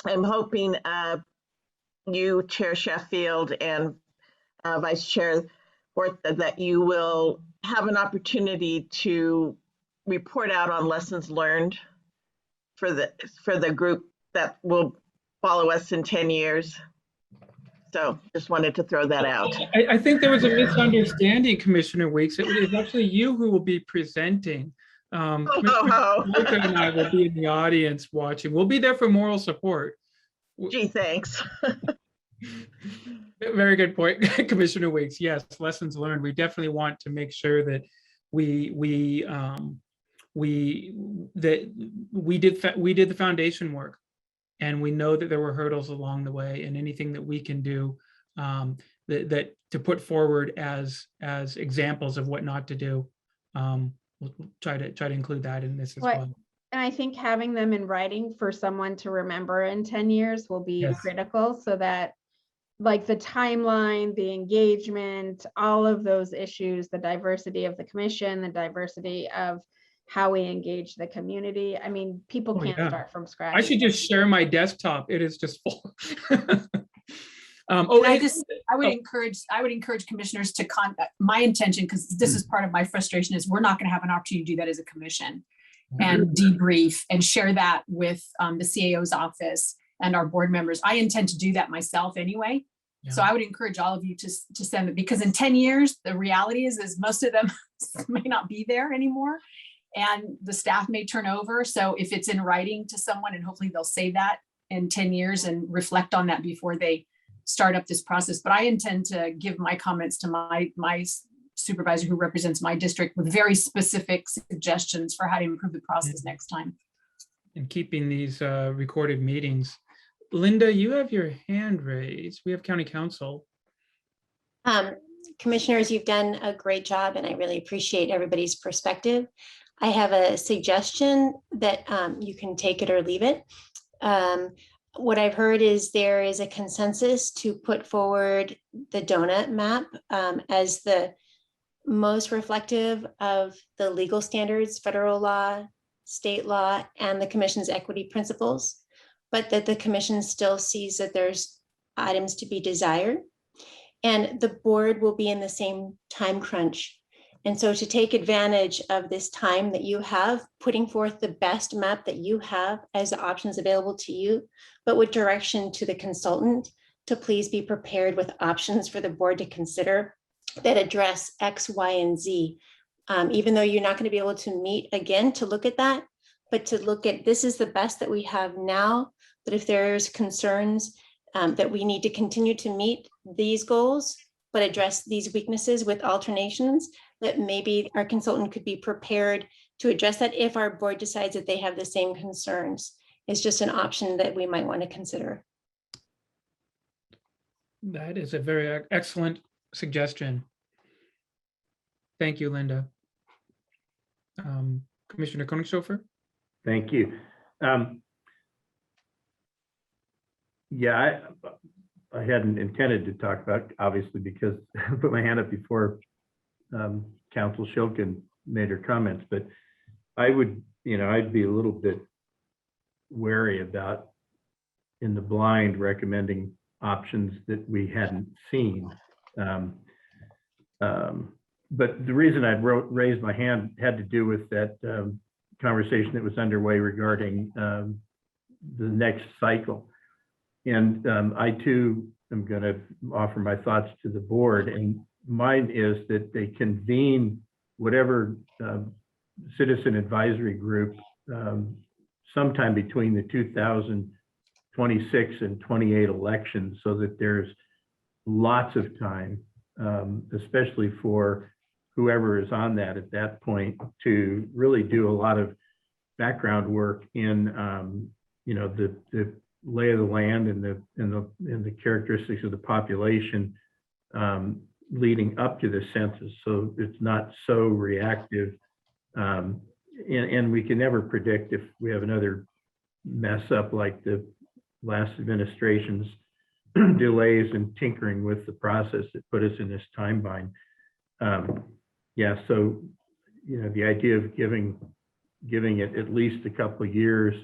I'm hoping you, Chair Sheffield, and Vice Chair that you will have an opportunity to report out on lessons learned for the group that will follow us in 10 years. So just wanted to throw that out. I think there was a misunderstanding, Commissioner Weeks. It is actually you who will be presenting. Commissioner Boca and I will be in the audience watching. We'll be there for moral support. Gee, thanks. Very good point, Commissioner Weeks. Yes, lessons learned. We definitely want to make sure that we did the foundation work, and we know that there were hurdles along the way, and anything that we can do that to put forward as examples of what not to do. We'll try to include that in this as well. And I think having them in writing for someone to remember in 10 years will be critical, so that like the timeline, the engagement, all of those issues, the diversity of the commission, the diversity of how we engage the community. I mean, people can't start from scratch. I should just share my desktop. It is just full. I would encourage commissioners to contact. My intention, because this is part of my frustration, is we're not going to have an opportunity to do that as a commission and debrief and share that with the CAO's office and our board members. I intend to do that myself anyway. Yeah. So I would encourage all of you to send it, because in 10 years, the reality is most of them may not be there anymore, and the staff may turn over. So if it's in writing to someone, and hopefully they'll say that in 10 years and reflect on that before they start up this process. But I intend to give my comments to my supervisor who represents my district with very specific suggestions for how to improve the process next time. And keeping these recorded meetings. Linda, you have your hand raised. We have county council. Commissioners, you've done a great job, and I really appreciate everybody's perspective. I have a suggestion that you can take it or leave it. What I've heard is there is a consensus to put forward the donut map as the most reflective of the legal standards, federal law, state law, and the commission's equity principles, but that the commission still sees that there's items to be desired, and the board will be in the same time crunch. And so to take advantage of this time that you have, putting forth the best map that you have as the options available to you, but with direction to the consultant to please be prepared with options for the board to consider that address X, Y, and Z. Even though you're not going to be able to meet again to look at that, but to look at this is the best that we have now, but if there's concerns that we need to continue to meet these goals, but address these weaknesses with alternations, that maybe our consultant could be prepared to address that if our board decides that they have the same concerns. It's just an option that we might want to consider. That is a very excellent suggestion. Thank you, Linda. Commissioner Koenigshofer? Thank you. Yeah, I hadn't intended to talk about, obviously, because I put my hand up before Council Shilkin made her comments, but I would, I'd be a little bit wary about in the blind recommending options that we hadn't seen. But the reason I raised my hand had to do with that conversation that was underway regarding the next cycle. And I too am going to offer my thoughts to the board, and mine is that they convene whatever citizen advisory group sometime between the 2026 and 28 elections, so that there's lots of time, especially for whoever is on that at that point, to really do a lot of background work in the lay of the land and the characteristics of the population leading up to the census, so it's not so reactive. And we can never predict if we have another mess up like the last administration's delays and tinkering with the process that put us in this time bind. Yeah, so the idea of giving it at least a couple of years,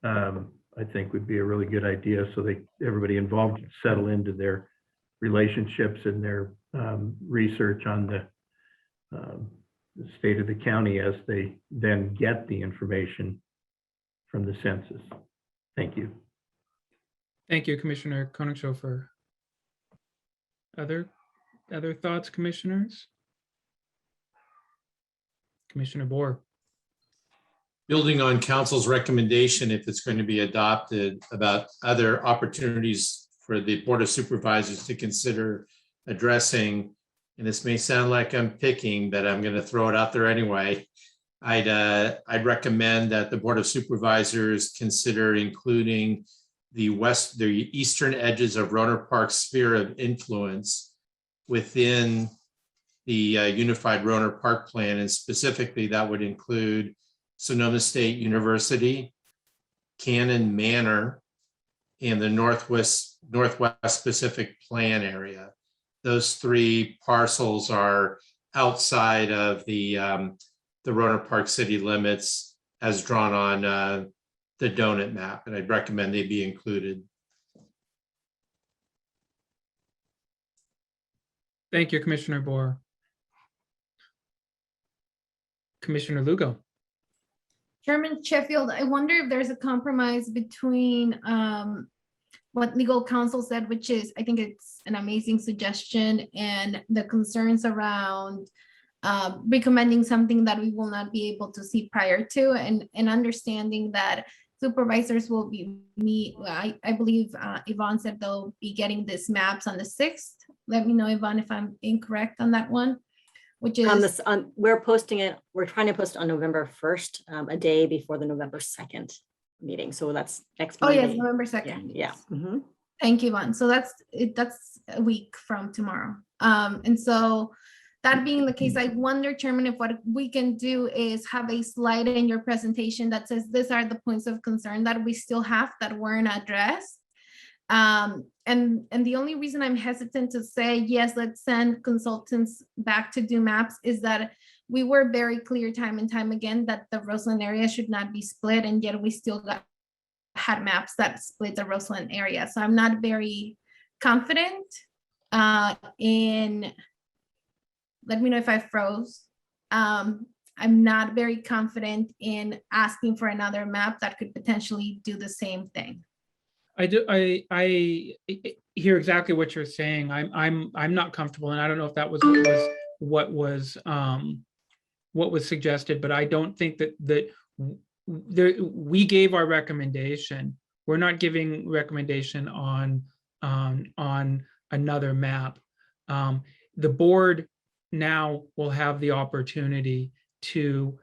I think would be a really good idea, so that everybody involved can settle into their relationships and their research on the state of the county as they then get the information from the census. Thank you. Thank you, Commissioner Koenigshofer. Other thoughts, commissioners? Commissioner Bohr. Building on council's recommendation, if it's going to be adopted, about other opportunities for the Board of Supervisors to consider addressing, and this may sound like I'm picking, but I'm going to throw it out there anyway. I'd recommend that the Board of Supervisors consider including the eastern edges of Rohnert Park's sphere of influence within the Unified Rohnert Park Plan, and specifically that would include Sonoma State University, Cannon Manor, and the Northwest Pacific Plan area. Those three parcels are outside of the Rohnert Park city limits as drawn on the donut map, and I'd recommend they be included. Thank you, Commissioner Bohr. Commissioner Lugo. Chairman Sheffield, I wonder if there's a compromise between what legal counsel said, which is, I think it's an amazing suggestion, and the concerns around recommending something that we will not be able to see prior to, and understanding that supervisors will be I believe Yvonne said they'll be getting these maps on the 6th. Let me know, Yvonne, if I'm incorrect on that one, which is we're posting it. We're trying to post on November 1st, a day before the November 2nd meeting. So that's next Monday. Oh yes, November 2nd. Yeah. Mm-hmm. Thank you, Yvonne. So that's a week from tomorrow. And so that being the case, I wonder, Chairman, if what we can do is have a slide in your presentation that says these are the points of concern that we still have that weren't addressed. And the only reason I'm hesitant to say, yes, let's send consultants back to do maps is that we were very clear time and time again that the Roseland area should not be split, and yet we still had maps that split the Roseland area. So I'm not very confident in, let me know if I froze. I'm not very confident in asking for another map that could potentially do the same thing. I hear exactly what you're saying. I'm not comfortable, and I don't know if that was what was suggested, but I don't think that we gave our recommendation. We're not giving recommendation on another map. The board now will have the opportunity to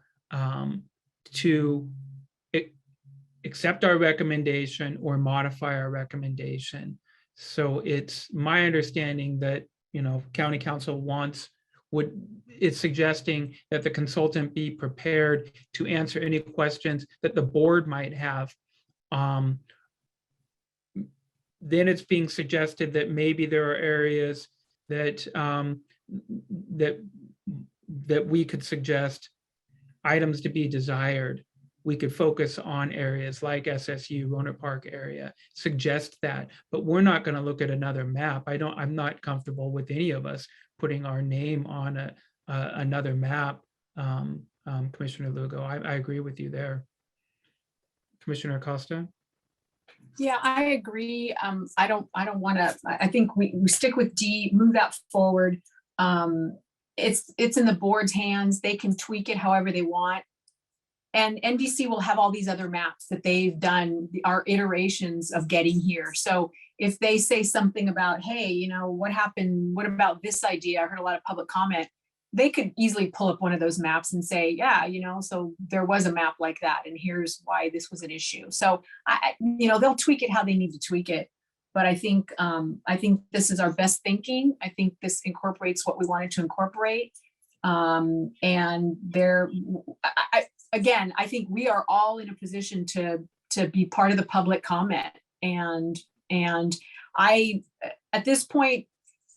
accept our recommendation or modify our recommendation. So it's my understanding that, County Council is suggesting that the consultant be prepared to answer any questions that the board might have. Then it's being suggested that maybe there are areas that that we could suggest items to be desired. We could focus on areas like SSU, Rohnert Park area, suggest that, but we're not going to look at another map. I'm not comfortable with any of us putting our name on another map. Commissioner Lugo, I agree with you there. Commissioner Acosta? Yeah, I agree. I don't want to, I think we stick with D, move that forward. It's in the board's hands. They can tweak it however they want. And NDC will have all these other maps that they've done, our iterations of getting here. So if they say something about, hey, what happened? What about this idea? I heard a lot of public comment. They could easily pull up one of those maps and say, yeah, so there was a map like that, and here's why this was an issue. So they'll tweak it how they need to tweak it. But I think this is our best thinking. I think this incorporates what we wanted to incorporate. And again, I think we are all in a position to be part of the public comment. And at this point,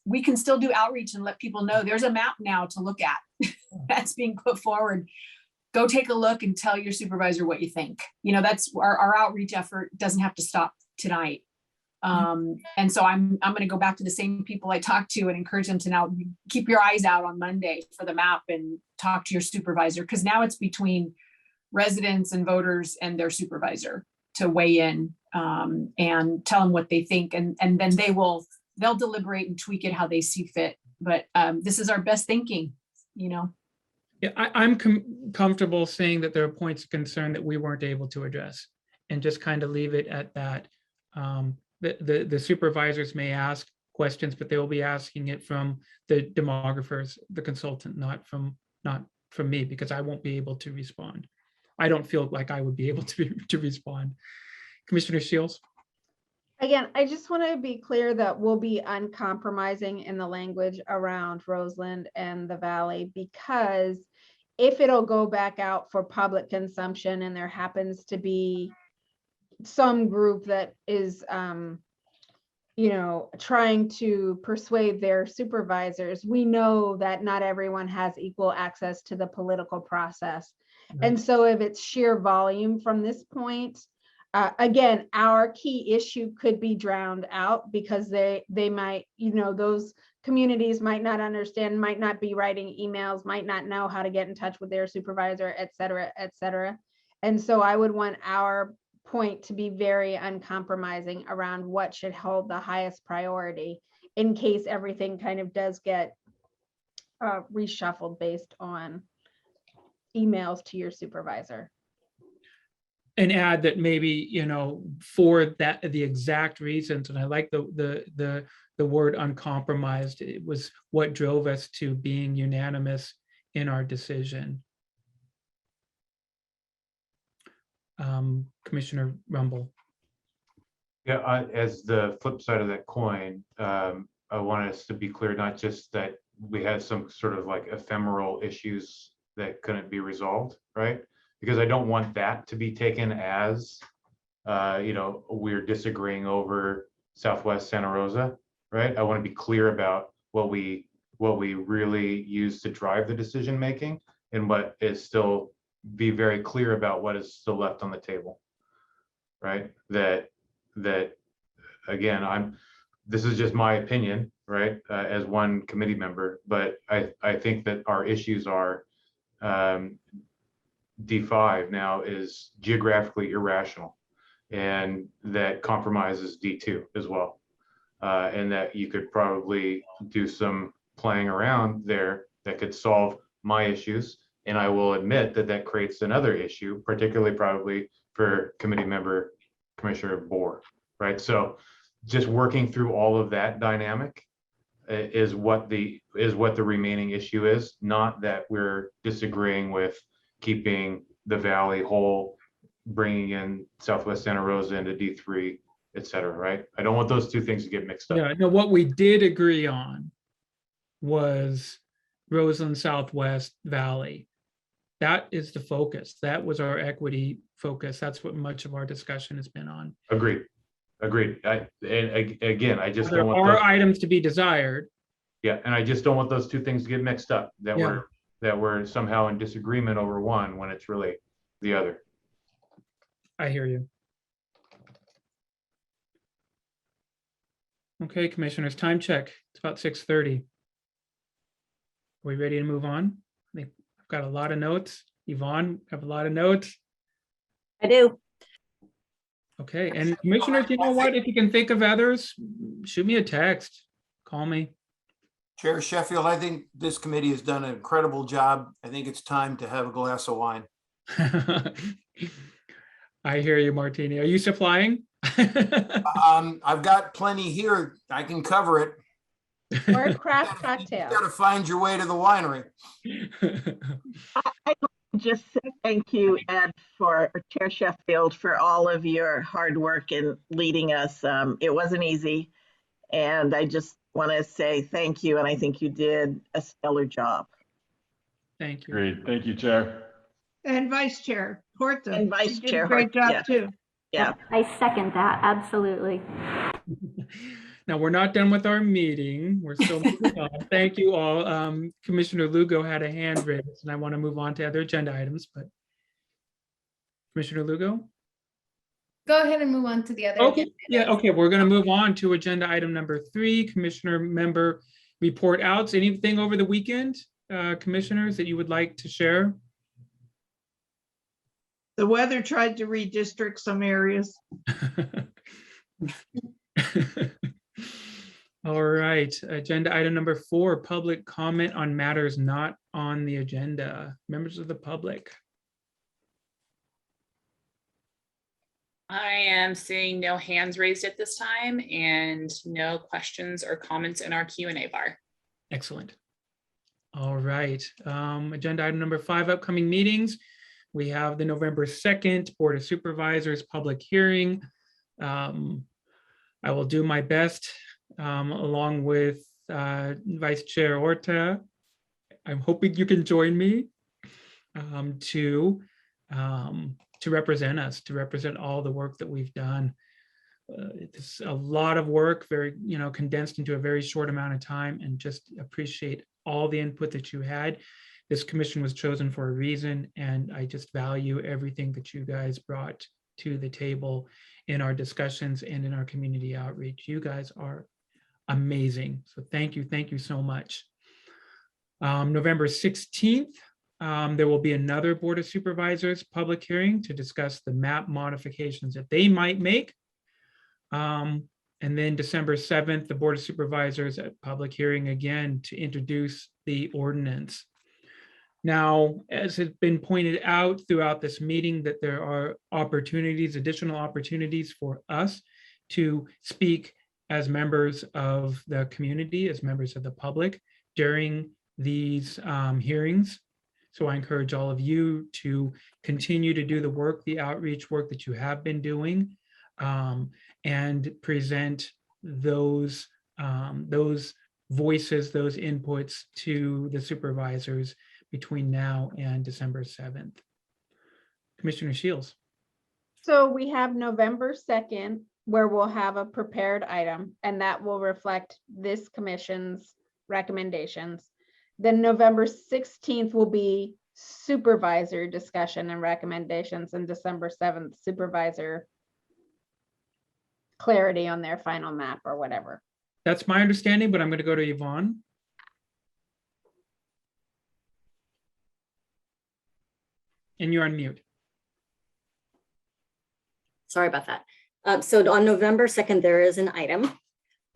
we can still do outreach and let people know there's a map now to look at that's being put forward. Go take a look and tell your supervisor what you think. That's our outreach effort doesn't have to stop tonight. And so I'm going to go back to the same people I talked to and encourage them to now keep your eyes out on Monday for the map and talk to your supervisor, because now it's between residents and voters and their supervisor to weigh in and tell them what they think. And then they'll deliberate and tweak it how they see fit. But this is our best thinking, you know. Yeah, I'm comfortable saying that there are points of concern that we weren't able to address and just kind of leave it at that. The supervisors may ask questions, but they will be asking it from the demographers, the consultant, not from me, because I won't be able to respond. I don't feel like I would be able to respond. Commissioner Shields? Again, I just want to be clear that we'll be uncompromising in the language around Roseland and the Valley, because if it'll go back out for public consumption and there happens to be some group that is, you know, trying to persuade their supervisors, we know that not everyone has equal access to the political process. Right. And so if it's sheer volume from this point, again, our key issue could be drowned out because they might, you know, those communities might not understand, might not be writing emails, might not know how to get in touch with their supervisor, et cetera, et cetera. And so I would want our point to be very uncompromising around what should hold the highest priority in case everything kind of does get reshuffled based on emails to your supervisor. And add that maybe, you know, for that, the exact reasons, and I like the word uncompromised, it was what drove us to being unanimous in our decision. Commissioner Rumble. Yeah, as the flip side of that coin, I want us to be clear, not just that we had some sort of like ephemeral issues that couldn't be resolved, right? Because I don't want that to be taken as, you know, we're disagreeing over Southwest Santa Rosa, right? I want to be clear about what we really use to drive the decision making, and what is still, be very clear about what is still left on the table, right? That again, this is just my opinion, right? As one committee member, but I think that our issues are, D5 now is geographically irrational, and that compromises D2 as well. And that you could probably do some playing around there that could solve my issues. And I will admit that that creates another issue, particularly probably for committee member Commissioner Bohr, right? So just working through all of that dynamic is what the remaining issue is, not that we're disagreeing with keeping the Valley whole, bringing in Southwest Santa Rosa into D3, et cetera, right? I don't want those two things to get mixed up. Yeah, no, what we did agree on was Roseland, Southwest, Valley. That is the focus. That was our equity focus. That's what much of our discussion has been on. Agreed. And again, I just there don't want are those items to be desired. Yeah, and I just don't want those two things to get mixed up, that Yeah. we're somehow in disagreement over one when it's really the other. I hear you. Okay, commissioners, time check. It's about 6:30. Are we ready to move on? I think I've got a lot of notes. Yvonne, have a lot of notes. I do. Okay, and commissioners, you know what? If you can think of others, shoot me a text, call me. Chair Sheffield, I think this committee has done an incredible job. I think it's time to have a glass of wine. I hear you, Martini. Are you supplying? I've got plenty here. I can cover it. Or a craft cocktail. You gotta find your way to the winery. I just say thank you, Ed, for Chair Sheffield, for all of your hard work in leading us. It wasn't easy, and I just want to say thank you, and I think you did a stellar job. Thank you. Great, thank you, Chair. And Vice Chair Horta. And Vice You did Chair a great Horta, job yeah. too. Yeah. I second that, absolutely. Now, we're not done with our meeting. We're still moving on. Thank you all. Commissioner Lugo had a hand raised, and I want to move on to other agenda items, but Commissioner Lugo? go ahead and move on to the other. Okay, agenda yeah, items. okay, we're gonna move on to agenda item number 3, commissioner member report outs. Anything over the weekend, commissioners, that you would like to share? The weather tried to redistrict some areas. All right, agenda item number 4, public comment on matters not on the agenda. Members of the public. I am seeing no hands raised at this time and no questions or comments in our Q&A bar. Excellent. All right, agenda item number 5, upcoming meetings. We have the November 2nd Board of Supervisors public hearing. I will do my best along with Vice Chair Orta. I'm hoping you can join me to represent us, to represent all the work that we've done. It's a lot of work, very, condensed into a very short amount of time, and just appreciate all the input that you had. This commission was chosen for a reason, and I just value everything that you guys brought to the table in our discussions and in our community outreach. You guys are amazing. So thank you so much. November 16th, there will be another Board of Supervisors public hearing to discuss the map modifications that they might make. And then December 7th, the Board of Supervisors at public hearing again to introduce the ordinance. Now, as has been pointed out throughout this meeting, that there are opportunities, additional opportunities for us to speak as members of the community, as members of the public during these hearings. So I encourage all of you to continue to do the work, the outreach work that you have been doing, and present those voices, those inputs to the supervisors between now and December 7th. Commissioner Shields. So we have November 2nd, where we'll have a prepared item, and that will reflect this commission's recommendations. Then November 16th will be supervisor discussion and recommendations, and December 7th, supervisor clarity on their final map or whatever. That's my understanding, but I'm going to go to Yvonne. And you're on mute. Sorry about that. So on November 2nd, there is an item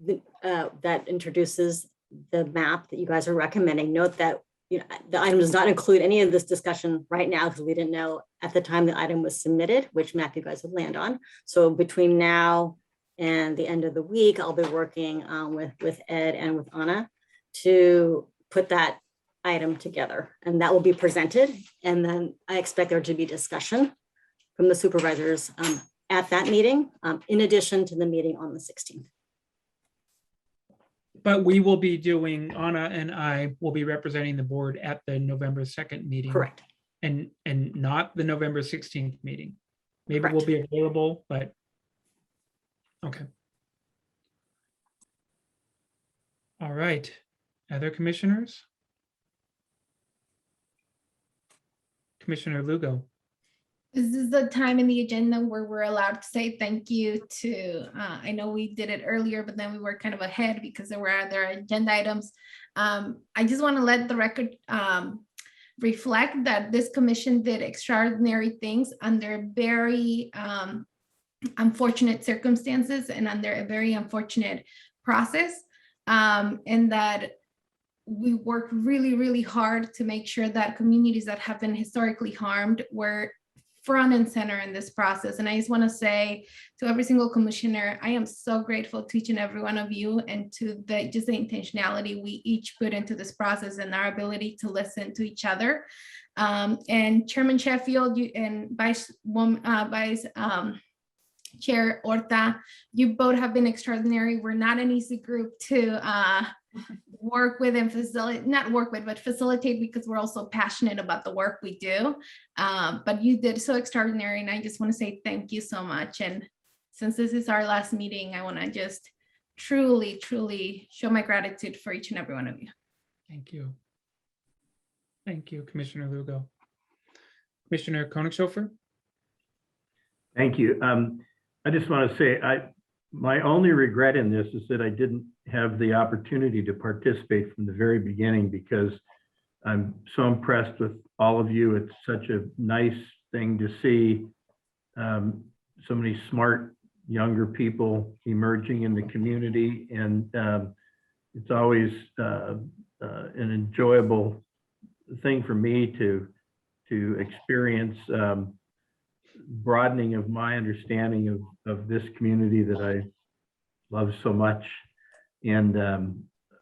that introduces the map that you guys are recommending. Note that the item does not include any of this discussion right now because we didn't know at the time the item was submitted which map you guys would land on. So between now and the end of the week, I'll be working with Ed and with Anna to put that item together, and that will be presented. And then I expect there to be discussion from the supervisors at that meeting, in addition to the meeting on the 16th. But we will be doing, Anna and I will be representing the board at the November 2nd meeting. Correct. And not the November 16th meeting. Maybe Correct. we'll be available, but okay. All right, other commissioners? Commissioner Lugo. This is the time in the agenda where we're allowed to say thank you to, I know we did it earlier, but then we were kind of ahead because there were other agenda items. I just want to let the record reflect that this commission did extraordinary things under very unfortunate circumstances and under a very unfortunate process, and that we worked really, really hard to make sure that communities that have been historically harmed were front and center in this process. And I just want to say to every single commissioner, I am so grateful to each and every one of you and to the intentionality we each put into this process and our ability to listen to each other. And Chairman Sheffield and Vice Chair Orta, you both have been extraordinary. We're not an easy group to work with and facilitate because we're also passionate about the work we do. But you did so extraordinary, and I just want to say thank you so much. And since this is our last meeting, I want to just truly, truly show my gratitude for each and every one of you. Thank you. Thank you, Commissioner Lugo. Commissioner Koenigshofer. Thank you. I just want to say, my only regret in this is that I didn't have the opportunity to participate from the very beginning, because I'm so impressed with all of you. It's such a nice thing to see so many smart younger people emerging in the community, and it's always an enjoyable thing for me to experience broadening of my understanding of this community that I love so much. And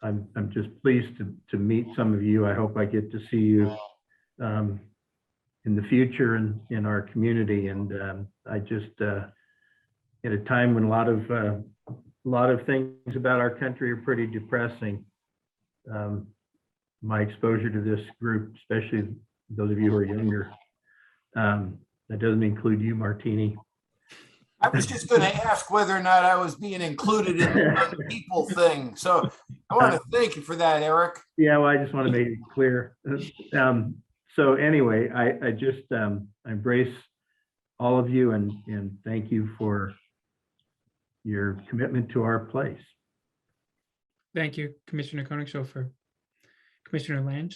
I'm just pleased to meet some of you. I hope I get to see you in the future in our community. And I just, at a time when a lot of things about our country are pretty depressing, my exposure to this group, especially those of you who are younger, that doesn't include you, Martini. I was just going to ask whether or not I was being included in the people thing. So I want to thank you for that, Eric. Yeah, well, I just want to make it clear. So anyway, I just embrace all of you and thank you for your commitment to our place. Thank you, Commissioner Koenig-Schofer. Commissioner Lange?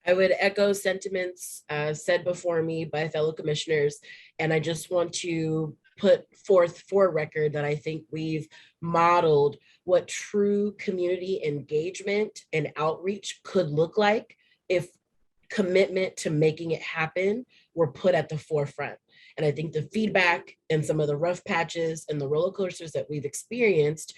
I would echo sentiments said before me by fellow commissioners, and I just want to put forth for record that I think we've modeled what true community engagement and outreach could look like if commitment to making it happen were put at the forefront. And I think the feedback and some of the rough patches and the roller coasters that we've experienced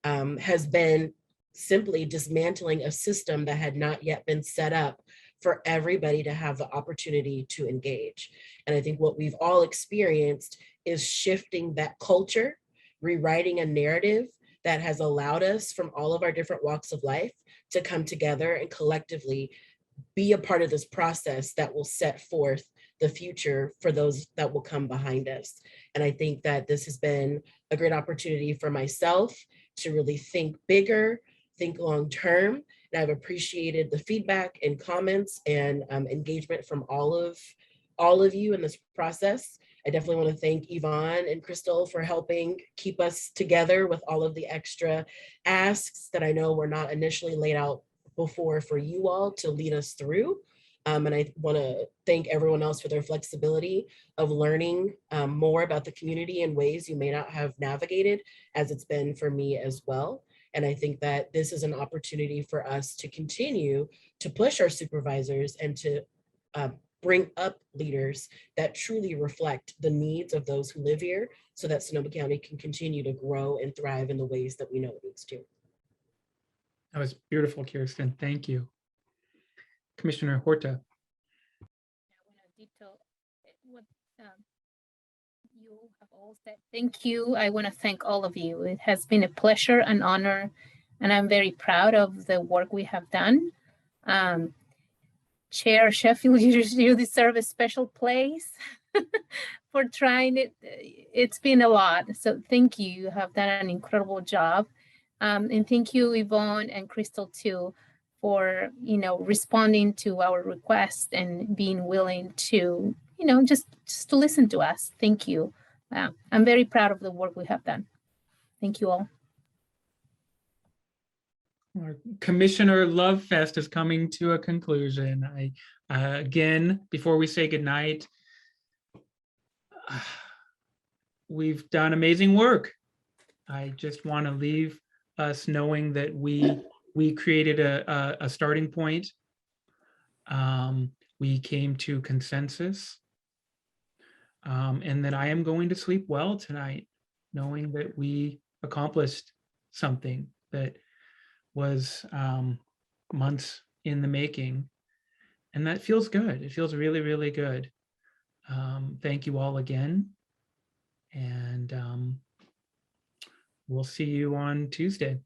has been simply dismantling a system that had not yet been set up for everybody to have the opportunity to engage. And I think what we've all experienced is shifting that culture, rewriting a narrative that has allowed us from all of our different walks of life to come together and collectively be a part of this process that will set forth the future for those that will come behind us. And I think that this has been a great opportunity for myself to really think bigger, think long-term. And I've appreciated the feedback and comments and engagement from all of you in this process. I definitely want to thank Yvonne and Crystal for helping keep us together with all of the extra asks that I know were not initially laid out before for you all to lead us through. And I want to thank everyone else for their flexibility of learning more about the community in ways you may not have navigated, as it's been for me as well. And I think that this is an opportunity for us to continue to push our supervisors and to bring up leaders that truly reflect the needs of those who live here so that Sonoma County can continue to grow and thrive in the ways that we know it needs to. That was beautiful, Kirsten. Thank you. Commissioner Horta. What you have all said. Thank you. I want to thank all of you. It has been a pleasure and honor, and I'm very proud of the work we have done. Chair Sheffield, you deserve a special place for trying it. It's been a lot. So thank you. You have done an incredible job. And thank you, Yvonne and Crystal, too, for, responding to our request and being willing to, just to listen to us. Thank you. I'm very proud of the work we have done. Thank you all. Our Commissioner Love Fest is coming to a conclusion. Again, before we say goodnight, we've done amazing work. I just want to leave us knowing that we created a starting point. We came to consensus, and that I am going to sleep well tonight, knowing that we accomplished something that was months in the making, and that feels good. It feels really, really good. Thank you all again, and we'll see you on Tuesday.